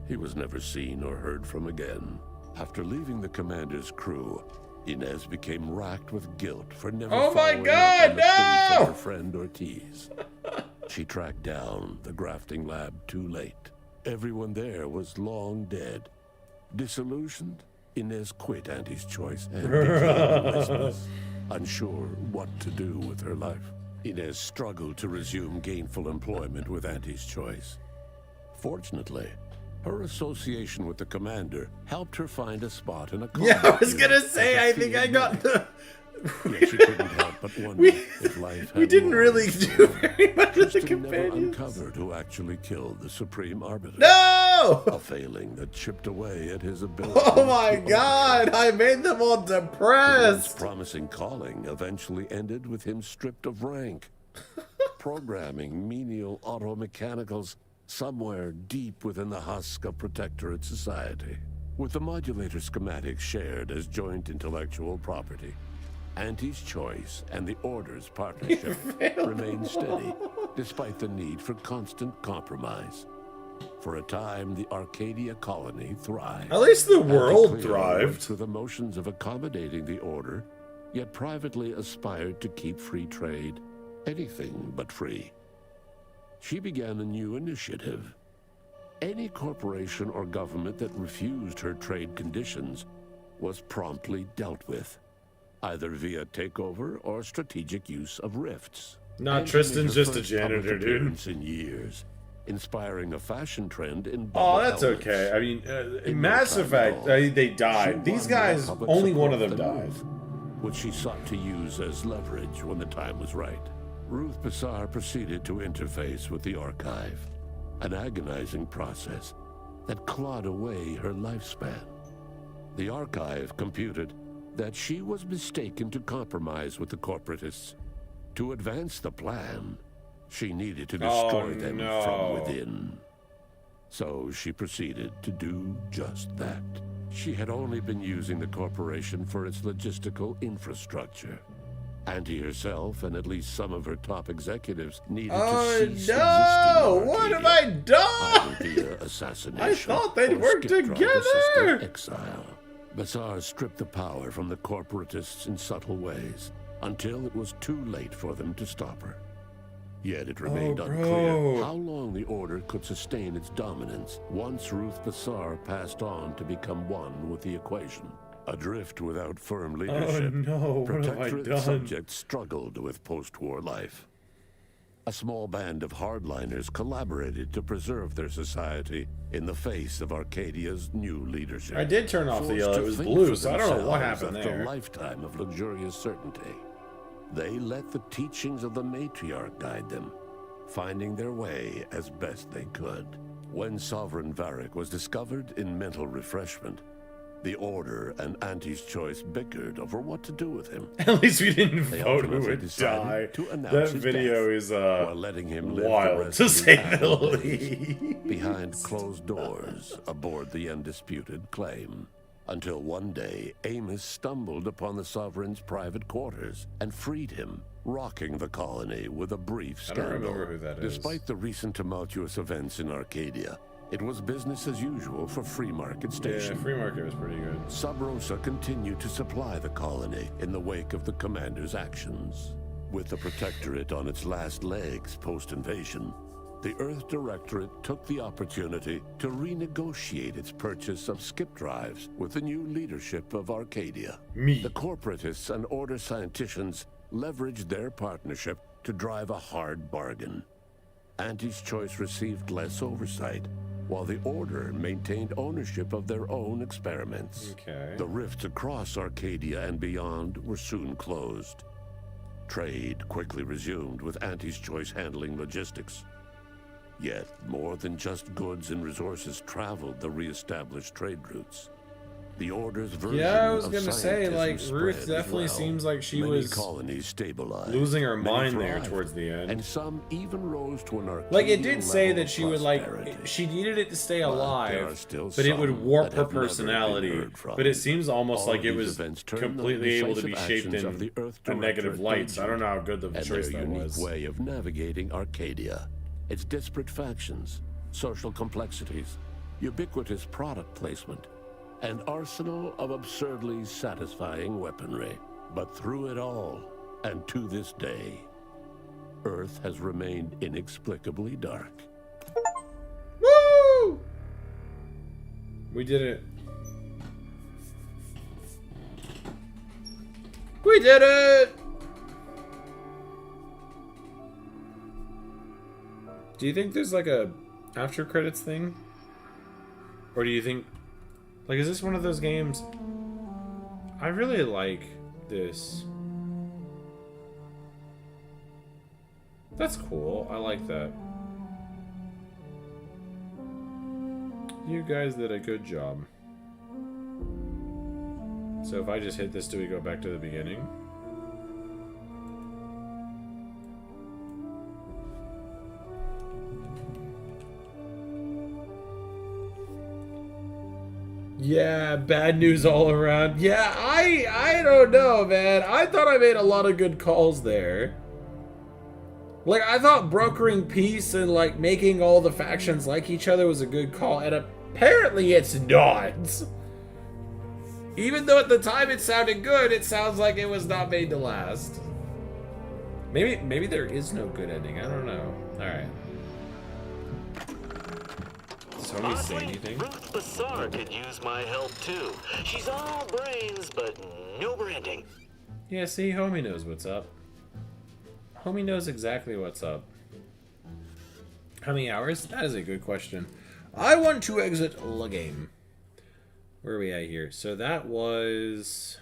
He was never seen or heard from again. After leaving the commander's crew, Inez became racked with guilt for never Oh my following God, up on the plea no! from her friend Ortiz. She tracked down the grafting lab too late. Everyone there was long dead. Disillusioned, Inez quit Auntie's Choice and became restless, unsure what to do with her life. Inez struggled to resume gainful employment with Auntie's Choice. Fortunately, her association with the commander helped her find a spot in a Yeah, I was unit gonna say, at I the think I field got medic. the. Yet she couldn't help but wonder if life We had didn't more really in do store. very much with the Tristan never companions. uncovered who actually killed the Supreme Arbiter. No! A failing that chipped away at his ability. Oh my to God! I made them all His depressed. promising calling eventually ended with him stripped of rank, programming menial auto mechanicals somewhere deep within the husk of Protectorate society. With the modulator schematics shared as joint intellectual property, Auntie's Choice and the Order's partnership remained steady, despite the need for constant compromise. For a time, the Arcadia colony thrived. At least the world Anti-Cleo went thrived. through the motions of accommodating the Order, yet privately aspired to keep free trade anything but free. She began a new initiative. Any corporation or government that refused her trade conditions was promptly dealt with, either via takeover or strategic use of rifts. Nah, And Tristan's made her just a first public janitor, dude. appearance in years, inspiring a fashion trend in Oh, bubble that's helmets. okay. I mean, In Mass no time at Effect, all, they she died. These won guys, the public only one support of them the died. move, which she sought to use as leverage when the time was right. Ruth Bassar proceeded to interface with the Archive, an agonizing process that clawed away her lifespan. The Archive computed that she was mistaken to compromise with the corporatists. To advance the plan, she needed to destroy them from within. So she proceeded to do just that. She had only been using the corporation for its logistical infrastructure. Anti herself and at least some of her top executives needed to cease existing in What have Arcadia, I done? either via assassination I thought they'd or work skip drive together. assisted exile. Bassar stripped the power from the corporatists in subtle ways until it was too late for them to stop her. Yet it remained bro. unclear how long the Order could sustain its dominance once Ruth Bassar passed on to become one with the equation. Adrift without firm leadership, no, what have I Protectorate done? subjects struggled with post-war life. A small band of hardliners collaborated to preserve their society in the face of Arcadia's new leadership. I did turn off the Forced yellow, to it was think blue, for so I don't know what themselves happened after there. a lifetime of luxurious certainty. They let the teachings of the matriarch guide them, finding their way as best they could. When Sovereign Varric was discovered in mental refreshment, the Order and Auntie's Choice bickered over what to do with him. At least we didn't They vote who ultimately would decided die. to announce That his video death, is while letting him live the wild, rest to of say his the adult days least. behind closed doors aboard the undisputed claim. Until one day, Amos stumbled upon the Sovereign's private quarters and freed him, rocking the colony with a brief I don't scandal. remember who that is. Despite the recent tumultuous events in Arcadia, it was business as usual for Free Market Station. Yeah, Free Market was pretty good. Sub Rosa continued to supply the colony in the wake of the Commander's actions. With the Protectorate on its last legs post-invasion, the Earth Directorate took the opportunity to renegotiate its purchase of skip drives with the new leadership of Arcadia. The corporatists and Order scienticians leveraged their partnership to drive a hard bargain. Auntie's Choice received less oversight, while the Order maintained ownership of their own experiments. Okay. The rifts across Arcadia and beyond were soon closed. Trade quickly resumed, with Auntie's Choice handling logistics. Yet, more than just goods and resources traveled the re-established trade routes. The Order's version Yeah, I was of gonna say, scientism like, Ruth spread as definitely well. seems like she Many was colonies stabilized, losing her many mind there thrived, towards the end. and some even rose to an Like, it Arcadian did say level that of she would, like, prosperity. she needed it to stay But there alive, are still but it would some warp that her have never been personality. heard from. But it seems almost All like it these was events turned the completely able to be decisive shaped actions in of the Earth a negative Directorate light, so I don't know how good of a and choice their that unique was. way of navigating Arcadia, its disparate factions, social complexities, ubiquitous product placement, an arsenal of absurdly satisfying weaponry. But through it all, and to this day, Earth has remained inexplicably dark. Woo! We did it. We did it! Do you think there's like a after credits thing? Or do you think, like, is this one of those games? I really like this. That's cool. I like that. You guys did a good job. So if I just hit this, do we go back to the beginning? Yeah, bad news all around. Yeah, I don't know, man. I thought I made a lot of good calls there. Like, I thought brokering peace and, like, making all the factions like each other was a good call, and apparently it's not. Even though at the time it sounded good, it sounds like it was not made to last. Maybe there is no good ending. I don't know. Alright. homie say anything? Ruth Bassar could use my help too. She's all brains, but no branding. Yeah, see, homie knows what's up. Homie knows exactly what's up. How many hours? That is a good question. I want to exit the game. Where are we at here? So that was...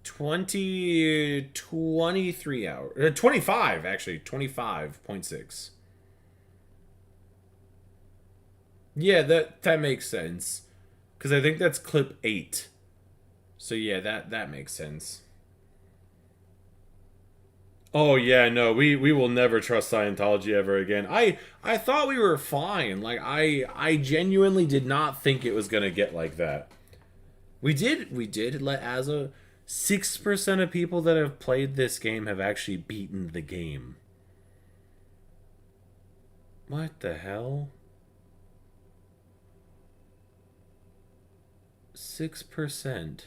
23 hours. 25, actually. 25.6. Yeah, that makes sense. Because I think that's clip 8. So yeah, that makes sense. Oh yeah, no, we will never trust Scientology ever again. I thought we were fine. Like I genuinely did not think it was gonna get like that. We did let Asa 6% of people that have played this game have actually beaten the game. What the hell? 6%.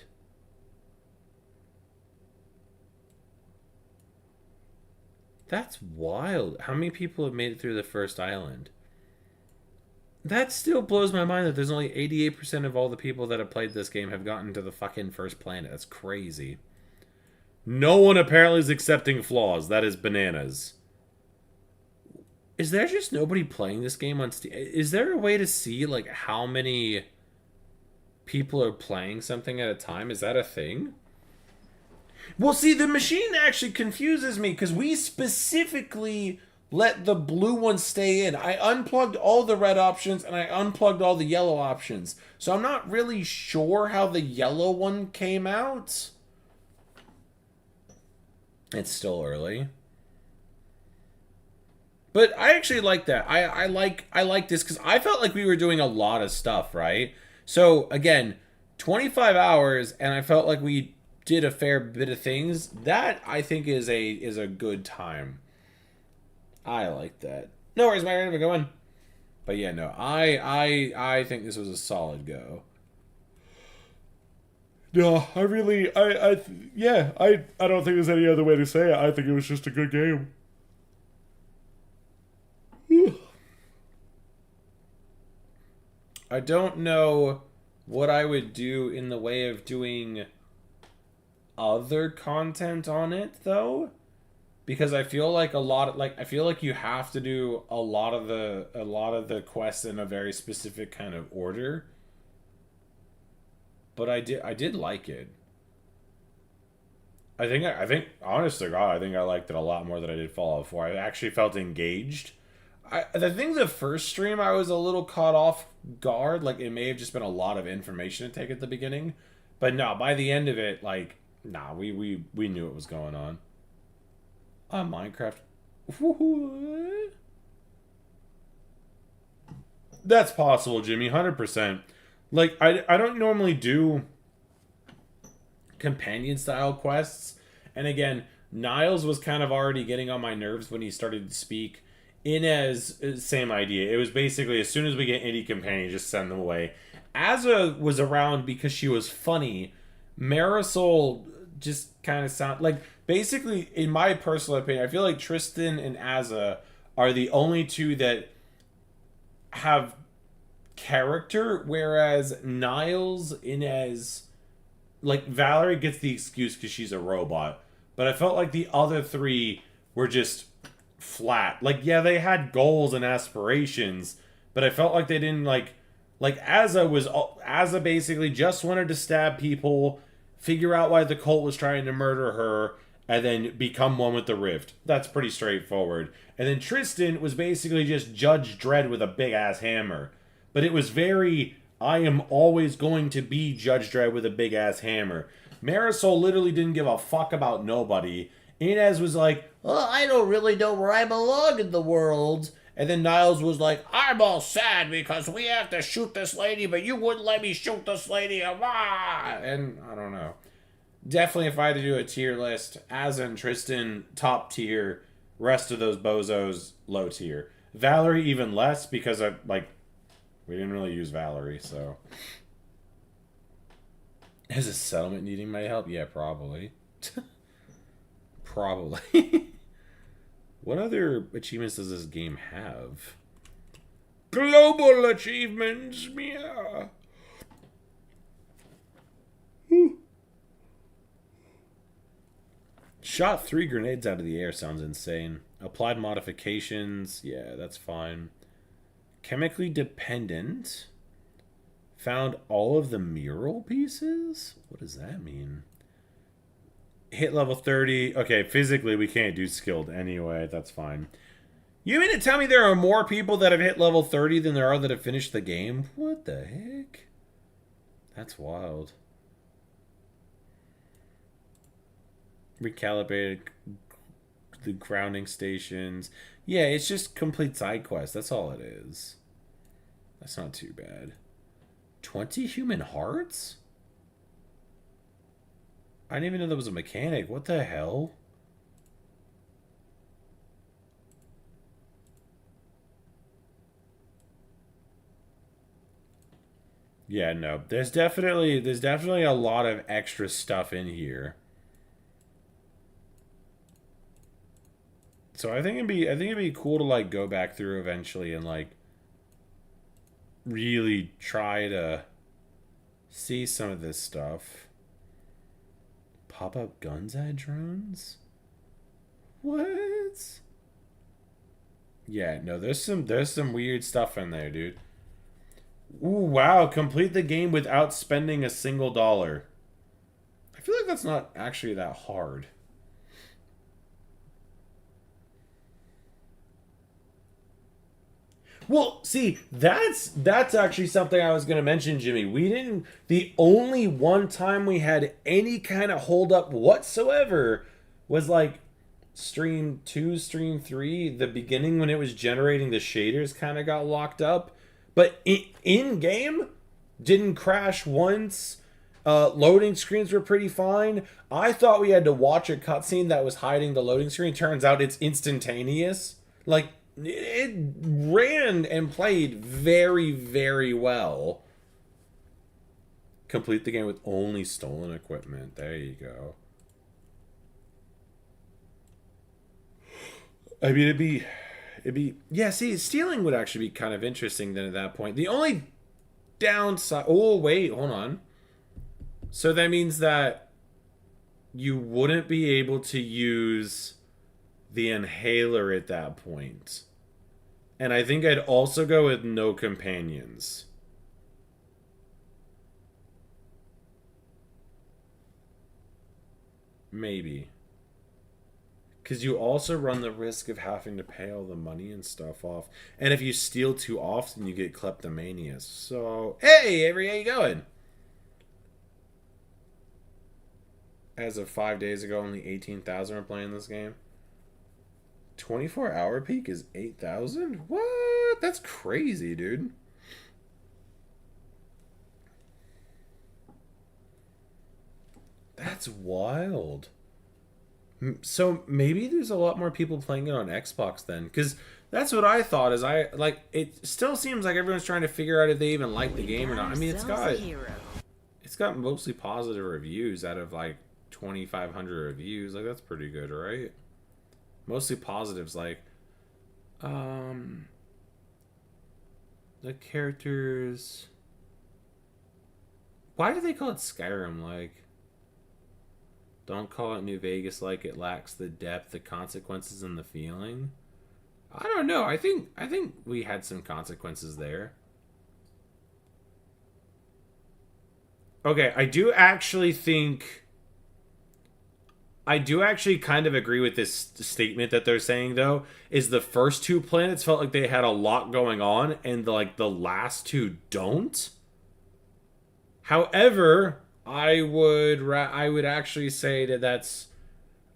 That's wild. How many people have made it through the first island? That still blows my mind that there's only 88% of all the people that have played this game have gotten to the fucking first planet. That's crazy. No one apparently is accepting flaws. That is bananas. Is there just nobody playing this game on Steam? Is there a way to see, like, how many people are playing something at a time? Is that a thing? Well, see, the machine actually confuses me because we specifically let the blue one stay in. I unplugged all the red options and I unplugged all the yellow options. So I'm not really sure how the yellow one came out. It's still early. But I actually like that. I like this because I felt like we were doing a lot of stuff, right? So again, 25 hours and I felt like we did a fair bit of things. That I think is a good time. I like that. No worries, my going going. But yeah, no, I think this was a solid go. No, I don't think there's any other way to say it. I think it was just a good game. I don't know what I would do in the way of doing other content on it though, because I feel like I feel like you have to do a lot of the quests in a very specific kind of order. But I did like it. I think honest to God, I think I liked it a lot more than I did Fallout 4. I actually felt engaged. I think the first stream I was a little caught off guard. Like, it may have just been a lot of information to take at the beginning. But no, by the end of it, like, nah, we knew what was going on. Minecraft. What? That's possible, Jimmy, 100%. Like, I don't normally do companion-style quests. And again, Niles was kind of already getting on my nerves when he started to speak. Inez, same idea. It was basically, as soon as we get any companion, just send them away. Asa was around because she was funny. Marisol just kind of sound like, basically, in my personal opinion, I feel like Tristan and Asa are the only two that have character, whereas Niles, Inez, like, Valerie gets the excuse because she's a robot, but I felt like the other three were just flat. Like, yeah, they had goals and aspirations, but I felt like they didn't, like Asa basically just wanted to stab people, figure out why the cult was trying to murder her, and then become one with the Rift. That's pretty straightforward. And then Tristan was basically just Judge Dredd with a big-ass hammer. But it was very, I am always going to be Judge Dredd with a big-ass hammer. Marisol literally didn't give a fuck about nobody. Inez was like, oh, I don't really know where I belong in the world. And then Niles was like, I'm all sad because we have to shoot this lady, but you wouldn't let me shoot this lady. And I don't know. Definitely, if I had to do a tier list, Asa and Tristan, top tier. Rest of those bozos, low tier. Valerie, even less, because we didn't really use Valerie, so. Is a settlement needing my help? Yeah, probably. Probably. What other achievements does this game have? Global achievements, yeah. Shot 3 grenades out of the air sounds insane. Applied modifications, yeah, that's fine. Chemically dependent. Found all of the mural pieces? What does that mean? Hit level 30. Okay, physically we can't do skilled anyway. That's fine. You mean to tell me there are more people that have hit level 30 than there are that have finished the game? What the heck? That's wild. Recalibrated the grounding stations. Yeah, it's just complete side quests. That's all it is. That's not too bad. 20 human hearts? I didn't even know there was a mechanic. What the hell? Yeah, no. There's definitely a lot of extra stuff in here. So I think it'd be cool to like go back through eventually and like really try to see some of this stuff. Pop-up guns at drones? What? Yeah, no, there's some weird stuff in there, dude. Ooh, wow, complete the game without spending a single dollar. I feel like that's not actually that hard. Well, see, that's actually something I was going to mention, Jimmy. The only one time we had any kind of hold up whatsoever was like stream 2, stream 3, the beginning when it was generating the shaders kind of got locked up. But in game, didn't crash once. Loading screens were pretty fine. I thought we had to watch a cutscene that was hiding the loading screen. Turns out it's instantaneous. Like, it ran and played very, very well. Complete the game with only stolen equipment. There you go. I mean, it'd be yeah, see, stealing would actually be kind of interesting then at that point. The only downside... Oh, wait, hold on. So that means that you wouldn't be able to use the inhaler at that point. And I think I'd also go with no companions. Maybe. Because you also run the risk of having to pay all the money and stuff off. And if you steal too often, you get kleptomania. So, hey, Avery, how you going? As of 5 days ago, only 18,000 were playing this game. 24-hour peak is 8,000? What? That's crazy, dude. That's wild. So maybe there's a lot more people playing it on Xbox then, because that's what I thought. It still seems like everyone's trying to figure out if they even like the game or not. I mean, it's got mostly positive reviews out of like 2,500 reviews. Like, that's pretty good, right? Mostly positives. Like, the characters. Why do they call it Skyrim? Like, don't call it New Vegas. Like, it lacks the depth, the consequences, and the feeling. I don't know. I think we had some consequences there. Okay, I do actually kind of agree with this statement that they're saying, though, is the first two planets felt like they had a lot going on, and the last two don't. However, I would actually say that's...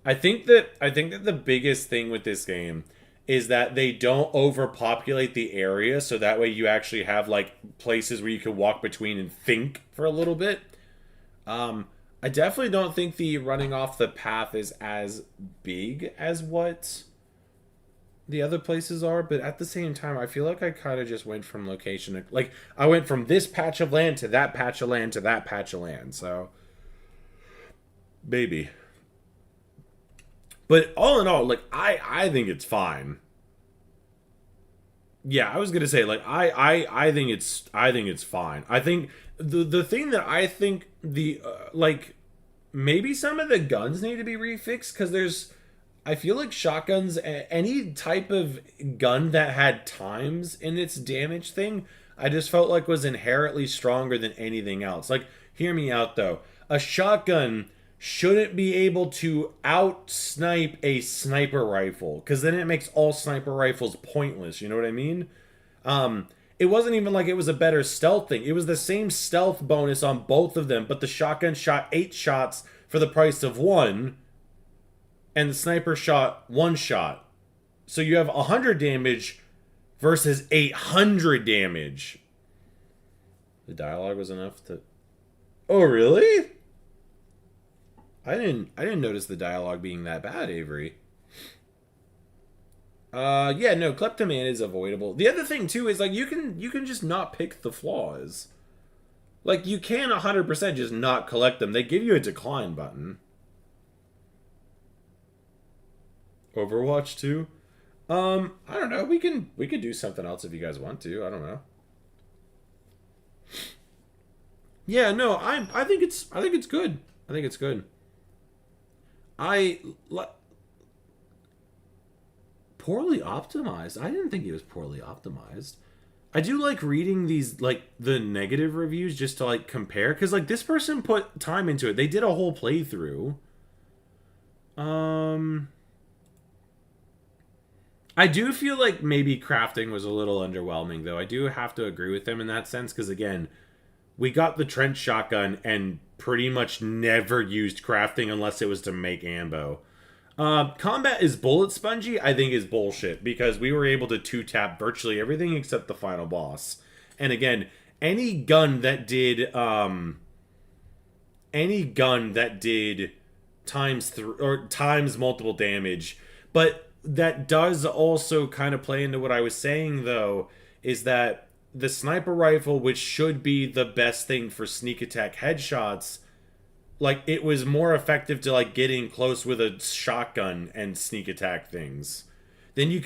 I think that the biggest thing with this game is that they don't overpopulate the area, so that way you actually have like places where you can walk between and think for a little bit. I definitely don't think the running off the path is as big as what the other places are, but at the same time, I feel like I kind of just went from location to, like, I went from this patch of land to that patch of land to that patch of land, so maybe. But all in all, like, I think it's fine. Yeah, I was gonna say, like, I think it's fine. I think the thing that I think like, maybe some of the guns need to be refixed, because I feel like shotguns, any type of gun that had times in its damage thing, I just felt like was inherently stronger than anything else. Like, hear me out though. A shotgun shouldn't be able to out-snipe a sniper rifle, because then it makes all sniper rifles pointless, you know what I mean? It wasn't even like it was a better stealth thing. It was the same stealth bonus on both of them, but the shotgun shot 8 shots for the price of 1, and the sniper shot 1 shot. So you have 100 damage versus 800 damage. The dialogue was enough to... Oh, really? I didn't notice the dialogue being that bad, Avery. Yeah, no, kleptoman is avoidable. The other thing too is, like, you can just not pick the flaws. Like, you can 100% just not collect them. They give you a decline button. Overwatch 2? I don't know. We could do something else if you guys want to. I don't know. Yeah, no, I think it's good. I think it's good. Poorly optimized? I didn't think it was poorly optimized. I do like reading these, like, the negative reviews just to, like, compare, because, like, this person put time into it. They did a whole playthrough. I do feel like maybe crafting was a little underwhelming, though. I do have to agree with them in that sense, because, again, we got the trench shotgun and pretty much never used crafting unless it was to make ammo. Combat is bullet spongy, I think, is bullshit, because we were able to 2-tap virtually everything except the final boss. And again, any gun that did times multiple damage, but that does also kind of play into what I was saying, though, is that the sniper rifle, which should be the best thing for sneak attack headshots, like, it was more effective to, like, getting close with a shotgun and sneak attack things. Then you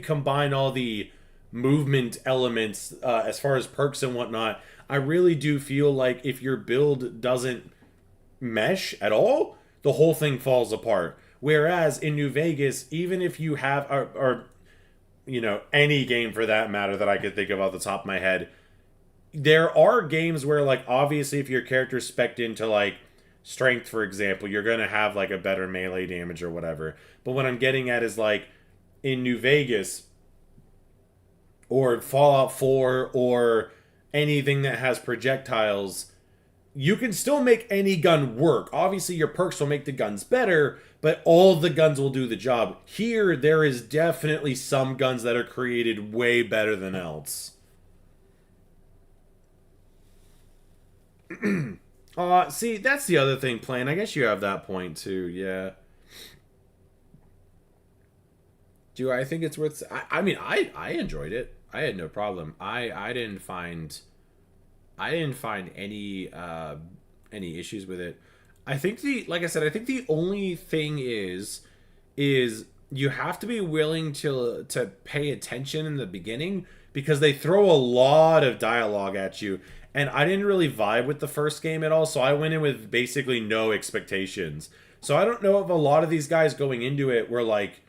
combine all the movement elements as far as perks and whatnot. I really do feel like if your build doesn't mesh at all, the whole thing falls apart. Whereas in New Vegas, even if you have, or you know, any game for that matter that I could think of off the top of my head, there are games where, like, obviously if your character's spec'd into, like, strength, for example, you're going to have, like, a better melee damage or whatever. But what I'm getting at is, like, in New Vegas or Fallout 4 or anything that has projectiles, you can still make any gun work. Obviously, your perks will make the guns better, but all the guns will do the job. Here, there is definitely some guns that are created way better than else. See, that's the other thing, Plane. I guess you have that point, too, yeah. Do I think it's worth... I mean, I enjoyed it. I had no problem. I didn't find any issues with it. I think like I said, I think the only thing is you have to be willing to pay attention in the beginning, because they throw a lot of dialogue at you. And I didn't really vibe with the first game at all, so I went in with basically no expectations. So I don't know if a lot of these guys going into it were, like,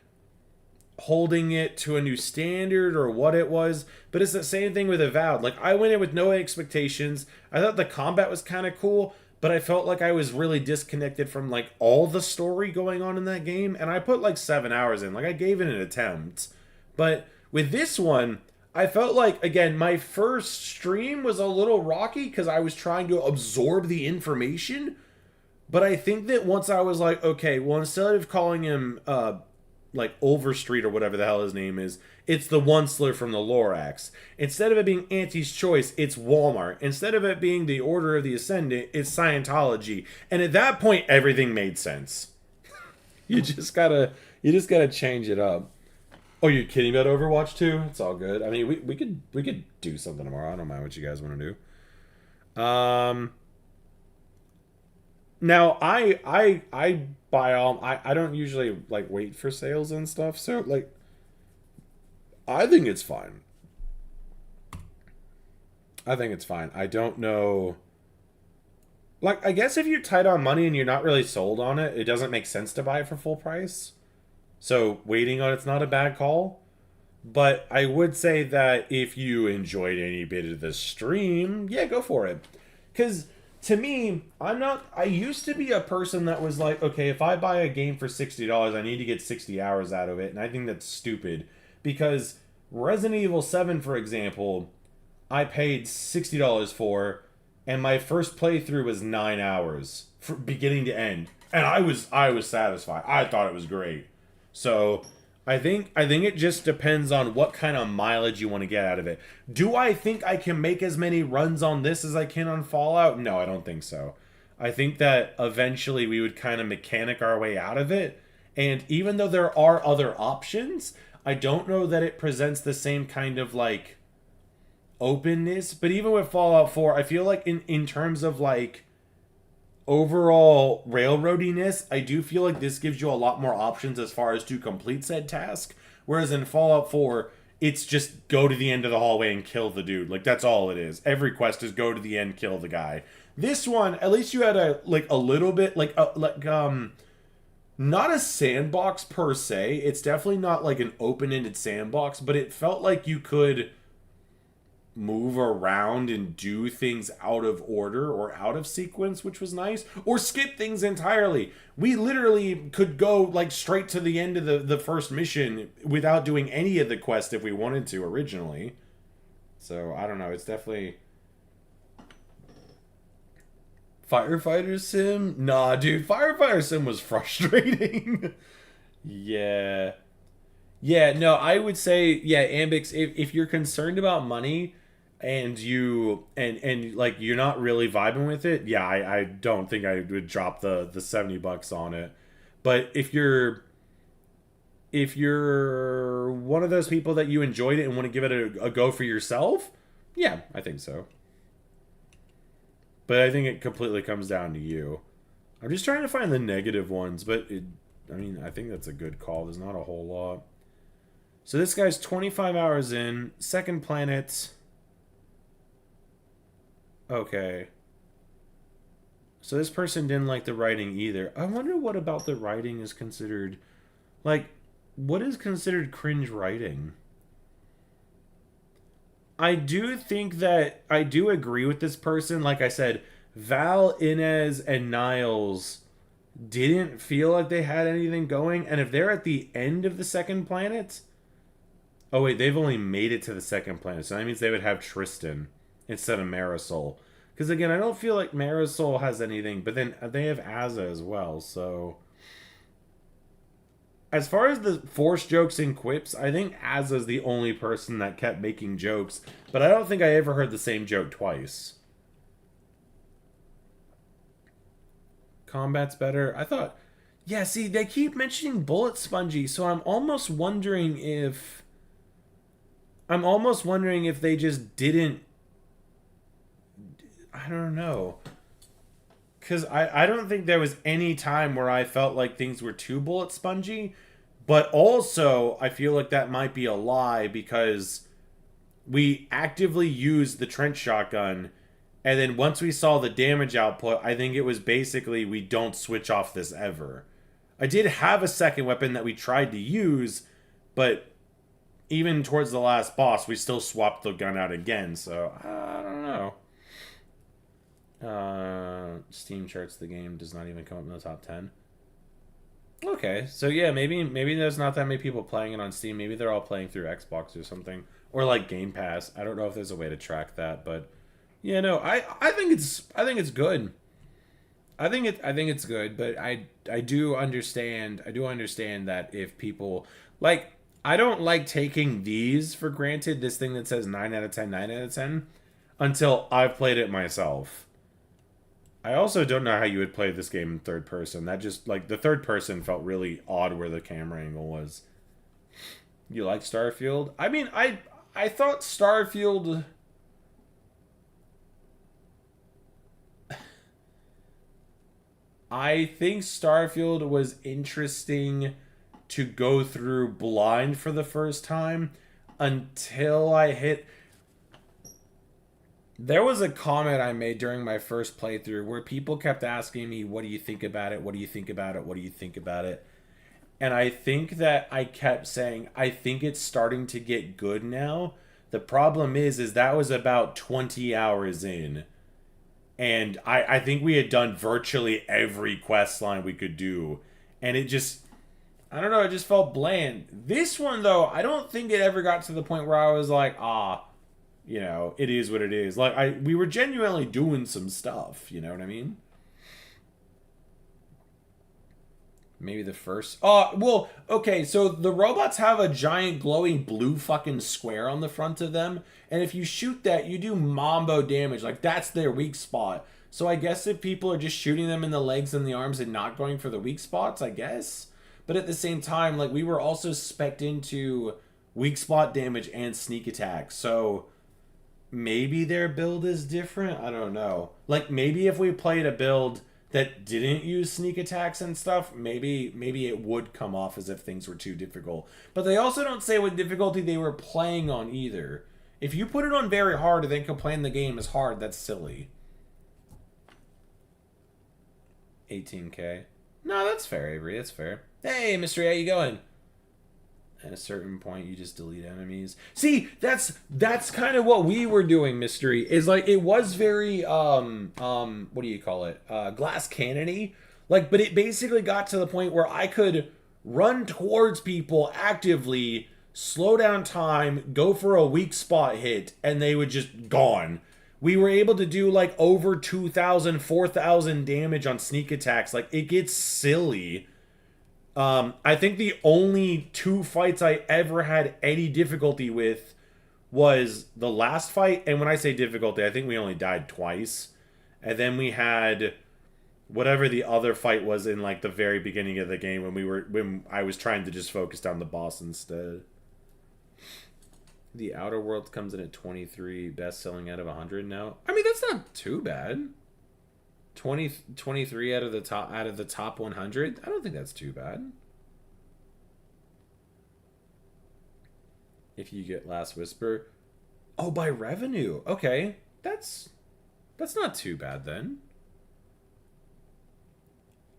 holding it to a new standard or what it was, but it's the same thing with Avowed. Like, I went in with no expectations. I thought the combat was kind of cool, but I felt like I was really disconnected from, like, all the story going on in that game, and I put, like, 7 hours in. Like, I gave it an attempt. But with this one, I felt like, again, my first stream was a little rocky because I was trying to absorb the information. But I think that once I was like, okay, well, instead of calling him, like, Overstreet or whatever the hell his name is, it's the Onceler from the Lorax. Instead of it being Auntie's Choice, it's Walmart. Instead of it being the Order of the Ascendant, it's Scientology. And at that point, everything made sense. You just gotta change it up. Oh, you're kidding about Overwatch 2? It's all good. I mean, we could do something tomorrow. I don't mind what you guys want to do. Now, I buy all... I don't usually, like, wait for sales and stuff, so, like, I think it's fine. I think it's fine. I don't know... Like, I guess if you're tight on money and you're not really sold on it, it doesn't make sense to buy it for full price. So, waiting on it's not a bad call. But I would say that if you enjoyed any bit of the stream, yeah, go for it. Because... to me, I used to be a person that was like, okay, if I buy a game for $60, I need to get 60 hours out of it. And I think that's stupid. Because Resident Evil 7, for example, I paid $60 for, and my first playthrough was 9 hours, from beginning to end. And I was satisfied. I thought it was great. So... I think it just depends on what kind of mileage you want to get out of it. Do I think I can make as many runs on this as I can on Fallout? No, I don't think so. I think that eventually we would kind of mechanic our way out of it. And even though there are other options, I don't know that it presents the same kind of, like, openness. But even with Fallout 4, I feel like in terms of, like, overall railroadiness, I do feel like this gives you a lot more options as far as to complete said task. Whereas in Fallout 4, it's just go to the end of the hallway and kill the dude. Like, that's all it is. Every quest is go to the end, kill the guy. This one, at least you had a little bit, not a sandbox per se. It's definitely not like an open-ended sandbox, but it felt like you could move around and do things out of order or out of sequence, which was nice, or skip things entirely. We literally could go like straight to the end of the first mission without doing any of the quest if we wanted to originally. So I don't know, it's definitely... Firefighter Sim? Nah, dude, Firefighter Sim was frustrating. Yeah, no, I would say, yeah, Ambix, if you're concerned about money and you and like you're not really vibing with it, yeah, I don't think I would drop the $70 on it. But if you're one of those people that you enjoyed it and want to give it a go for yourself, yeah, I think so. But I think it completely comes down to you. I'm just trying to find the negative ones, but I think that's a good call. There's not a whole lot. So this guy's 25 hours in. Second planet. Okay. So this person didn't like the writing either. I wonder what about the writing is considered... Like, what is considered cringe writing? I do think that... I do agree with this person. Like I said, Val, Inez, and Niles didn't feel like they had anything going. And if they're at the end of the second planet... Oh, wait, they've only made it to the second planet. So that means they would have Tristan instead of Marisol. Because, again, I don't feel like Marisol has anything. But then they have Azza as well, so... As far as the forced jokes and quips, I think Azza's the only person that kept making jokes. But I don't think I ever heard the same joke twice. Combat's better. I thought... Yeah, see, they keep mentioning Bullet Spongy, so I'm almost wondering if... they just didn't... I don't know. Because I don't think there was any time where I felt like things were too bullet spongy. But also, I feel like that might be a lie because we actively used the trench shotgun. And then once we saw the damage output, I think it was basically we don't switch off this ever. I did have a second weapon that we tried to use, but even towards the last boss, we still swapped the gun out again. So, I don't know. Steam charts, the game does not even come up in the top 10. Okay, so yeah, maybe there's not that many people playing it on Steam. Maybe they're all playing through Xbox or something, or like Game Pass. I don't know if there's a way to track that, but yeah, no, I think it's good. I think it's good, but I do understand that if people like, I don't like taking these for granted. This thing that says 9 out of 10, 9 out of 10, until I've played it myself. I also don't know how you would play this game in third person. That just, like, the third person felt really odd where the camera angle was. You like Starfield? I mean, I thought Starfield... I think Starfield was interesting to go through blind for the first time until I hit... There was a comment I made during my first playthrough where people kept asking me, what do you think about it? What do you think about it? What do you think about it? And I think that I kept saying, I think it's starting to get good now. The problem is that was about 20 hours in. And I think we had done virtually every quest line we could do. And it just, I don't know, it just felt bland. This one, though, I don't think it ever got to the point where I was like, you know, it is what it is. Like, we were genuinely doing some stuff, you know what I mean? Maybe the first... well, okay, so the robots have a giant glowing blue fucking square on the front of them. And if you shoot that, you do mambo damage. Like, that's their weak spot. So I guess if people are just shooting them in the legs and the arms and not going for the weak spots, I guess. But at the same time, like, we were also spec'd into weak spot damage and sneak attack. So maybe their build is different? I don't know. Like, maybe if we played a build that didn't use sneak attacks and stuff, maybe it would come off as if things were too difficult. But they also don't say what difficulty they were playing on either. If you put it on very hard and then complain the game is hard, that's silly. 18K. No, that's fair, Avery. That's fair. Hey, Mystery, how you going? At a certain point, you just delete enemies. See, that's kind of what we were doing, Mystery. Is like, it was very, what do you call it? Glass cannon-y. Like, but it basically got to the point where I could run towards people actively, slow down time, go for a weak spot hit, and they would just gone. We were able to do like over 2,000, 4,000 damage on sneak attacks. Like, it gets silly. I think the only 2 fights I ever had any difficulty with was the last fight. And when I say difficulty, I think we only died twice. And then we had whatever the other fight was in like the very beginning of the game when I was trying to just focus down the boss instead. The Outer Worlds comes in at 23, best selling out of 100 now. I mean, that's not too bad. 23 out of the top 100. I don't think that's too bad. If you get Last Whisper, oh, by revenue. Okay, that's not too bad then.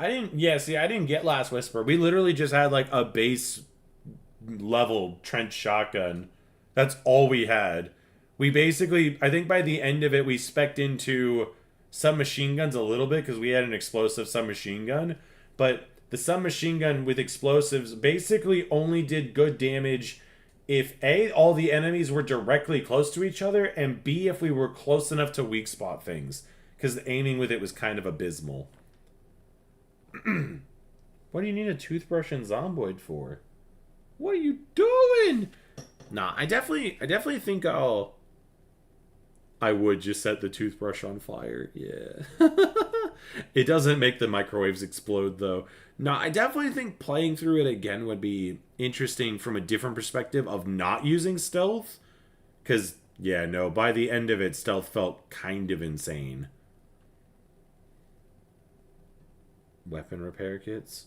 I didn't get Last Whisper. We literally just had like a base level trench shotgun. That's all we had. We basically, I think by the end of it, we spec'd into submachine guns a little bit because we had an explosive submachine gun, but the submachine gun with explosives basically only did good damage if A, all the enemies were directly close to each other, and B, if we were close enough to weak spot things, because the aiming with it was kind of abysmal. What do you need a toothbrush and Zomboid for? What are you doing? Nah, I definitely think I would just set the toothbrush on fire. Yeah. It doesn't make the microwaves explode, though. No, I definitely think playing through it again would be interesting from a different perspective of not using stealth. Because, yeah, no, by the end of it, stealth felt kind of insane. Weapon repair kits?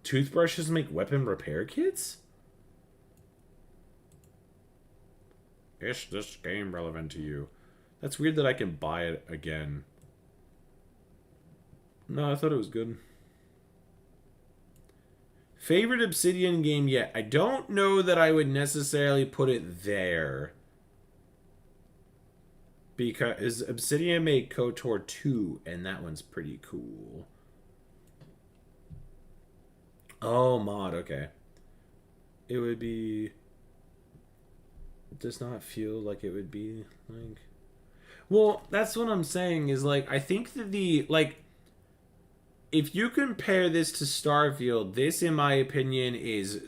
Toothbrushes make weapon repair kits? Is this game relevant to you? That's weird that I can buy it again. No, I thought it was good. Favorite Obsidian game yet? I don't know that I would necessarily put it there. Because Obsidian made KOTOR 2, and that one's pretty cool. Oh, mod, okay. It would be... It does not feel like it would be, like... Well, that's what I'm saying, is, like, I think that the, like... If you compare this to Starfield, this, in my opinion, is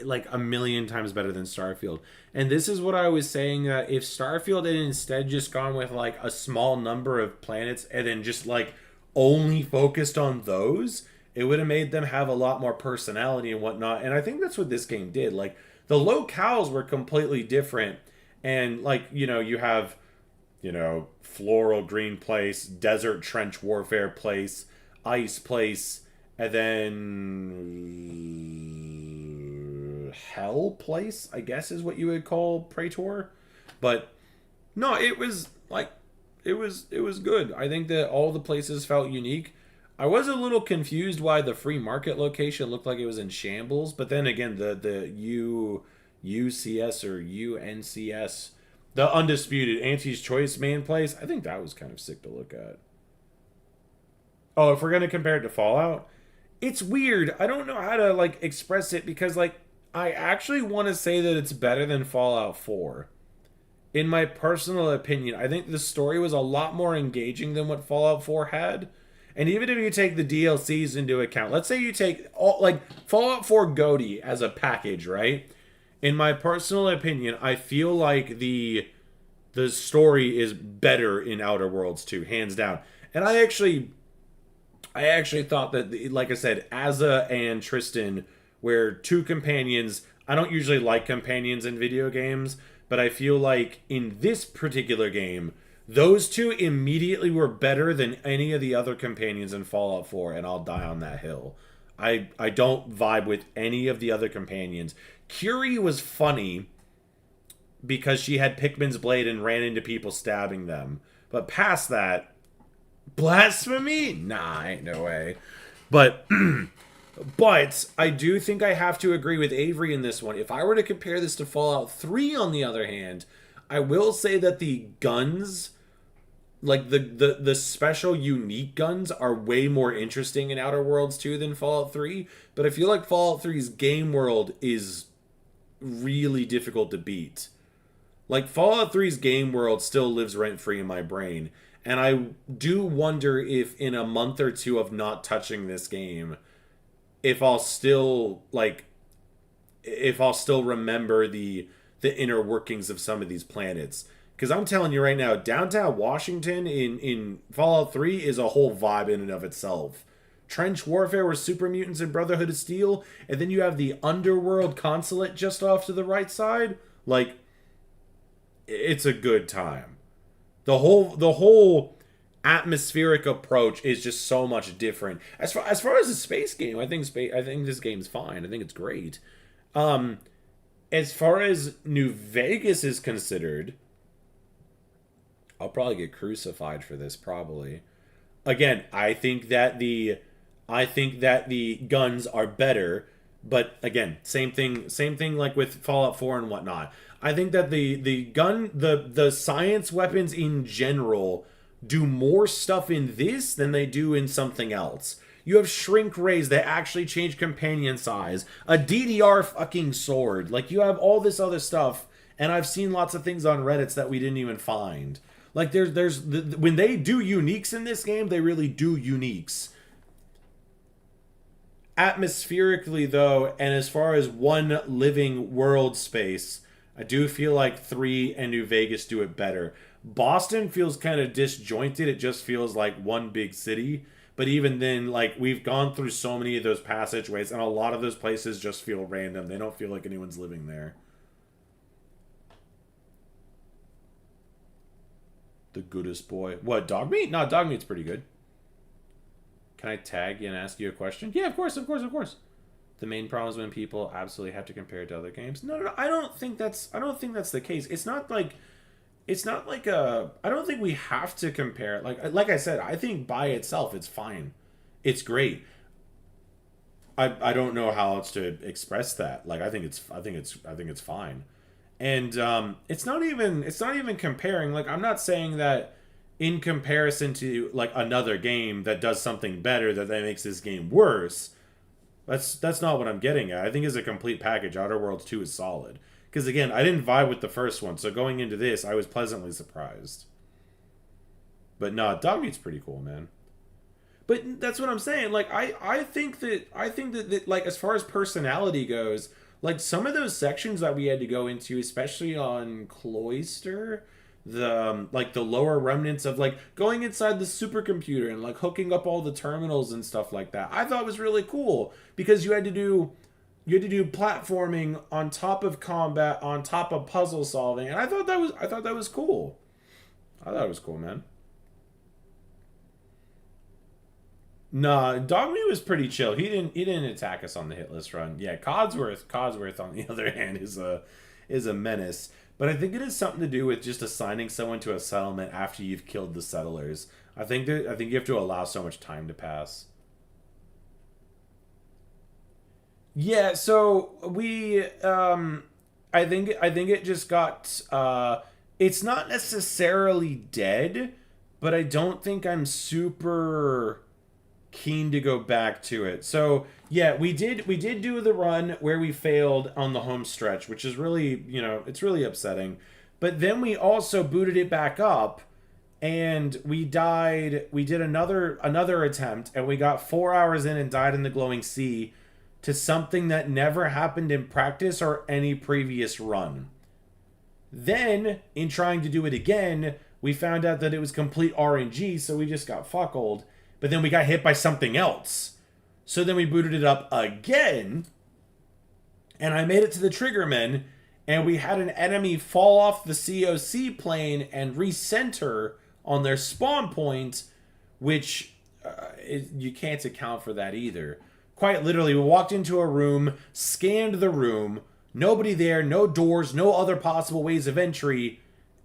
like a million times better than Starfield. And this is what I was saying, that if Starfield had instead just gone with like a small number of planets and then just like only focused on those, it would have made them have a lot more personality and whatnot. And I think that's what this game did. Like, the locales were completely different. And like, you know, you have, you know, floral green place, desert trench warfare place, ice place, and then hell place, I guess is what you would call Praetor. But no, it was like it was good. I think that all the places felt unique. I was a little confused why the free market location looked like it was in shambles, but then again, the UCS or UNCS, the undisputed Auntie's Choice main place, I think that was kind of sick to look at. Oh, if we're gonna compare it to Fallout, it's weird. I don't know how to like express it because like I actually want to say that it's better than Fallout 4. In my personal opinion, I think the story was a lot more engaging than what Fallout 4 had. And even if you take the DLCs into account, let's say you take all like Fallout 4 GOTY as a package, right? In my personal opinion, I feel like the story is better in Outer Worlds 2, hands down. And I actually thought that, like I said, Asa and Tristan were two companions. I don't usually like companions in video games, but I feel like in this particular game, those two immediately were better than any of the other companions in Fallout 4, and I'll die on that hill. I don't vibe with any of the other companions. Curie was funny because she had Pikmin's blade and ran into people stabbing them. But past that, blasphemy? Nah, ain't no way. But I do think I have to agree with Avery in this one. If I were to compare this to Fallout 3, on the other hand, I will say that the guns, like the special unique guns, are way more interesting in Outer Worlds 2 than Fallout 3. But I feel like Fallout 3's game world is really difficult to beat. Like Fallout 3's game world still lives rent-free in my brain. And I do wonder if in a month or two of not touching this game, if I'll still remember the inner workings of some of these planets. Because I'm telling you right now, downtown Washington in Fallout 3 is a whole vibe in and of itself. Trench warfare with super mutants and Brotherhood of Steel, and then you have the Underworld Consulate just off to the right side. Like, it's a good time. The whole atmospheric approach is just so much different. As far as a space game, I think this game's fine. I think it's great. As far as New Vegas is considered, I'll probably get crucified for this, probably. Again, I think that the guns are better, but again, same thing like with Fallout 4 and whatnot. I think that the science weapons in general do more stuff in this than they do in something else. You have shrink rays that actually change companion size, a DDR fucking sword. Like, you have all this other stuff, and I've seen lots of things on Reddits that we didn't even find. Like, when they do uniques in this game, they really do uniques. Atmospherically, though, and as far as one living world space, I do feel like 3 and New Vegas do it better. Boston feels kind of disjointed. It just feels like one big city. But even then, like, we've gone through so many of those passageways, and a lot of those places just feel random. They don't feel like anyone's living there. The goodest boy. What, dog meat? No, dog meat's pretty good. Can I tag you and ask you a question? Yeah, of course. The main problem is when people absolutely have to compare it to other games. No. I don't think that's the case. It's not like I don't think we have to compare it. Like I said, I think by itself it's fine. It's great. I don't know how else to express that. Like, I think it's fine. And it's not even comparing. Like, I'm not saying that in comparison to like another game that does something better that makes this game worse. That's not what I'm getting at. I think as a complete package, Outer Worlds 2 is solid. Because again, I didn't vibe with the first one, so going into this, I was pleasantly surprised. But no, dog meat's pretty cool, man. But that's what I'm saying. Like, I think that like, as far as personality goes, like, some of those sections that we had to go into, especially on Cloister, the lower remnants of like going inside the supercomputer and like hooking up all the terminals and stuff like that, I thought was really cool, because you had to do platforming on top of combat, on top of puzzle solving, and I thought that was cool. I thought it was cool, man. Nah, Dogmeat was pretty chill. He didn't attack us on the hit list run. Yeah, Codsworth on the other hand is a menace. But I think it has something to do with just assigning someone to a settlement after you've killed the settlers. I think you have to allow so much time to pass. Yeah, so we I think it just got it's not necessarily dead, but I don't think I'm super keen to go back to it. So yeah, we did do the run where we failed on the home stretch, which is really, it's really upsetting. But then we also booted it back up and we died. We did another attempt and we got 4 hours in and died in the glowing sea to something that never happened in practice or any previous run. Then in trying to do it again, we found out that it was complete RNG, so we just got fuckled. But then we got hit by something else. So then we booted it up again. And I made it to the Triggermen. And we had an enemy fall off the COC plane and recenter on their spawn point. Which you can't account for that either. Quite literally, we walked into a room, scanned the room. Nobody there, no doors, no other possible ways of entry.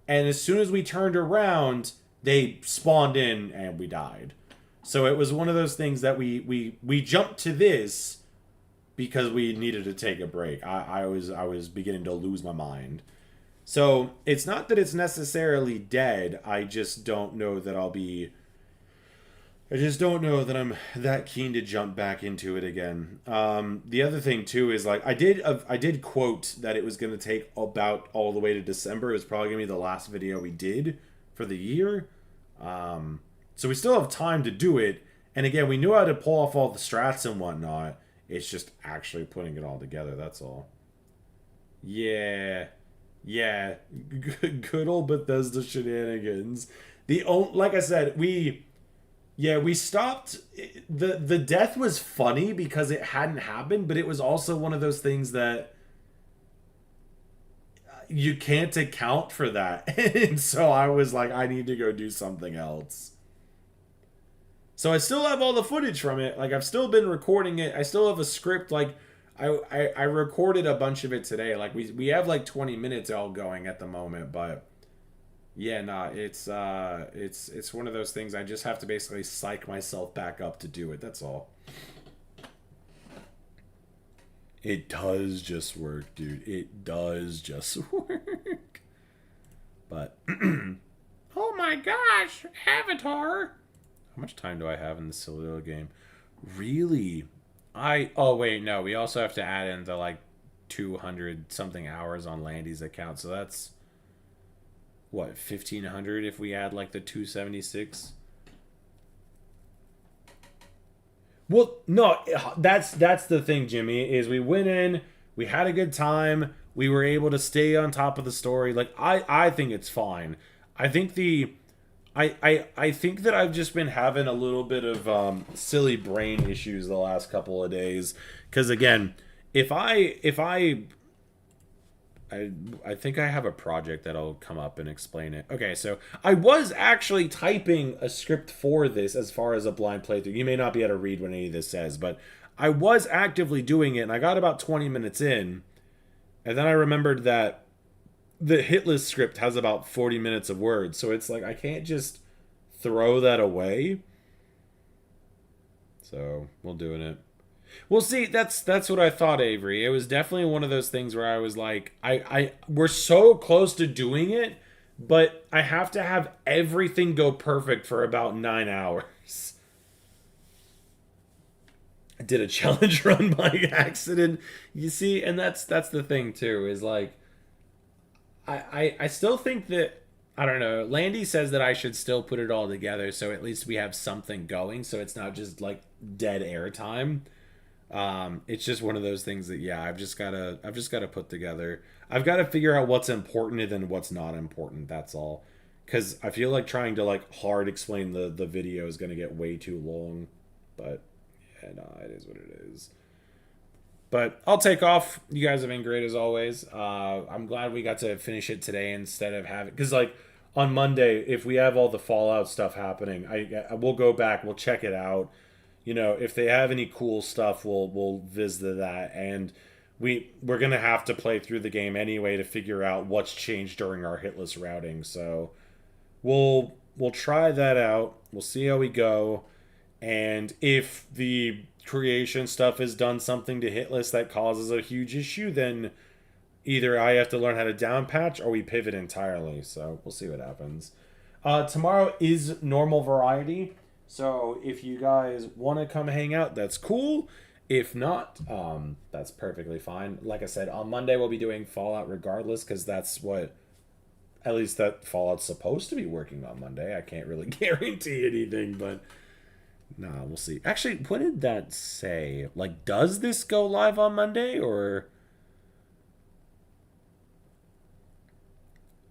And as soon as we turned around, they spawned in and we died. So it was one of those things that we jumped to this because we needed to take a break. I was beginning to lose my mind. So it's not that it's necessarily dead. I just don't know that I'm that keen to jump back into it again. The other thing too is like I did quote that it was going to take about all the way to December. It was probably going to be the last video we did for the year. So we still have time to do it. And again, we knew how to pull off all the strats and whatnot. It's just actually putting it all together. That's all. Yeah. Good old Bethesda shenanigans. Like I said, we stopped. The death was funny because it hadn't happened, but it was also one of those things that you can't account for that. And so I was like, I need to go do something else. So I still have all the footage from it. Like I've still been recording it. I still have a script. Like I recorded a bunch of it today. Like we have like 20 minutes all going at the moment, but yeah, nah, it's one of those things I just have to basically psych myself back up to do it. That's all. It does just work, dude. It does just work. But oh my gosh, Avatar. How much time do I have in the silly little game? Really? Oh wait, no, we also have to add in the like 200 something hours on Landy's account. So that's what, 1,500 if we add like the 276? Well, no, that's the thing, Jimmy, is we went in, we had a good time, we were able to stay on top of the story. Like I think it's fine. I think I think that I've just been having a little bit of silly brain issues the last couple of days. Because again, I think I have a project that'll come up and explain it. Okay, so I was actually typing a script for this as far as a blind playthrough. You may not be able to read what any of this says, but I was actively doing it, and I got about 20 minutes in, and then I remembered that the hit list script has about 40 minutes of words, so it's like I can't just throw that away. So we're doing it. Well, see, that's what I thought, Avery. It was definitely one of those things where I was like, we're so close to doing it, but I have to have everything go perfect for about 9 hours. I did a challenge run by accident, you see, and that's the thing too, is like, I still think that, I don't know, Landy says that I should still put it all together so at least we have something going, so it's not just like dead air time. It's just one of those things that, yeah, I've just gotta put together. I've got to figure out what's important and then what's not important. That's all. Because I feel like trying to like hard explain the video is going to get way too long. But yeah, no, it is what it is. But I'll take off. You guys have been great as always. I'm glad we got to finish it today instead of having, because like on Monday, if we have all the Fallout stuff happening, we'll go back, we'll check it out. you know, if they have any cool stuff, we'll visit that. And we're gonna have to play through the game anyway to figure out what's changed during our hitless routing. So we'll try that out. We'll see how we go. And if the creation stuff has done something to hitless that causes a huge issue, then either I have to learn how to down patch or we pivot entirely. So we'll see what happens. Tomorrow is normal variety. So if you guys want to come hang out, that's cool. If not, that's perfectly fine. Like I said, on Monday we'll be doing Fallout regardless, because that's what, at least that Fallout's supposed to be working on Monday. I can't really guarantee anything, but nah, we'll see. Actually, what did that say? Like, does this go live on Monday, or...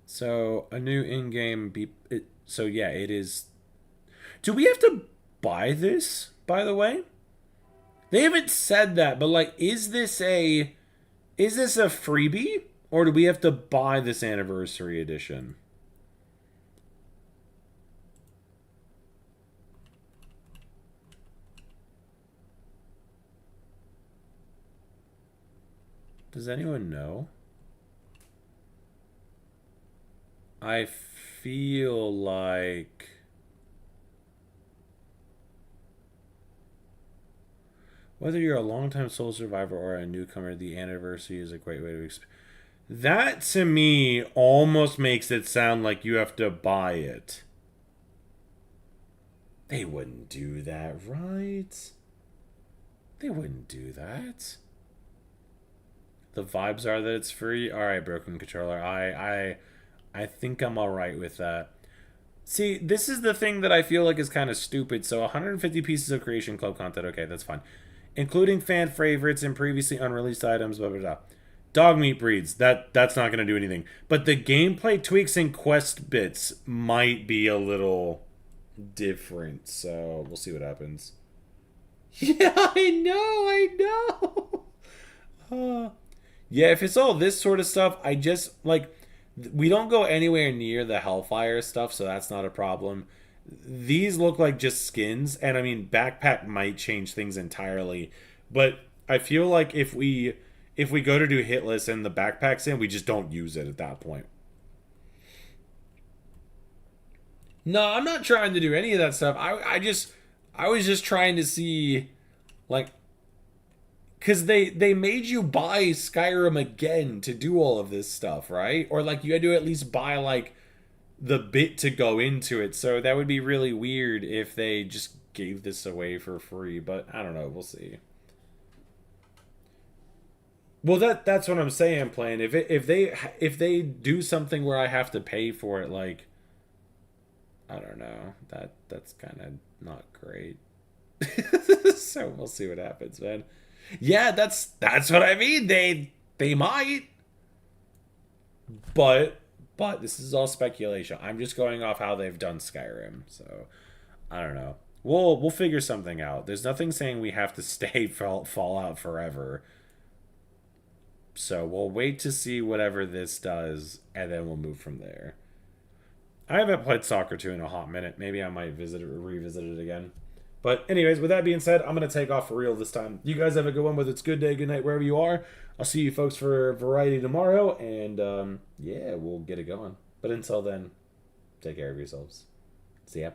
So, a new in-game so yeah, it is... Do we have to buy this, by the way? They haven't said that, but like, is this a freebie? Or do we have to buy this anniversary edition? Does anyone know? I feel like... Whether you're a longtime Soul Survivor or a newcomer, the anniversary is a great way to experience. That, to me, almost makes it sound like you have to buy it. They wouldn't do that, right? They wouldn't do that. The vibes are that it's free. Alright, Broken Controller. I think I'm alright with that. See, this is the thing that I feel like is kind of stupid. So 150 pieces of Creation Club content. Okay, that's fine. Including fan favorites and previously unreleased items, blah, blah, blah. Dog meat breeds. That's not going to do anything. But the gameplay tweaks and quest bits might be a little different. So we'll see what happens. Yeah, I know. Yeah, if it's all this sort of stuff, I just, like, we don't go anywhere near the Hellfire stuff, so that's not a problem. These look like just skins, and I mean, Backpack might change things entirely, but I feel like if we go to do hitless and the Backpack's in, we just don't use it at that point. No, I'm not trying to do any of that stuff. I was just trying to see, like, because they made you buy Skyrim again to do all of this stuff, right? Or, like, you had to at least buy, like, the bit to go into it. So that would be really weird if they just gave this away for free. But I don't know. We'll see. Well, that's what I'm saying, Plan. If they do something where I have to pay for it, like, I don't know. That's kind of not great. So we'll see what happens, man. Yeah, that's what I mean. They might. But this is all speculation. I'm just going off how they've done Skyrim. So I don't know. We'll figure something out. There's nothing saying we have to stay Fallout forever. So we'll wait to see whatever this does, and then we'll move from there. I haven't played Soccer 2 in a hot minute. Maybe I might revisit it again. But anyways, with that being said, I'm going to take off for real this time. You guys have a good one, whether it's good day, good night, wherever you are. I'll see you folks for Variety tomorrow, and yeah, we'll get it going. But until then, take care of yourselves. See ya.